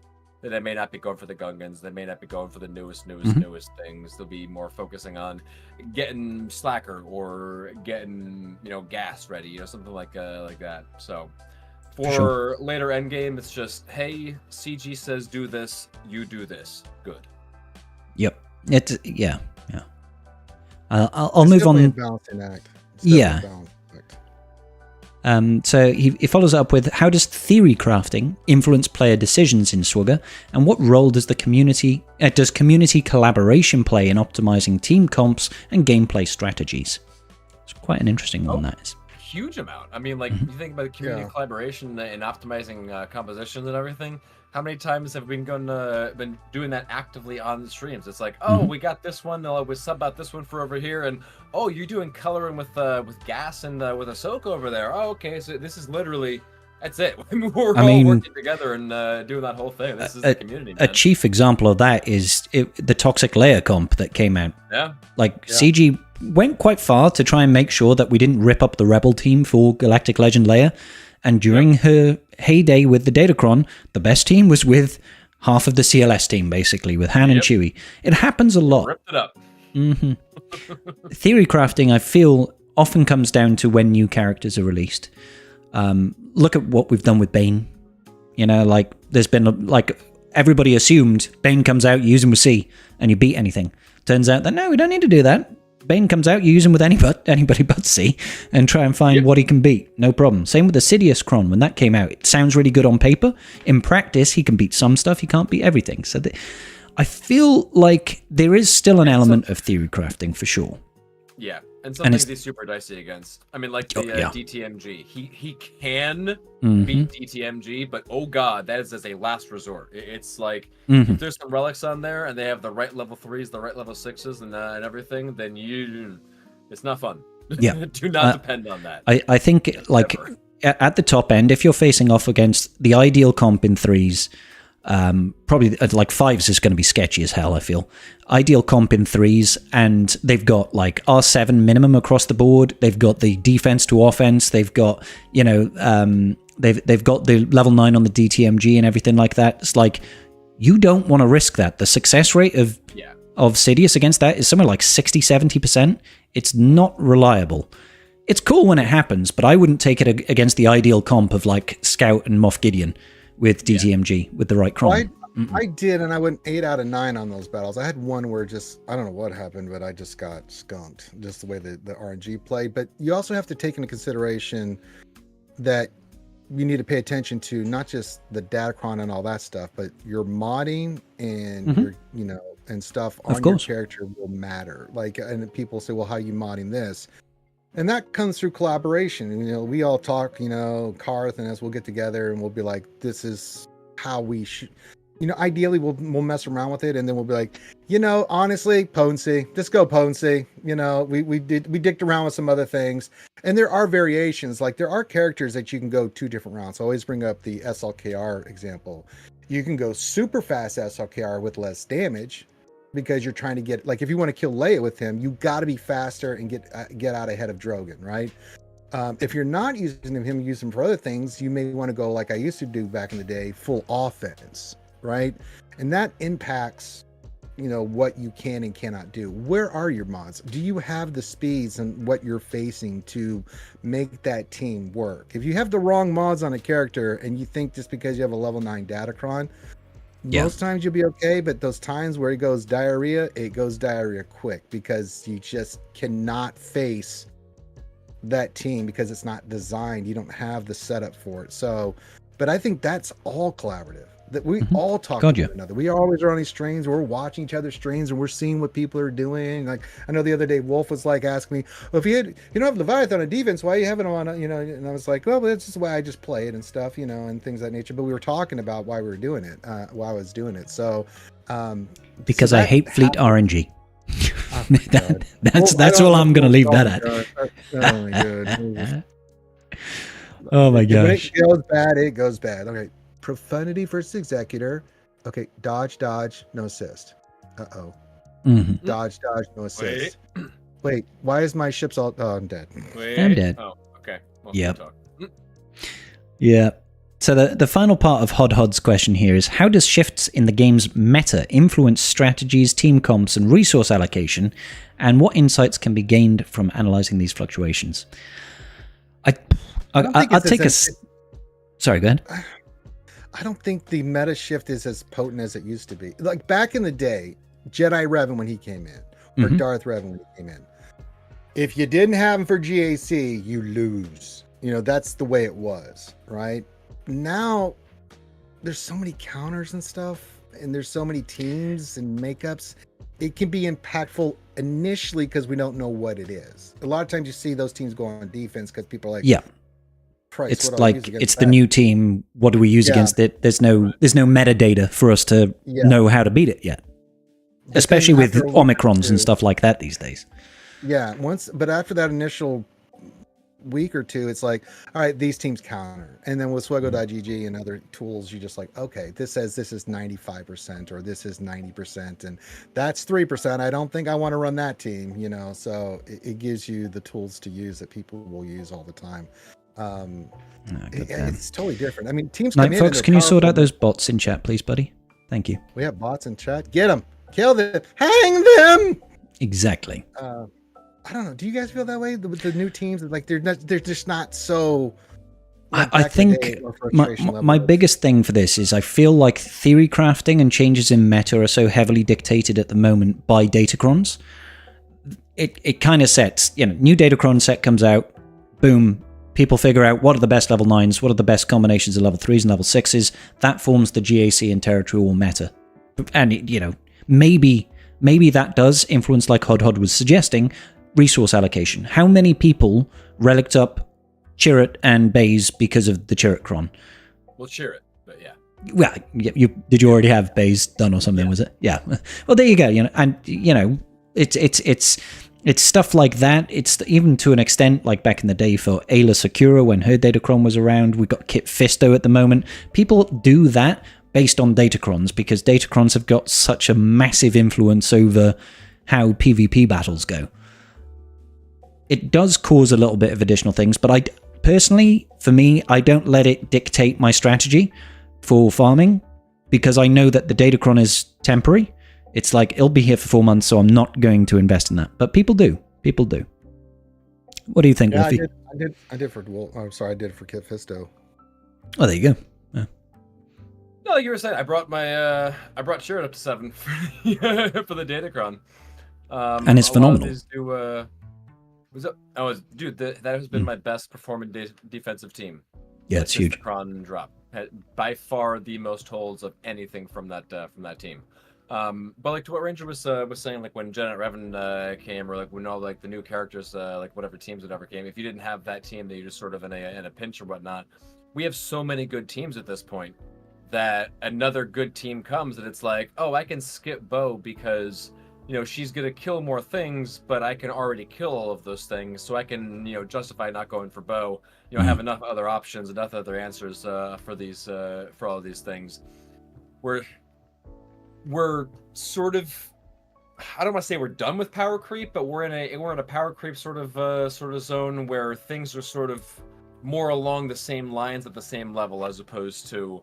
they may not be going for the Gungans. They may not be going for the newest things. They'll be more focusing on getting Slacker or getting, you know, gas ready, you know, something like that. So for later endgame, it's just, hey, CG says do this, you do this. Good. Yep. Yeah. I'll move on. A balancing act. So he follows up with, how does theory crafting influence player decisions in SWGoH, and what role does community collaboration play in optimizing team comps and gameplay strategies? It's quite an interesting one, that is. Huge amount. I mean, like, you think about community collaboration and optimizing compositions and everything. How many times have we been doing that actively on the streams? It's like, oh, we got this one. We sub out this one for over here, and oh, you're doing coloring with gas and with Ahsoka over there. Oh, okay. So this is literally, that's it. We're all working together and doing that whole thing. This is the community. Man. A chief example of that is the Toxic Layer comp that came out. Yeah. CG went quite far to try and make sure that we didn't rip up the Rebel team for Galactic Legend Layer. And during her heyday with the Datacron, the best team was with half of the CLS team, basically, with Han and Chewie. It happens a lot. Ripped it up. Mm-hmm. Theory crafting, I feel, often comes down to when new characters are released. Look at what we've done with Bane. You know, like there's been like everybody assumed Bane comes out, you use him with C, and you beat anything. Turns out that no, we don't need to do that. Bane comes out, you use him with anybody but C, and try and find what he can beat. No problem. Same with the Sidiousron. When that came out, it sounds really good on paper. In practice, he can beat some stuff. He can't beat everything. So I feel like there is still an element of theory crafting for sure. Yeah, and something to be super dicey against. I mean, like the DTMG. He can beat DTMG, but oh god, that is as a last resort. It's like if there's some relics on there and they have the right level 3s, the right level 6s, and everything, then it's not fun. Yeah, do not depend on that. I think like at the top end, if you're facing off against the ideal comp in 3s. Probably like 5s is going to be sketchy as hell, I feel. Ideal comp in 3s, and they've got like R7 minimum across the board. They've got the defense to offense. They've got, you know, they've got the level 9 on the DTMG and everything like that. It's like, you don't want to risk that. The success rate of Sidious against that is somewhere like 60-70%. It's not reliable. It's cool when it happens, but I wouldn't take it against the ideal comp of like Scout and Moff Gideon with DTMG with the right cron. I did, and I went 8 out of 9 on those battles. I had one where I don't know what happened, but I just got skunked, just the way the RNG played. But you also have to take into consideration that you need to pay attention to not just the Datacron and all that stuff, but your modding and your, you know, and stuff on your character will matter. Like, and people say, well, how are you modding this? And that comes through collaboration. You know, we all talk, you know, Karth and us, we'll get together and we'll be like, this is how we should, you know, ideally we'll mess around with it. And then we'll be like, you know, honestly, potency, just go potency. You know, we dicked around with some other things. And there are variations. Like there are characters that you can go 2 different rounds. I always bring up the SLKR example. You can go super fast SLKR with less damage, because you're trying to get, like, if you want to kill Leia with him, you got to be faster and get out ahead of Drogon, right? If you're not using him, use him for other things, you may want to go like I used to do back in the day, full offense, right? And that impacts, you know, what you can and cannot do. Where are your mods? Do you have the speeds and what you're facing to make that team work? If you have the wrong mods on a character and you think just because you have a level 9 Datacron, most times you'll be okay, but those times where it goes diarrhea quick, because you just cannot face that team because it's not designed. You don't have the setup for it. So, but I think that's all collaborative. That we all talk to one another. We always are on these streams. We're watching each other's streams and we're seeing what people are doing. Like I know the other day, Wolf was like asking me, "Well, if you don't have Leviathan on defense, why are you having him on?" You know, and I was like, "Well, that's just the way I just play it and stuff, you know, and things of that nature." But we were talking about why we were doing it, why I was doing it. So, because I hate fleet RNG. That's all I'm going to leave that at. Oh my god. Oh my gosh. When it goes bad, it goes bad. Okay. Profanity versus Executor. Okay, dodge, no assist. Dodge, no assist. Wait, why is my ship's all... Oh, I'm dead. I'm dead. Oh, okay. Well, Yeah. So the final part of Hod's question here is, how does shifts in the game's meta influence strategies, team comps, and resource allocation, and what insights can be gained from analyzing these fluctuations? I'll take a... Sorry, go ahead. I don't think the meta shift is as potent as it used to be. Like back in the day, Jedi Revan when he came in, or Darth Revan when he came in. If you didn't have him for GAC, you lose. You know, that's the way it was, right? Now, there's so many counters and stuff, and there's so many teams and makeups. It can be impactful initially because we don't know what it is. A lot of times you see those teams go on defense because people are like, Christ, it's like it's the new team. What do we use against it? There's no metadata for us to know how to beat it yet. But especially with omicrons and stuff like that these days. Yeah, but after that initial week or two, it's like, all right, these teams counter, and then with SWGoH and other tools, you just like, okay, this says this is 95% or this is 90%, and that's 3%. I don't think I want to run that team, you know. So it gives you the tools to use that people will use all the time. It's totally different. I mean, teams come in. Folks, can you sort out those bots in chat, please, buddy? Thank you. We have bots in chat. Get them, kill them, hang them. Exactly. I don't know. Do you guys feel that way with the new teams? Like they're just not so I think my biggest thing for this is I feel like theory crafting and changes in meta are so heavily dictated at the moment by Datacrons. It kind of sets, new Datacron set comes out, boom, people figure out what are the best level 9s, what are the best combinations of level 3s and level 6s. That forms the GAC and territory war meta. And, maybe that does influence, like Hod was suggesting, resource allocation. How many people relicked up Cherot and Baze because of the Cherotcron? Well, Cherot, but yeah. Well, did you already have Baze done or something? Yeah. Was it? Yeah. Well, there you go. It's stuff like that. It's even to an extent like back in the day for Ayla Sakura when her Datacron was around. We got Kit Fisto at the moment. People do that based on Datacrons because Datacrons have got such a massive influence over how PvP battles go. It does cause a little bit of additional things, but personally, for me, I don't let it dictate my strategy for farming because I know that the Datacron is temporary. It's like, it'll be here for 4 months, so I'm not going to invest in that. But people do. People do. What do you think, yeah, Wolfie? I did for I did for Kit Fisto. Oh, there you go. Yeah. No, like you were saying, I brought Cherot up to 7 for the Datacron. And it's phenomenal. That has been my best performing defensive team. Yeah, it's huge. Datacron drop by far the most holds of anything from that team. But like to what Ranger was saying, like when Janet Revan came, or like when all like the new characters, like whatever teams that ever came, if you didn't have that team, that you're just sort of in a pinch or whatnot. We have so many good teams at this point that another good team comes and it's like, oh, I can skip Bo because she's gonna kill more things, but I can already kill all of those things, so I can justify not going for Bo. Have enough other options, enough other answers for all of these things. We're sort of, I don't want to say we're done with power creep, but we're in a power creep sort of zone where things are sort of more along the same lines at the same level as opposed to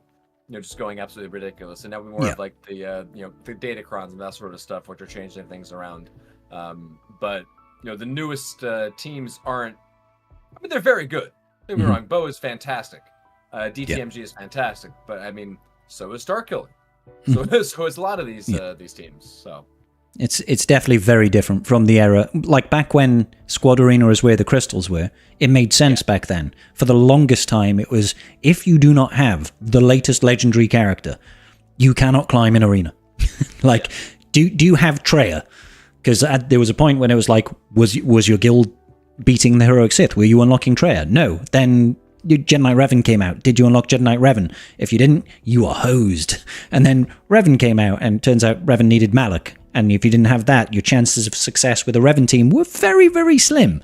just going absolutely ridiculous. And now we more have like the the Datacrons and that sort of stuff, which are changing things around. But the newest teams aren't. I mean, they're very good. Don't get me wrong. Bo is fantastic. DTMG is fantastic, but I mean, so is Starkiller. So it's a lot of these teams. So it's definitely very different from the era. Like back when Squad Arena is where the crystals were, it made sense back then. For the longest time, it was, if you do not have the latest legendary character, you cannot climb in Arena. Like, do you have Treya? Because there was a point when it was like, was your guild beating the Heroic Sith? Were you unlocking Treya? No. Then Jedi Knight Revan came out. Did you unlock Jedi Knight Revan? If you didn't, you are hosed. And then Revan came out, and it turns out Revan needed Malak. And if you didn't have that, your chances of success with a Revan team were very, very slim.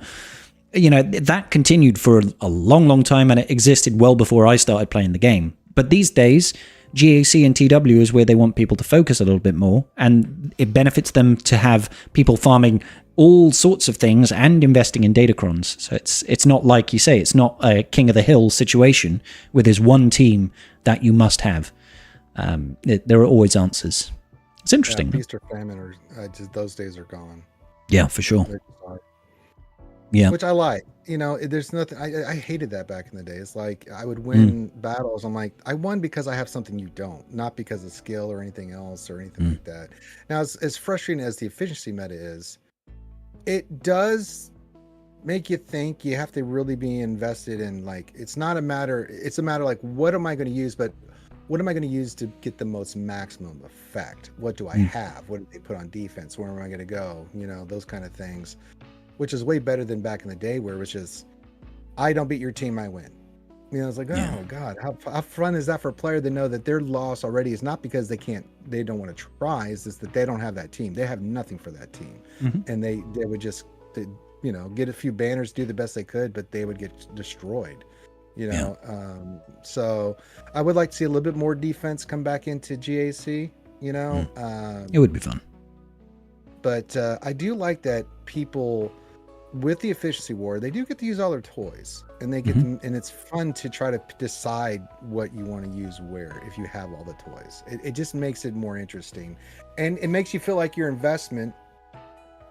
That continued for a long, long time, and it existed well before I started playing the game. But these days, GAC and TW is where they want people to focus a little bit more, and it benefits them to have people farming all sorts of things and investing in Datacrons. So it's not like you say, it's not a King of the Hill situation where there's one team that you must have. There are always answers. It's interesting. Feast or famine, or just those days are gone. Yeah, for sure. Yeah, which I like. There's nothing. I hated that back in the day. It's like I would win battles. I'm like, I won because I have something you don't, not because of skill or anything else or anything like that. Now, as frustrating as the efficiency meta is, it does make you think. You have to really be invested in, like, it's not a matter. It's a matter like, what am I going to use? But what am I going to use to get the most maximum effect? What do I have? What did they put on defense? Where am I going to go? Those kind of things, which is way better than back in the day where it was just, I don't beat your team, I win. It's like, oh God, how fun is that for a player to know that their loss already is not because they don't want to try, it's just that they don't have that team. They have nothing for that team. And they would just, get a few banners, do the best they could, but they would get destroyed. So I would like to see a little bit more defense come back into GAC. It would be fun. But I do like that people, with the efficiency war, they do get to use all their toys, and they get them, and it's fun to try to decide what you want to use where if you have all the toys. It just makes it more interesting, and it makes you feel like your investment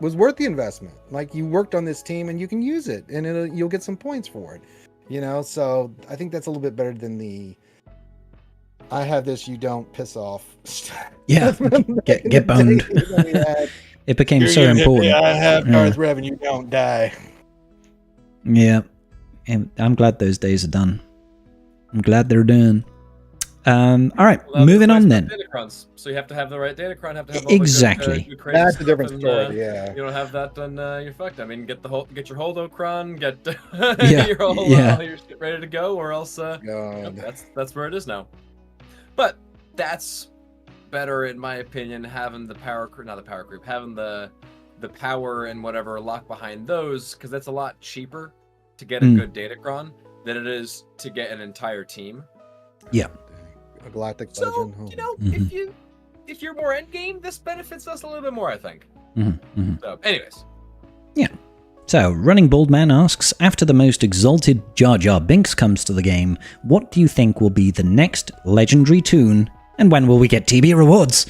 was worth the investment. Like, you worked on this team and you can use it, and you'll get some points for it. You know, so I think that's a little bit better than the I have this, you don't piss off. Yeah, get boned. It became so important. I have Darth Revan, you don't die. Yeah, and I'm glad those days are done. I'm glad they're done. All right, moving on then. Datacrons. So you have to have the right Datacron. Have to have all Exactly. The good That's a different and, story. Yeah. You don't have that, then you're fucked. I mean, get your Holdocron, get Yeah, all your shit ready to go, or else that's where it is now. But that's better, in my opinion, having the power creep, not the power creep, having the power and whatever locked behind those, because that's a lot cheaper to get a good Datacron than it is to get an entire team. Yeah. A Galactic so, legend. you know, if you're more endgame, this benefits us a little bit more, I think. So, anyways. Yeah. So, Running Bald Man asks, after the most exalted Jar Jar Binks comes to the game, what do you think will be the next legendary toon, and when will we get TB rewards?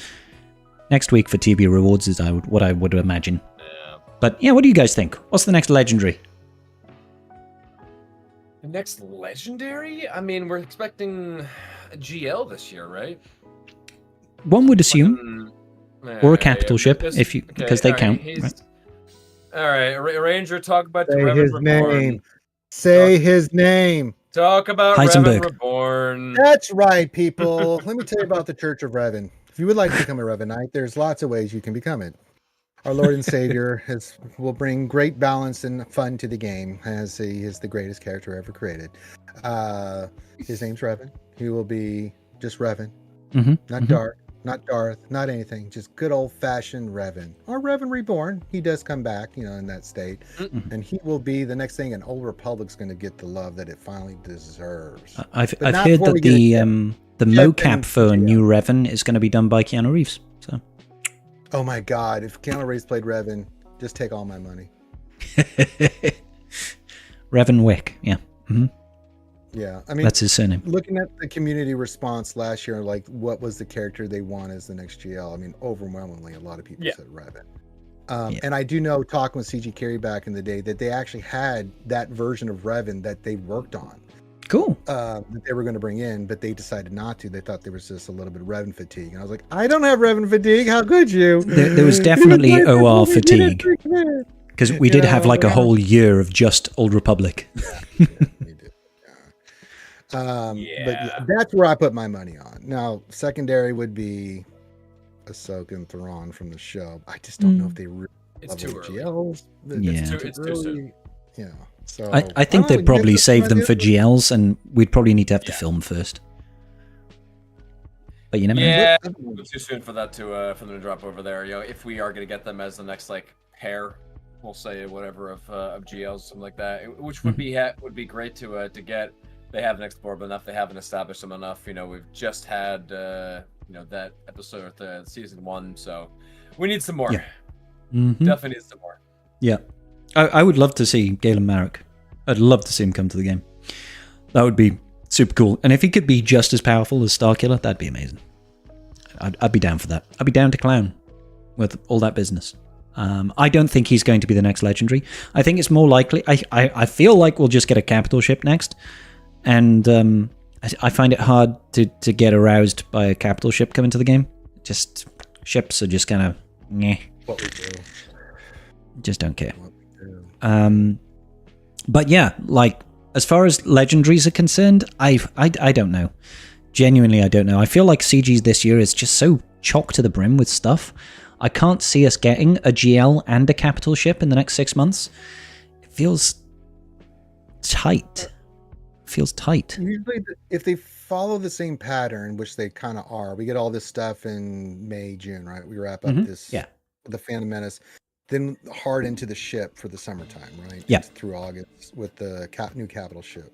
Next week for TB rewards is what I would imagine. Yeah. But yeah, what do you guys think? What's the next legendary? The next legendary? I mean, we're expecting a GL this year, right? One would assume. Or a capital ship, because they count. Right? All right, Ranger, talk about Say Revan his Reborn. name. Say his name. Talk about Heisenberg. Revan Reborn. That's right, people. Let me tell you about the Church of Revan. If you would like to become a Revanite, there's lots of ways you can become it. Our Lord and Savior will bring great balance and fun to the game, as he is the greatest character ever created. His name's Revan. He will be just Revan, not Dark, not Darth, not anything. Just good old-fashioned Revan. Or Revan Reborn. He does come back, you know, in that state. And he will be the next thing, and Old Republic's going to get the love that it finally deserves. I've heard that the mocap for New Revan is going to be done by Keanu Reeves. So. Oh my God! If Keanu Reeves played Revan, just take all my money. Revan Wick, yeah. Yeah, I mean, that's his surname. Looking at the community response last year, like what was the character they want as the next GL? I mean, overwhelmingly, a lot of people said Revan. And I do know, talking with CG Carey back in the day, that they actually had that version of Revan that they worked on. Cool. That they were going to bring in, but they decided not to. They thought there was just a little bit of Revan fatigue. And I was like, I don't have Revan fatigue. How could you? There was definitely OR fatigue. Because we did have like a whole year of just Old Republic. We did. But that's where I put my money on. Now, secondary would be Ahsoka and Thrawn from the show. I just don't know if they really it's too early. GLs. It's too soon. Yeah. So I think they'd probably save them for GLs, and we'd probably need to have the film first. But you never know. Yeah, it's too soon for that for them to drop over there. You know, if we are going to get them as the next like pair, we'll say whatever of GLs, something like that, which would be great to get. They haven't explored enough. They haven't established them enough. You know, we've just had that episode of season 1, so we need some more. Yeah. Definitely need some more. Yeah. I would love to see Galen Marek. I'd love to see him come to the game. That would be super cool. And if he could be just as powerful as Starkiller, that'd be amazing. I'd be down for that. I'd be down to clown with all that business. I don't think he's going to be the next legendary. I think it's more likely... I feel like we'll just get a capital ship next. And I find it hard to get aroused by a capital ship coming to the game. Just ships are just kind of... Meh. What we do. Just don't care. But yeah, like as far as legendaries are concerned, I don't know. Genuinely, I don't know. I feel like CG's this year is just so chock to the brim with stuff. I can't see us getting a GL and a capital ship in the next 6 months. It feels tight. Usually, if they follow the same pattern, which they kind of are, we get all this stuff in May, June, right? We wrap up the Phantom Menace. Then hard into the ship for the summertime, right? Yeah. Through August with the new capital ship,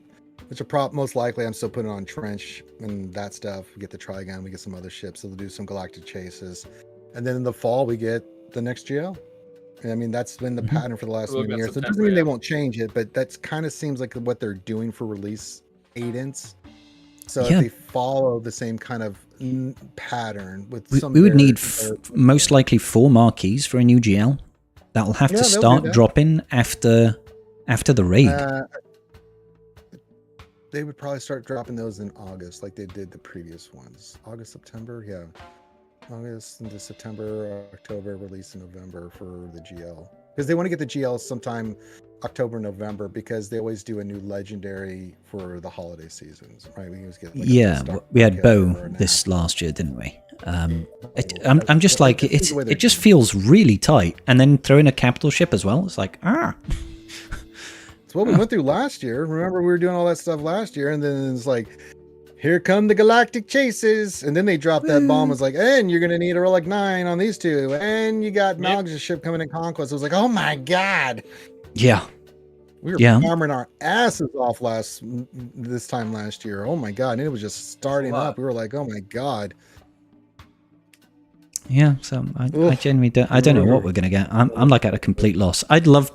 which will most likely I'm still putting on Trench and that stuff. We get the Trigon, we get some other ships. So they'll do some Galactic chases, and then in the fall we get the next GL. I mean, that's been the pattern for the last many years. So it doesn't mean they won't change it, but that's kind of seems like what they're doing for release cadence. So if they follow the same kind of pattern with some, we would need most likely 4 marquees for a new GL. That'll have to start dropping after the raid. they would probably start dropping those in August, like they did the previous ones. August, September, yeah. August into September, October, release in November for the GL. Because they want to get the GL sometime October, November, because they always do a new legendary for the holiday seasons, right? We always get we had Bo this last year, didn't we? I'm just like, it just feels really tight. And then throw in a capital ship as well. It's like, It's what we went through last year. Remember, we were doing all that stuff last year, and then it's like, here come the Galactic chases, and then they dropped that bomb. It's like, and you're gonna need a Relic 9 on these two, and you got Malgus' ship coming in Conquest. It was like, oh my god, yeah, we were farming our asses off this time last year. Oh my god, and it was just starting up. We were like, oh my god. Yeah, so I genuinely don't know what we're gonna get. I'm like at a complete loss. I'd love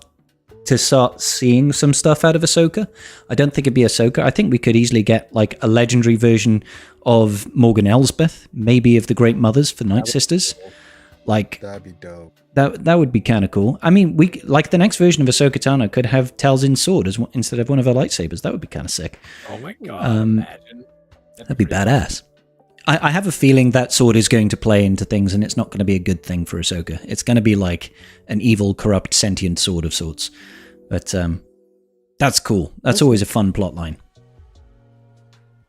to start seeing some stuff out of Ahsoka. I don't think it'd be Ahsoka. I think we could easily get like a legendary version of Morgan Elsbeth, maybe of the Great Mothers for Night Sisters. Like that'd be dope. That would be kind of cool. I mean, we like the next version of Ahsoka Tano could have Talzin's sword instead of one of her lightsabers. That would be kind of sick. Oh my god! Imagine. That'd be badass. I have a feeling that sword is going to play into things, and it's not going to be a good thing for Ahsoka. It's going to be like an evil, corrupt, sentient sword of sorts. But that's cool. That's always a fun plot line.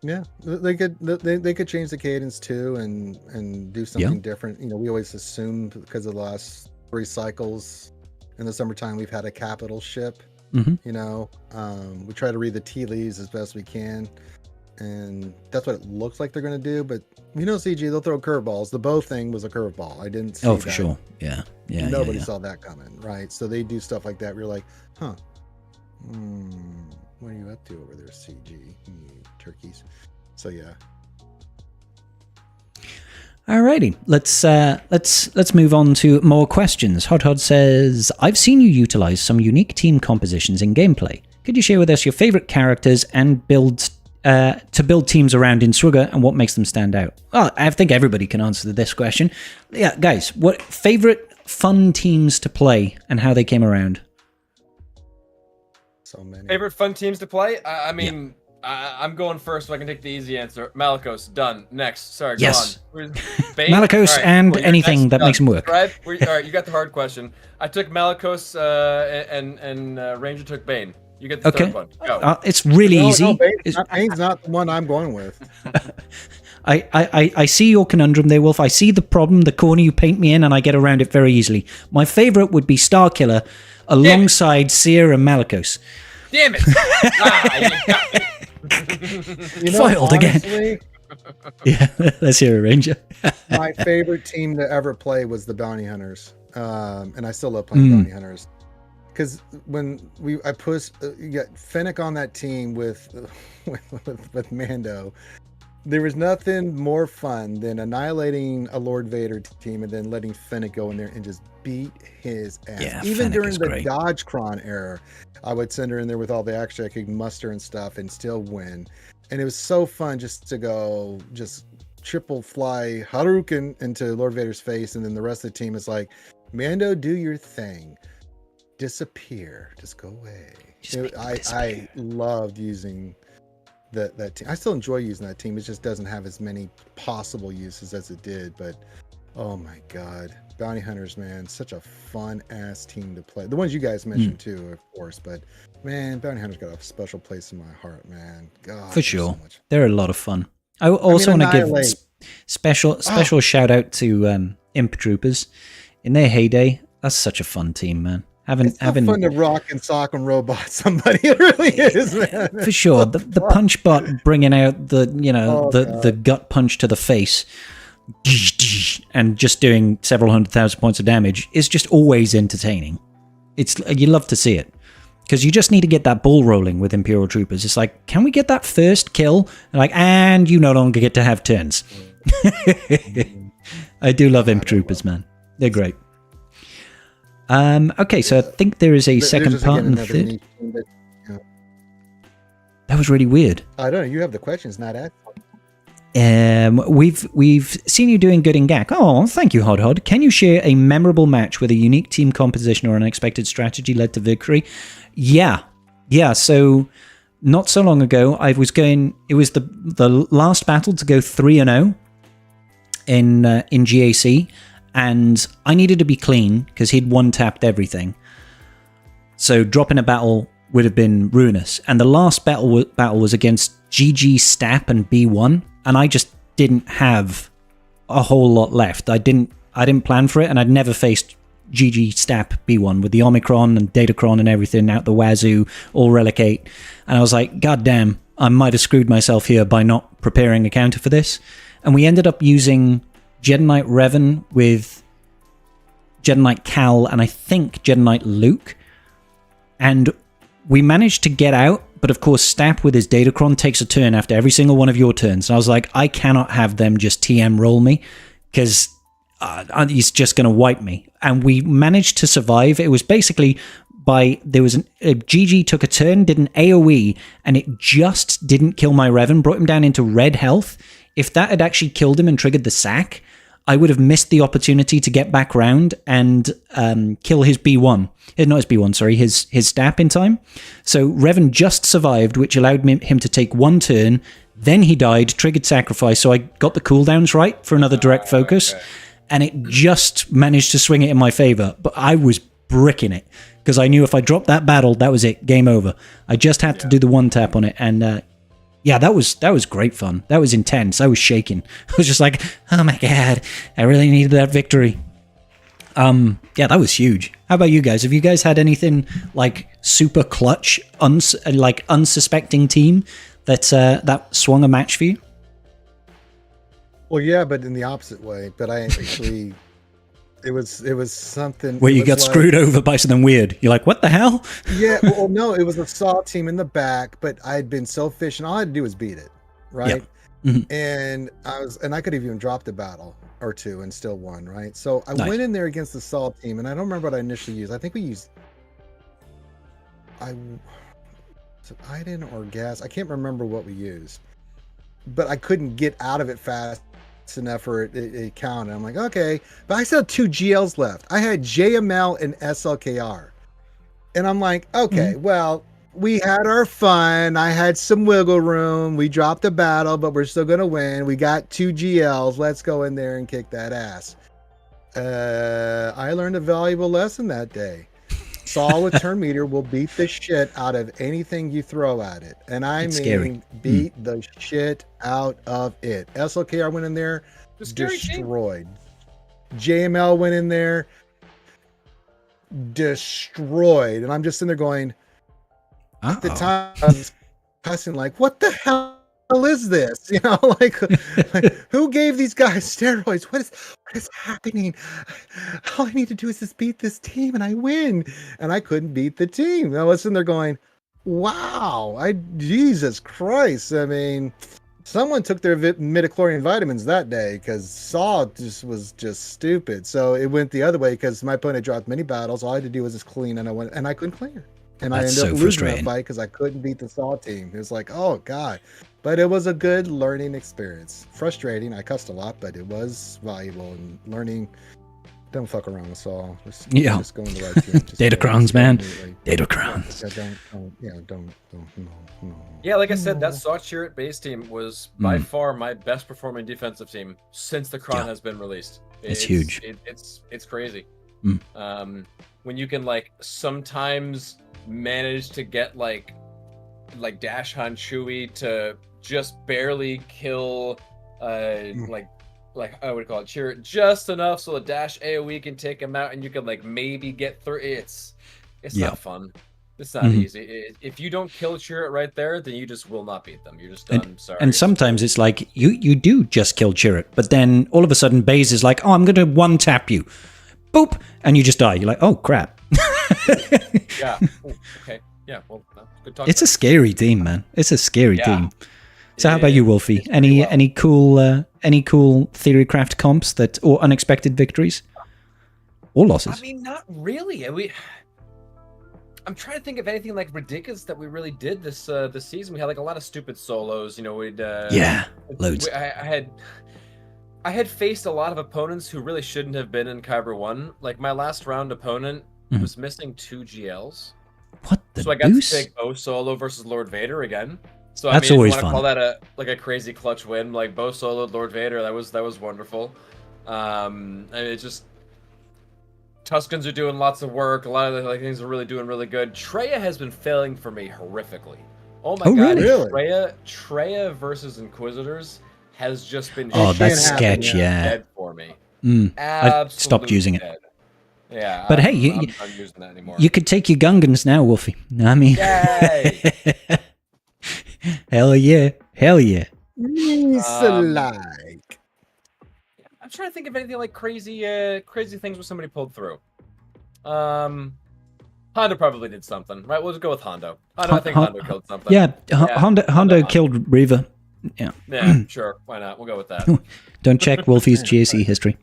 Yeah, they could change the cadence too, and do something different. You know, we always assumed because of the last 3 cycles in the summertime we've had a capital ship. Mm-hmm. You know, we try to read the tea leaves as best we can. And that's what it looks like they're going to do. But, you know, CG, they'll throw curveballs. The Bo thing was a curveball. I didn't see that. Oh, for sure. Yeah. Nobody saw that coming, right? So they do stuff like that. We're like, huh. What are you up to over there, CG? You turkeys. So, yeah. Alrighty. Let's move on to more questions. Hod says, I've seen you utilize some unique team compositions in gameplay. Could you share with us your favorite characters and to build teams around in SWGoH and what makes them stand out? Well, I think everybody can answer this question. Yeah, guys, what favorite fun teams to play and how they came around? So many. Favorite fun teams to play? I mean, I'm going first so I can take the easy answer. Malicos, done. Next. Sorry, go on. Bane? Malicos right, and anything that makes him work. All right, you got the hard question. I took Malicos and Ranger took Bane. You get the third one. Go. It's really easy. No, Bane's not the one I'm going with. I see your conundrum there, Wolf. I see the problem, the corner you paint me in, and I get around it very easily. My favorite would be Starkiller alongside Seer and Malicos. Damn it! You know, Foiled honestly, again. Yeah, let's hear a Ranger. My favorite team to ever play was the Bounty Hunters. And I still love playing Bounty Hunters. Because when I pushed, you got Fennec on that team with Mando. There was nothing more fun than annihilating a Lord Vader team and then letting Fennec go in there and just beat his ass. Yeah, even Fennec during is the great. Datacron era, I would send her in there with all the extra I could muster and stuff and still win. And it was so fun just to go just triple fly Hadouken into Lord Vader's face, and then the rest of the team is like, Mando, do your thing. Disappear. Just go away. I loved using that team. I still enjoy using that team. It just doesn't have as many possible uses as it did. But oh my god, Bounty Hunters, man, such a fun ass team to play. The ones you guys mentioned too, of course. But man, Bounty Hunters got a special place in my heart, man. God, for sure, they're a lot of fun. I also want to give special shout out to Imp Troopers in their heyday. That's such a fun team, man. It's fun to rock and sock and robot somebody. It really is, man. For sure. The punch bot bringing out the gut punch to the face and just doing several 100,000 points of damage is just always entertaining. You love to see it. Because you just need to get that ball rolling with Imperial Troopers. It's like, can we get that first kill? And you no longer get to have turns. I do love Imp Troopers, man. They're great. Okay, so I think there is a second part and the third. That was really weird. I don't know. You have the questions, not at. We've seen you doing good in GAC. Oh, thank you, Hod. Can you share a memorable match with a unique team composition or unexpected strategy led to victory? Yeah. So not so long ago, I was going. It was the last battle to go 3-0 in GAC, and I needed to be clean because he'd one-tapped everything. So dropping a battle would have been ruinous. And the last battle was against GG Stap and B1, and I just didn't have a whole lot left. I didn't plan for it, and I'd never faced GG Stap B1 with the Omicron and Datacron and everything out the wazoo, all Relic 8. And I was like, God damn, I might have screwed myself here by not preparing a counter for this. And we ended up using Jedi Knight Revan with Jedi Knight Cal and I think Jedi Knight Luke. And we managed to get out, but of course Stap with his Datacron takes a turn after every single one of your turns. And I was like, I cannot have them just TM roll me, because he's just going to wipe me. And we managed to survive. It was basically GG took a turn, did an AoE, and it just didn't kill my Revan, brought him down into red health. If that had actually killed him and triggered the sack, I would have missed the opportunity to get back round and kill his B1. Not his B1, sorry, his Stap in time. So Revan just survived, which allowed him to take one turn. Then he died, triggered sacrifice, so I got the cooldowns right for another direct focus. Okay. And it just managed to swing it in my favor. But I was bricking it, because I knew if I dropped that battle, that was it, game over. I just had to do the one tap on it, and yeah, that was great fun. That was intense. I was shaking. I was just like, oh my god, I really needed that victory. Yeah, that was huge. How about you guys? Have you guys had anything like super clutch, like unsuspecting team that swung a match for you? Well, yeah, but in the opposite way. But I actually, it was something where you got screwed over by something weird. You're like, what the hell? Yeah, well, no, it was a Saw team in the back, but I had been so efficient. All I had to do was beat it, right? Yeah. Mm-hmm. And I could have even dropped a battle or two and still won, right? So I went in there against the Saw team, and I don't remember what I initially used. I think we used iodine or gas. I can't remember what we used, but I couldn't get out of it fast enough for it counted. I'm like, okay, but I still had 2 GLs left. I had JML and SLKR, and I'm like, okay, well, we had our fun. I had some wiggle room. We dropped a battle, but we're still gonna win. We got 2 GLs. Let's go in there and kick that ass. I learned a valuable lesson that day. Saw with turn meter will beat the shit out of anything you throw at it. And beat the shit out of it. SLKR went in there, destroyed. JML went in there, destroyed. And I'm just in there going, at the time, I was cussing like, what the hell is this? You know, like who gave these guys steroids? What is happening? All I need to do is just beat this team and I win. And I couldn't beat the team. I was sitting there going, wow, Jesus Christ. I mean, someone took their midichlorian vitamins that day, because Saw was just stupid. So it went the other way, because my opponent dropped many battles. All I had to do was just clean, and I couldn't clear. And that's I ended up losing that fight because I couldn't beat the Saw team. It was like, oh god. But it was a good learning experience. Frustrating. I cussed a lot, but it was valuable. And learning, don't fuck around with Saw. Just go in the right team. Datacrons, man. Datacrons. No. Yeah, like I said, that Saw Cherot base team was by far my best performing defensive team since the Kron has been released. It's huge. It's crazy. When you can like sometimes manage to get like Dash Han Chewie to just barely kill like I would call it Cherot just enough so the Dash AoE can take him out, and you can like maybe get through. It's not fun. It's not easy. If you don't kill Cherot right there, then you just will not beat them. You're just done. Sorry. And sometimes it's like you do just kill Cherot, but then all of a sudden Baze is like, oh, I'm gonna one tap you, boop, and you just die. You're like, oh crap. Yeah. Ooh, okay. Yeah. Well, good talk. It's a scary team, man. It's a scary team. So how about you, Wolfie? Any cool Theorycraft comps or unexpected victories or losses? I mean, not really. I'm trying to think of anything like ridiculous that we really did this season. We had like a lot of stupid solos. You know, loads. I had faced a lot of opponents who really shouldn't have been in Kyber 1. Like my last round opponent was missing 2 GLs. What the So I got deuce? to take Bo Solo versus Lord Vader again. So That's I mean, always if you fun. want to call that a crazy clutch win, like Bo Solo, Lord Vader, that was wonderful. And it just Tuscans are doing lots of work. A lot of the things are really doing really good. Traya has been failing for me horrifically. Oh my god, really? Traya versus Inquisitors has just been Oh, It that can't happen, sketch, yeah. yeah. dead for me. I stopped using it. Dead. Yeah, But hey, I'm not using that anymore. You could take your Gungans now, Wolfie. I mean, Yay! hell yeah, hell yeah. Like. I'm trying to think of anything like crazy things where somebody pulled through. Hondo probably did something, right? We'll just go with Hondo. I think Hondo killed something. Yeah, Hondo killed Reva. Yeah. Yeah, sure. Why not? We'll go with that. Don't check Wolfie's GAC history.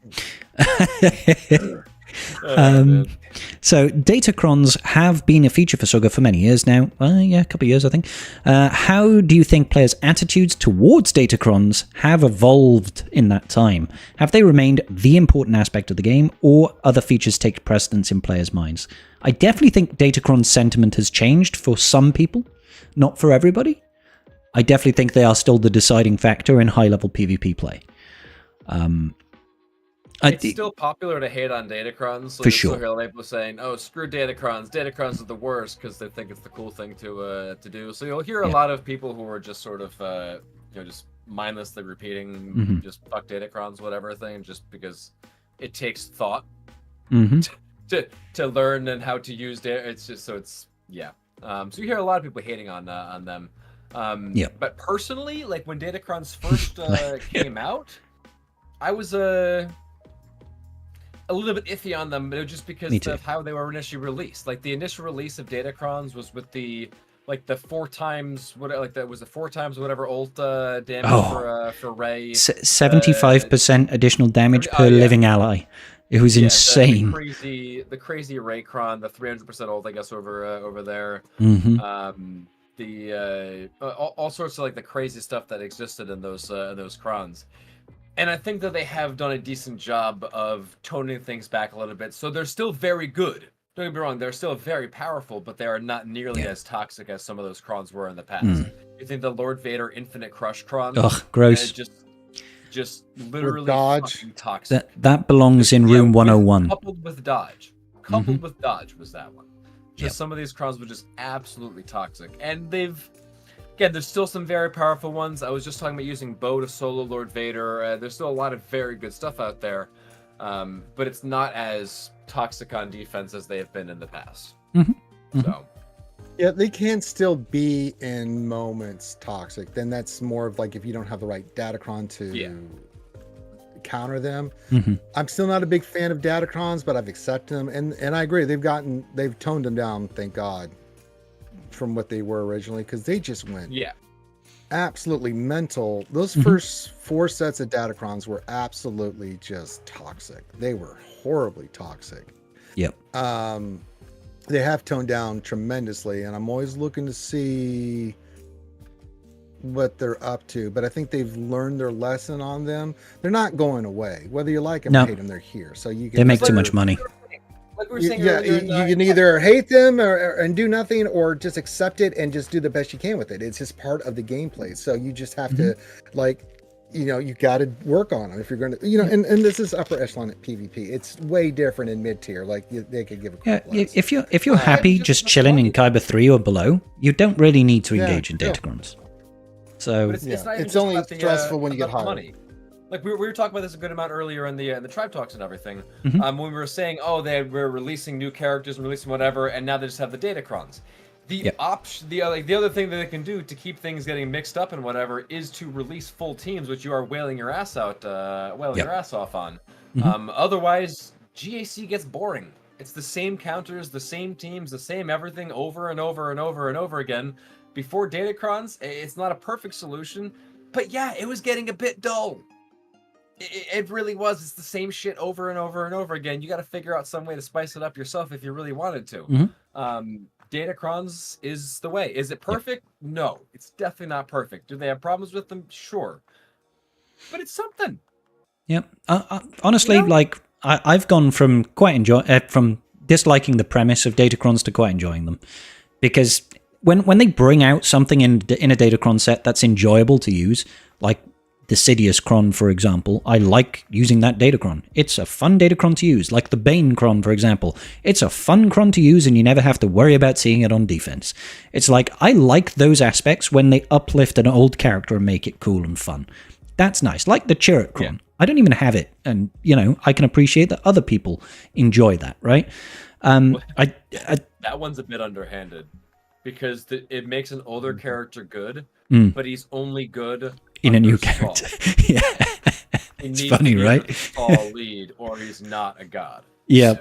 So Datacrons have been a feature for Saga for many years now. Yeah, a couple of years, I think. How do you think players' attitudes towards Datacrons have evolved in that time? Have they remained the important aspect of the game, or other features take precedence in players' minds? I definitely think Datacron's sentiment has changed for some people, not for everybody. I definitely think they are still the deciding factor in high-level PvP play. It's still popular to hate on Datacrons. So for you sure. Still hear people saying, "Oh, screw Datacrons. Datacrons are the worst," because they think it's the cool thing to do. So you'll hear a lot of people who are just sort of just mindlessly repeating, just fuck Datacrons, whatever thing, just because it takes thought to learn and how to use data. It's just so you hear a lot of people hating on them. But personally, like when Datacrons first came out, I was a little bit iffy on them, but it was just because of how they were initially released. Like the initial release of Datacrons was with the 4 times the 4 times whatever ult damage for Rey. 75% additional damage per living ally. It was insane. The crazy Raycron, the 300% ult, I guess, over there. All sorts of like the crazy stuff that existed in those crons. And I think that they have done a decent job of toning things back a little bit. So they're still very good. Don't get me wrong, they're still very powerful, but they are not nearly as toxic as some of those crons were in the past. You think the Lord Vader Infinite Crush cron? Ugh, gross. Just literally dodge. toxic. That belongs in room 101. Coupled with dodge was that one. Some of these crons were just absolutely toxic. And there's still some very powerful ones. I was just talking about using Bo to solo Lord Vader. There's still a lot of very good stuff out there. But it's not as toxic on defense as they have been in the past. So, yeah, they can still be in moments toxic. Then that's more of like if you don't have the right Datacron to counter them. I'm still not a big fan of Datacrons, but I've accepted them, and I agree. They've toned them down, thank God, from what they were originally, because they just went absolutely mental. Those first 4 sets of Datacrons were absolutely just toxic. They were horribly toxic. They have toned down tremendously, and I'm always looking to see what they're up to, but I think they've learned their lesson on them. They're not going away, whether you like them or hate them. They're here, so you can, they make too much money. Like we were saying you can either hate them and do nothing, or just accept it and just do the best you can with it. It's just part of the gameplay, so you just have to you got to work on them if you're going to, and this is upper echelon at PvP. It's way different in mid tier. Like they could give a crap less. If you're happy just chilling in Kyber 3 or below, you don't really need to engage in Datacrons. So it's only stressful when you get higher. Money. Like we were talking about this a good amount earlier in the tribe talks and everything. When we were saying, they were releasing new characters and releasing whatever, and now they just have the Datacrons. The other thing that they can do to keep things getting mixed up and whatever is to release full teams, which you are wailing your ass out, your ass off on. Otherwise, GAC gets boring. It's the same counters, the same teams, the same everything over and over and over and over again. Before Datacrons, it's not a perfect solution, but it was getting a bit dull. It really was. It's the same shit over and over and over again. You got to figure out some way to spice it up yourself if you really wanted to. Datacrons is the way. Is it perfect? No, it's definitely not perfect. Do they have problems with them? Sure, but it's something. Honestly, I've gone from from disliking the premise of Datacrons to quite enjoying them. Because when they bring out something in a Datacron set that's enjoyable to use, like the Sidious Cron, for example, I like using that Datacron. It's a fun Datacron to use. Like the Bane Cron, for example. It's a fun Cron to use and you never have to worry about seeing it on defense. It's like, I like those aspects when they uplift an old character and make it cool and fun. That's nice. Like the Cherot Cron. Yeah. I don't even have it. And, I can appreciate that other people enjoy that, right? That one's a bit underhanded. Because it makes an older character good, but he's only good in a new character. Yeah, it's funny, right? Fall lead, or he's not a god. Yeah,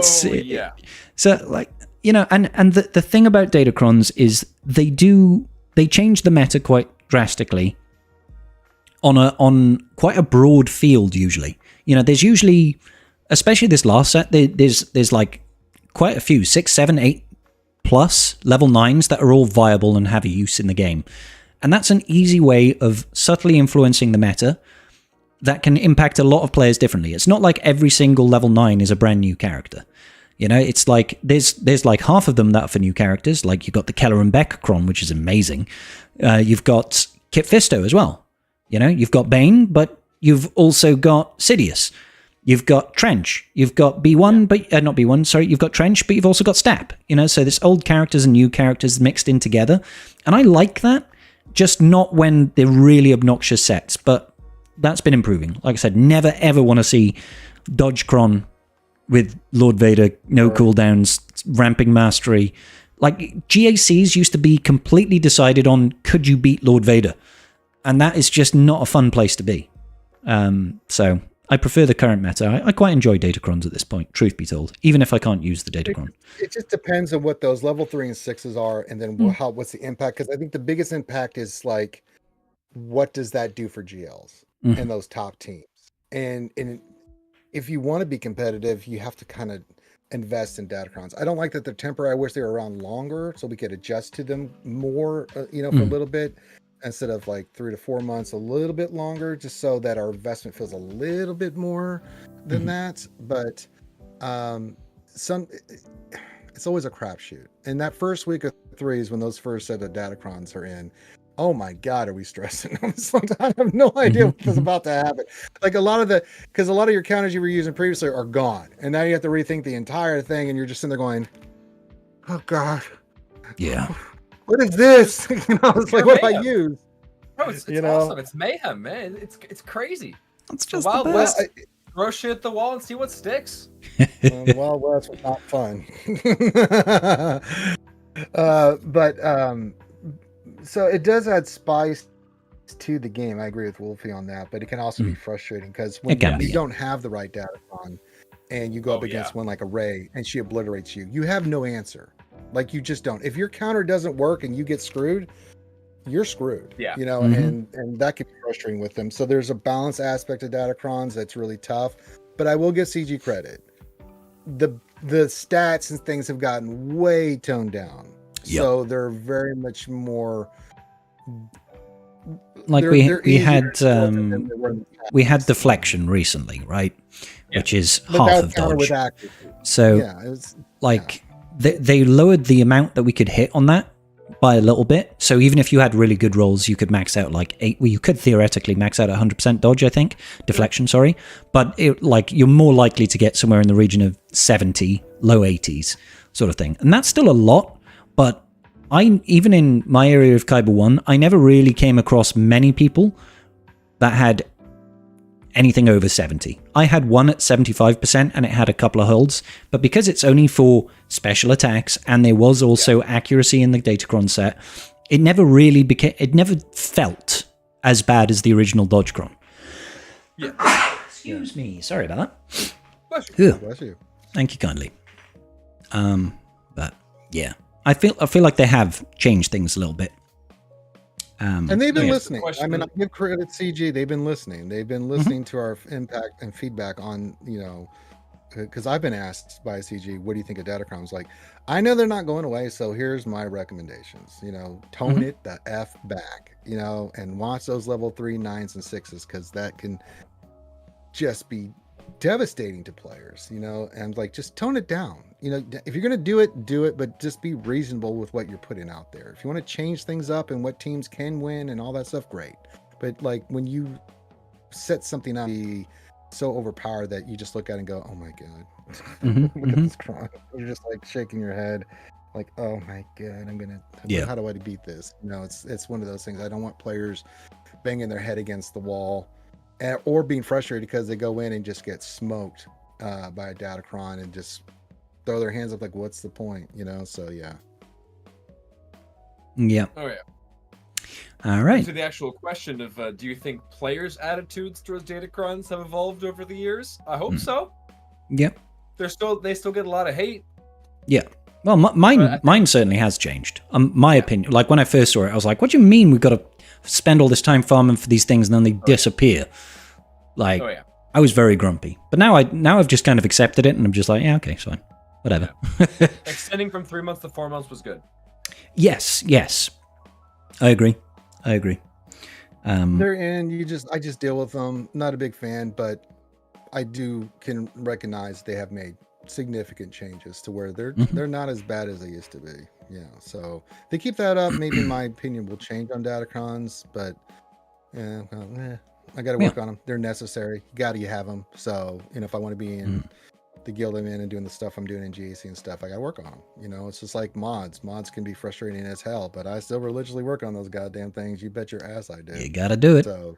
So, So like and the thing about Datacrons is they change the meta quite drastically on quite a broad field usually. There's usually, especially this last set, there's like quite a few 6, 7, 8. Plus level 9s that are all viable and have a use in the game. And that's an easy way of subtly influencing the meta that can impact a lot of players differently. It's not like every single level 9 is a brand new character. It's like there's like half of them that are for new characters. Like you've got the Keller and Beck Cron, which is amazing. You've got Kit Fisto as well. You've got Bane, but you've also got Sidious. You've got Trench. You've got B1, but not B1. Sorry, you've got Trench, but you've also got Stap. So there's old characters and new characters mixed in together, and I like that. Just not when they're really obnoxious sets, but that's been improving. Like I said, never ever want to see Dodgecron with Lord Vader, no cooldowns, ramping mastery. Like GACs used to be completely decided on could you beat Lord Vader, and that is just not a fun place to be. So. I prefer the current meta. I quite enjoy Datacrons at this point, truth be told, even if I can't use the Datacron. It just depends on what those level 3 and 6s are, and then what's the impact. Because I think the biggest impact is like, what does that do for GLs and those top teams? And if you want to be competitive, you have to kind of invest in Datacrons. I don't like that they're temporary. I wish they were around longer so we could adjust to them more, for a little bit. Instead of like 3 to 4 months, a little bit longer, just so that our investment feels a little bit more than that. But it's always a crapshoot. And that first week of 3s, when those first set of Datacrons are in, oh my God, are we stressing? I have no idea what's about to happen. Like because a lot of your counters you were using previously are gone, and now you have to rethink the entire thing, and you're just sitting there going, oh God. Yeah. What is this? It's like, what do I use? Bro, it's awesome. It's mayhem, man. It's crazy. It's just the Wild the best. West. Throw shit at the wall and see what sticks. The Wild West was not fun. So it does add spice to the game. I agree with Wolfie on that, but it can also be frustrating because when you don't have the right Datacron and you go up against one like a Ray and she obliterates you, you have no answer. Like you just don't. If your counter doesn't work and you get screwed, you're screwed. Yeah. And that can be frustrating with them. So there's a balance aspect of Datacrons that's really tough. But I will give CG credit. The stats and things have gotten way toned down. Yep. So they're very much more like we had deflection recently, right? Yeah. Which is half of dodge. So they lowered the amount that we could hit on that by a little bit. So even if you had really good rolls, you could max out like 8. Well, you could theoretically max out 100% dodge, I think. Deflection, sorry. But you're more likely to get somewhere in the region of 70, low 80s sort of thing. And that's still a lot. But even in my area of Kyber 1, I never really came across many people that had anything over 70. I had one at 75% and it had a couple of holds, but because it's only for special attacks and there was also accuracy in the Datacron set, it never felt as bad as the original Dodgecron. Yeah. Excuse me. Sorry about that. Bless you. Thank you kindly. But yeah, I feel like they have changed things a little bit. And they've been listening. I mean, I give credit to CG. They've been listening. They've been listening to our impact and feedback on, because I've been asked by CG, what do you think of Datacrons? Like, I know they're not going away, so here's my recommendations. Tone it the F back, and watch those level 3, 9s, and 6s, because that can just be devastating to players, and like, just tone it down, You know, if you're gonna do it, but just be reasonable with what you're putting out there. If you want to change things up and what teams can win and all that stuff, great. But like when you set something up be so overpowered that you just look at it and go, oh my god, look at this Kron. You're just like shaking your head, like, oh my god, how do I beat this? You know, it's one of those things. I don't want players banging their head against the wall or being frustrated because they go in and just get smoked by a Datacron and just throw their hands up like, what's the point? You know, so yeah. Yeah. Oh yeah. All right. To the actual question of, do you think players' attitudes towards Datacrons have evolved over the years? I hope so. Yep. They still get a lot of hate. Yeah. Well, mine certainly has changed. My opinion, like when I first saw it, I was like, "What do you mean we've got to spend all this time farming for these things and then they disappear?" Like, I was very grumpy. But now I've just kind of accepted it, and I'm just like, yeah, okay, it's fine, whatever. Yeah. Extending from 3 months to 4 months was good. Yes, I agree. They're in. I just deal with them. Not a big fan, but I can recognize they have made significant changes to where they're not as bad as they used to be. Yeah, so if they keep that up, maybe my opinion will change on Datacrons, but I got to work on them. They're necessary. You have them. So, you know, if I want to be in the guild I'm in and doing the stuff I'm doing in GAC and stuff, I got to work on them. You know, it's just like mods. Mods can be frustrating as hell, but I still religiously work on those goddamn things. You bet your ass I do. You got to do it. So,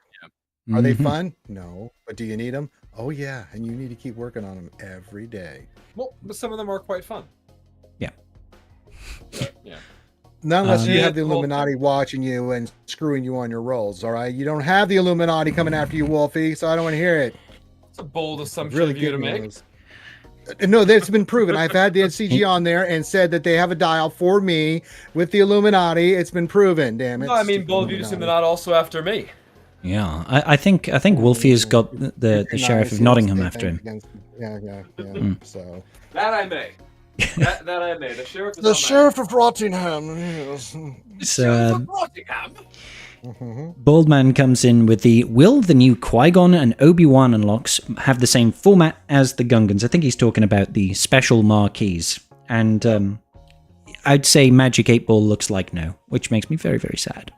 are they fun? No. But do you need them? Oh, yeah. And you need to keep working on them every day. Well, but some of them are quite fun. Yeah. But, yeah. Not unless you have the Illuminati watching you and screwing you on your rolls, all right? You don't have the Illuminati coming after you, Wolfie, so I don't want to hear it. It's a bold assumption of you to make. No, that's been proven. I've had the NCG on there and said that they have a dial for me with the Illuminati. It's been proven, damn it. No, I mean, bold of you to assume they're not also after me. Yeah, I think Wolfie has got the Sheriff of Nottingham after him. Yeah. So that I may. That I may. The Sheriff of Rottingham. Yes. So, Baldman comes in with will the new Qui-Gon and Obi-Wan unlocks have the same format as the Gungans? I think he's talking about the special marquees. And I'd say Magic 8 Ball looks like no, which makes me very, very sad.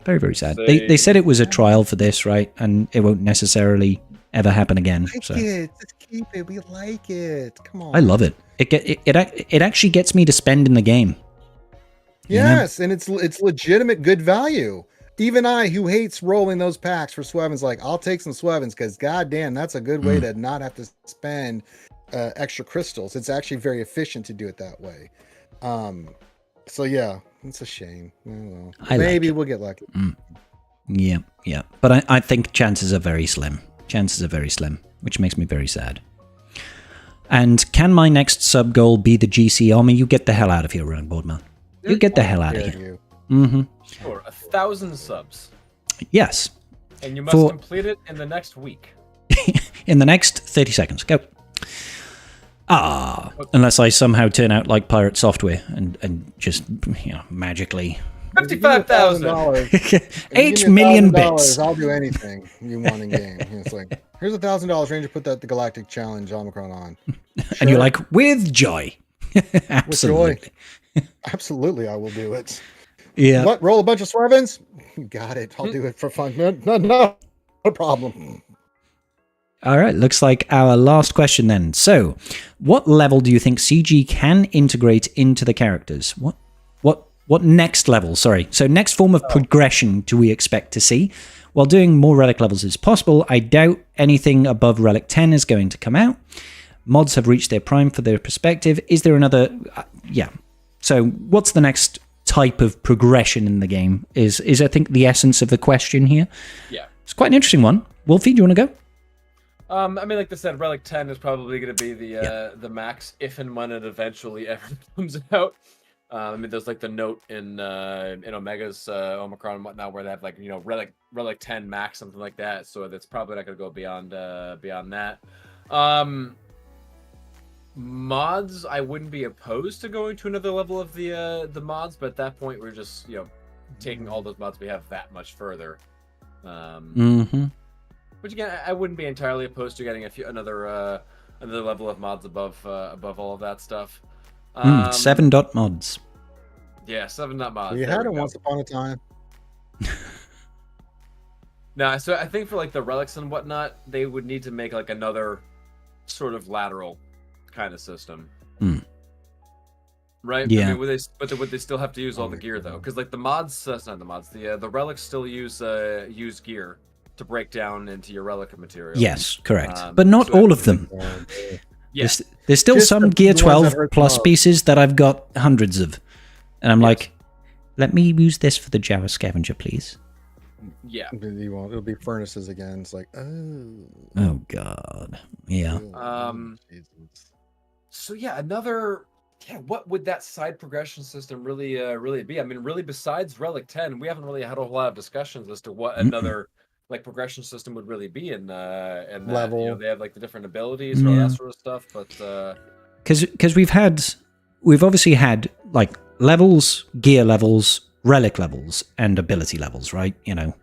Very, very sad. They said it was a trial for this, right? And it won't necessarily ever happen again. Just keep it. We like it. Come on. I love it. It actually gets me to spend in the game. Yes, you know? And it's legitimate good value. Even I, who hates rolling those packs for Swevens, like, I'll take some Swevens because, goddamn, that's a good way to not have to spend extra crystals. It's actually very efficient to do it that way. So, yeah, it's a shame. Oh, well. Maybe we'll get lucky. Yeah. But I think chances are very slim. Which makes me very sad. And can my next sub goal be the GC army? You get the hell out of here, Round Board Man. You get the hell out of here. Sure, 1,000 subs. Yes. And you must complete it in the next week. In the next 30 seconds. Go. Unless I somehow turn out like Pirate Software and just, magically... $55,000. 8 million bits. I'll do anything you want in game. It's like, here's $1,000, Ranger. Put the Galactic Challenge Omicron on. Sure. And you're like, with joy. Absolutely. With joy. Absolutely, I will do it. Yeah. What? Roll a bunch of Swevens? Got it. I'll do it for fun. No problem. All right. Looks like our last question then. So, what level do you think CG can integrate into the characters? What next level? Sorry. So next form of progression do we expect to see? While doing more Relic levels is possible, I doubt anything above Relic 10 is going to come out. Mods have reached their prime for their perspective. Is there another... So what's the next type of progression in the game is I think the essence of the question here. Yeah. It's quite an interesting one. Wolfie, do you want to go? I mean, like I said, Relic 10 is probably going to be the max if and when it eventually ever comes out. I mean, there's like the note in Omega's Omicron and whatnot where they have like, Relic 10 max, something like that. So that's probably not going to go beyond that. Mods, I wouldn't be opposed to going to another level of the mods, but at that point we're just taking all those mods we have that much further. Which again, I wouldn't be entirely opposed to getting another another level of mods above all of that stuff. 7.mods. Yeah, 7.mods. We had it once upon a time. No, so I think for like the relics and whatnot, they would need to make like another sort of lateral kind of system. Right? Yeah. I mean, would they still have to use all the gear though? Because like the mods, not the mods, the relics still use gear to break down into your relic material. Yes, correct. But not so all of them. Yes. There's still Just some the Gear ones 12 that hurt plus the most. pieces that I've got hundreds of. And I'm like, let me use this for the Java scavenger, please. Yeah. You won't. It'll be furnaces again. It's like, oh. Oh, God. Yeah. Jesus. So yeah, what would that side progression system really be? I mean, really, besides Relic 10, we haven't really had a whole lot of discussions as to what another like progression system would really be in that. Level. You know, they have like the different abilities and all that sort of stuff, but Because we've obviously had like levels, gear levels, relic levels, and ability levels, right? You know,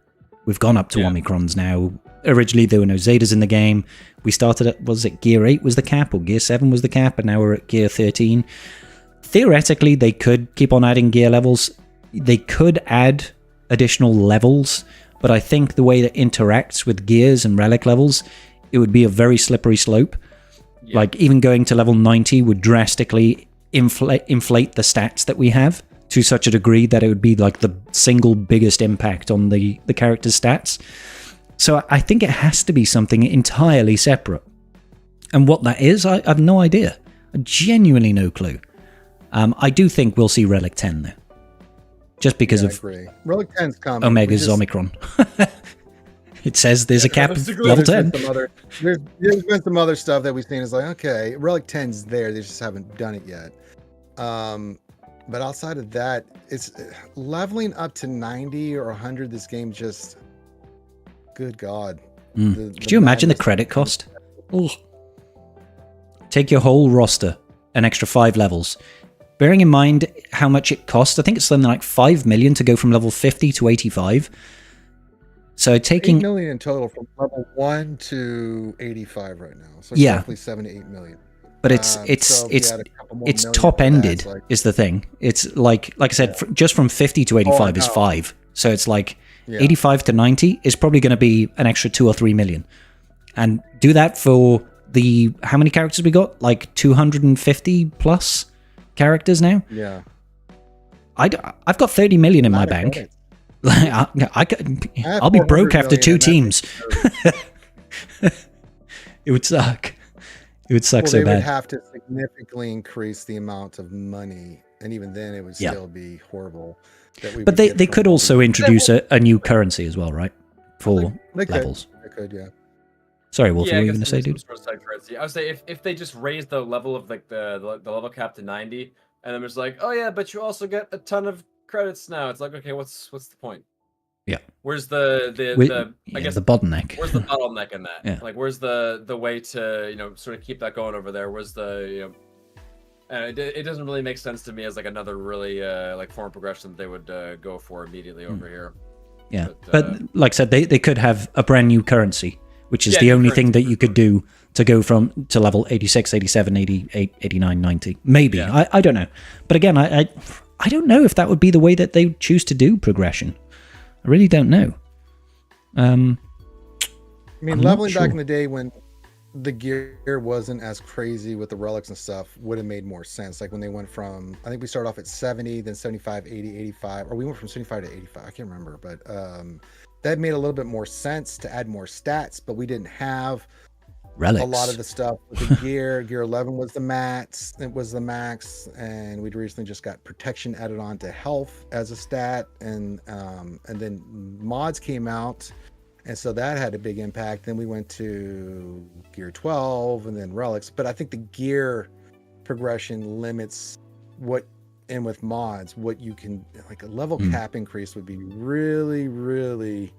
we've gone up to omicrons now. Originally, there were no Zetas in the game. We started at, was it Gear 8 was the cap, or Gear 7 was the cap, and now we're at Gear 13. Theoretically, they could keep on adding gear levels. They could add additional levels, but I think the way that interacts with gears and relic levels, it would be a very slippery slope. Yeah. Like, even going to level 90 would drastically inflate the stats that we have to such a degree that it would be like the single biggest impact on the character's stats. So I think it has to be something entirely separate. And what that is, I have no idea. Genuinely no clue. I do think we'll see Relic 10 though. Just because I of agree. Relic 10's coming. Omega's Omicron. It says there's a cap of level 10. There's been some other stuff that we've seen. Is like, okay, Relic 10's there. They just haven't done it yet. But outside of that, it's leveling up to 90 or 100. This game just, good God. Could you imagine the credit cost? Ugh. Take your whole roster, an extra 5 levels. Bearing in mind how much it costs, I think it's something like 5 million to go from level 50 to 85. So taking 8 million in total from level 1 to 85 right now. So it's Yeah. roughly 7 to 8 million. but So if you add a couple more it's million top to that, ended it's like- is the thing. It's like I said, just from 50 to 85 is no. 5. So it's like Yeah. 85 to 90 is probably going to be an extra 2 or 3 million. And do that for the, how many characters we got? Like 250 plus characters now? Yeah. I've got 30 million in my Lot of bank. credits. I'll be broke 400 after 2 million, and teams. It would suck. It would suck Well, so they would bad. have to significantly increase the amount of money, and even then, it would still be horrible. But they could also introduce a new currency as well, right? For They could. levels. They could, yeah. Sorry, Wolf, yeah, what I were you guess going to say, some dude? sort of side currency. I would say if they just raise the level of like the level cap to 90, and then it's like, oh yeah, but you also get a ton of credits now. It's like, okay, what's the point? Yeah. Where's the I guess the bottleneck. where's the bottleneck in that? Yeah. Like, where's the way to sort of keep that going over there? Where's the it doesn't really make sense to me as like another really like form of progression that they would go for immediately over here. Yeah, but like I said, they could have a brand new currency, which is the new only thing currency, that you could do to go to level 86, 87, 88, 89, 90. Maybe. Yeah. I don't know. But again, I don't know if that would be the way that they choose to do progression. I really don't know. I mean, I'm not leveling back sure. in the day when the gear wasn't as crazy with the relics and stuff would have made more sense. Like when they went from, I think we started off at 70, then 75, 80, 85, or we went from 75 to 85. I can't remember, but that made a little bit more sense to add more stats, but we didn't have Relics. a lot of the stuff with the gear. Gear 11 was the max. It was the max, and we'd recently just got protection added on to health as a stat, and then mods came out, and so that had a big impact. Then we went to Gear 12, and then relics. But I think the gear progression limits what, and with mods, what you can, like a level cap increase would be really, really.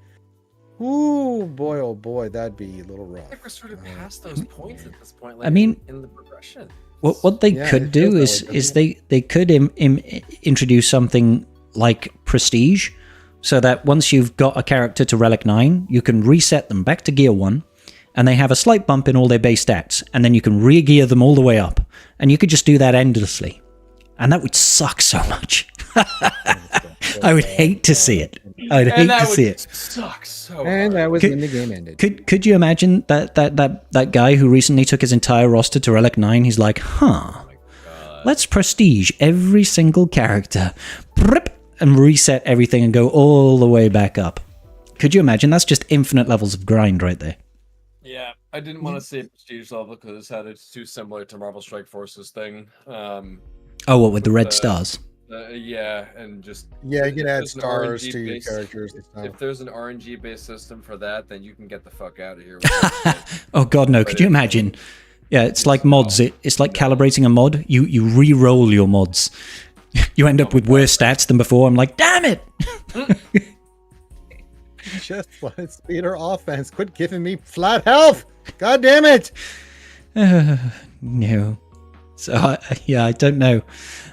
Ooh, boy, oh boy, that'd be a little rough. I think we're sort of past those points at this point. Like, I mean, in the progression. What they Yeah, could it do feels that way, is doesn't they could introduce something like prestige, so that once you've got a character to Relic 9, you can reset them back to Gear 1, and they have a slight bump in all their base stats, and then you can re-gear them all the way up. And you could just do that endlessly. And that would suck so much. I would hate to see it. I'd hate to see it. Suck so And that was when the game ended. Could you imagine that guy who recently took his entire roster to Relic 9? He's like, let's prestige every single character. And reset everything and go all the way back up. Could you imagine? That's just infinite levels of grind right there. Yeah, I didn't want to say prestige level because it's too similar to Marvel Strike Force's thing. What, with the red stars? Yeah, and just... Yeah, you can add there's an stars RNG to your based- characters and stuff. If there's an RNG-based system for that, then you can get the fuck out of here. Oh god, no! Could you imagine? Yeah, it's like mods. It's like calibrating a mod. You re-roll your mods. You end up with worse stats than before. I'm like, damn it! Just wanted speed or offense. Quit giving me flat health. God damn it! No. So I don't know.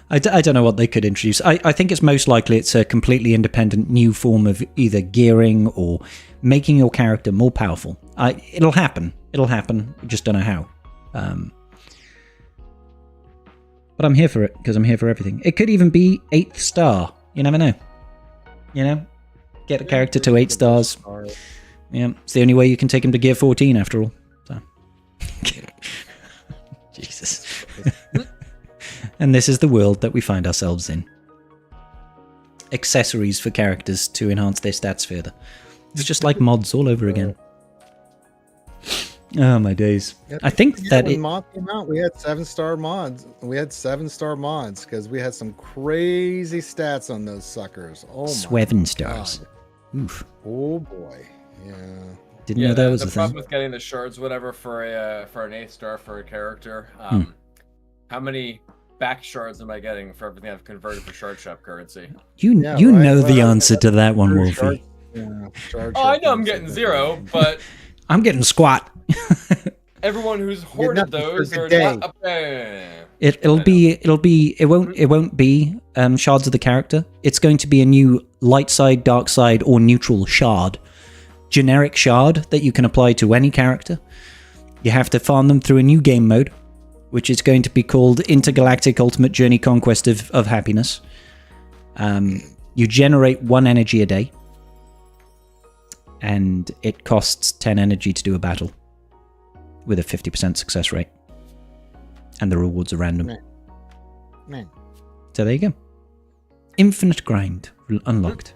I don't know what they could introduce. I think it's most likely it's a completely independent new form of either gearing or making your character more powerful. It'll happen. It'll happen. We just don't know how. But I'm here for it because I'm here for everything. It could even be 8th star. You never know. You know, get a character to 8 stars. Yeah, it's the only way you can take him to gear 14 after all. So. Jesus. And this is the world that we find ourselves in. Accessories for characters to enhance their stats further. It's just like mods all over again. Oh my days. I think that when mod came out, we had 7-star mods. We had 7-star mods because we had some crazy stats on those suckers. Oh my 7 stars. God. Oof. Oh boy. Yeah. Didn't know that was the a problem thing. with getting the shards, whatever, for an 8th star for a character. How many back shards am I getting for everything I've converted for shard shop currency? You know the answer to that one, Wolfie. I know I'm getting 0, but I'm getting squat. everyone who's hoarded those are not up there. It won't be shards of the character. It's going to be a new light side, dark side, or neutral shard. Generic shard that you can apply to any character. You have to farm them through a new game mode, which is going to be called Intergalactic Ultimate Journey Conquest of Happiness. You generate 1 energy a day, and it costs 10 energy to do a battle with a 50% success rate. And the rewards are random. Man. So there you go. Infinite grind unlocked.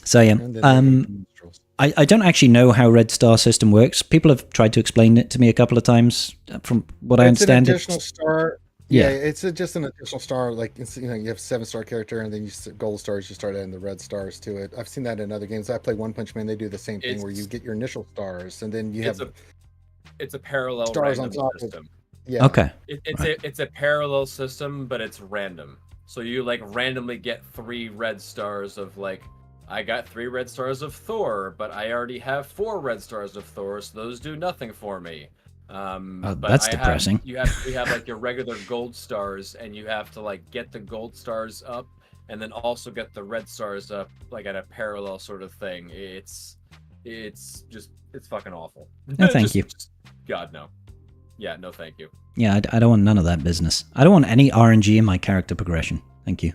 So yeah, I don't actually know how Red Star system works. People have tried to explain it to me a couple of times. From what I understand, an additional star. Yeah, it's just an additional star. Like you have 7-star character, and then you gold stars. You start adding the red stars to it. I've seen that in other games. I play One Punch Man. They do the same thing where you get your initial stars, and then you have it's a parallel stars on random top system. Yeah. Okay. It's a parallel system, but it's random. So you like randomly get 3 red stars of like. I got 3 red stars of Thor, but I already have 4 red stars of Thor, so those do nothing for me. But that's depressing. We have like your regular gold stars, and you have to like get the gold stars up, and then also get the red stars up, like at a parallel sort of thing. It's fucking awful. No, thank you. God no. Yeah, no, thank you. Yeah, I don't want none of that business. I don't want any RNG in my character progression. Thank you.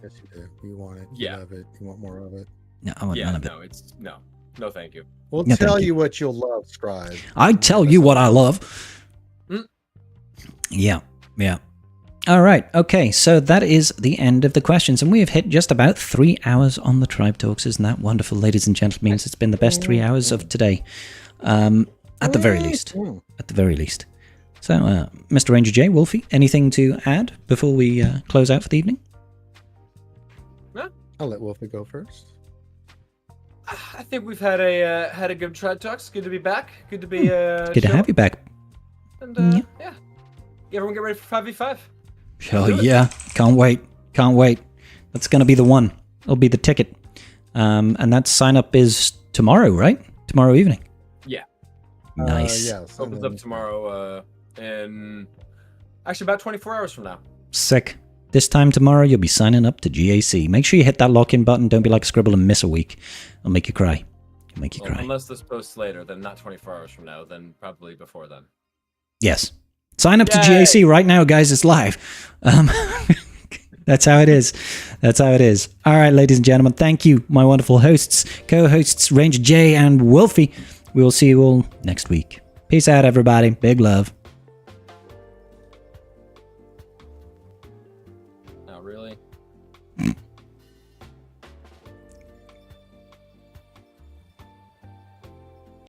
Yes, you do. You want it. Yeah. You love it. You want more of it. No, I want none of it. No, thank you. We'll No, tell thank you what you'll love, Scribe. I tell you what I love. Yeah. All right. Okay. So that is the end of the questions, and we have hit just about 3 hours on the Tribe Talks. Isn't that wonderful, ladies and gentlemen? It's been the best 3 hours of today, at the very least. At the very least. So, Mr. Ranger J, Wolfie, anything to add before we close out for the evening? I'll let Wolfie go first. I think we've had a good Tribe Talks. Good to be back. Good to be Good to have you back. And yeah. Everyone get ready for 5v5. Oh yeah, can't wait. That's gonna be the one. It'll be the ticket. And that sign up is tomorrow, right? Tomorrow evening. Yeah. Nice. Opens up tomorrow in actually about 24 hours from now. Sick. This time tomorrow, you'll be signing up to GAC. Make sure you hit that lock-in button. Don't be like Scribble and miss a week. I'll make you cry. Make you Well, cry. unless this posts later, then not 24 hours from now, then probably before then. Yes. Sign up to Yay! GAC right now, guys. It's live. That's how it is. That's how it is. All right, ladies and gentlemen, thank you, my wonderful hosts, co-hosts, Ranger J and Wolfie. We will see you all next week. Peace out, everybody. Big love. Oh, really?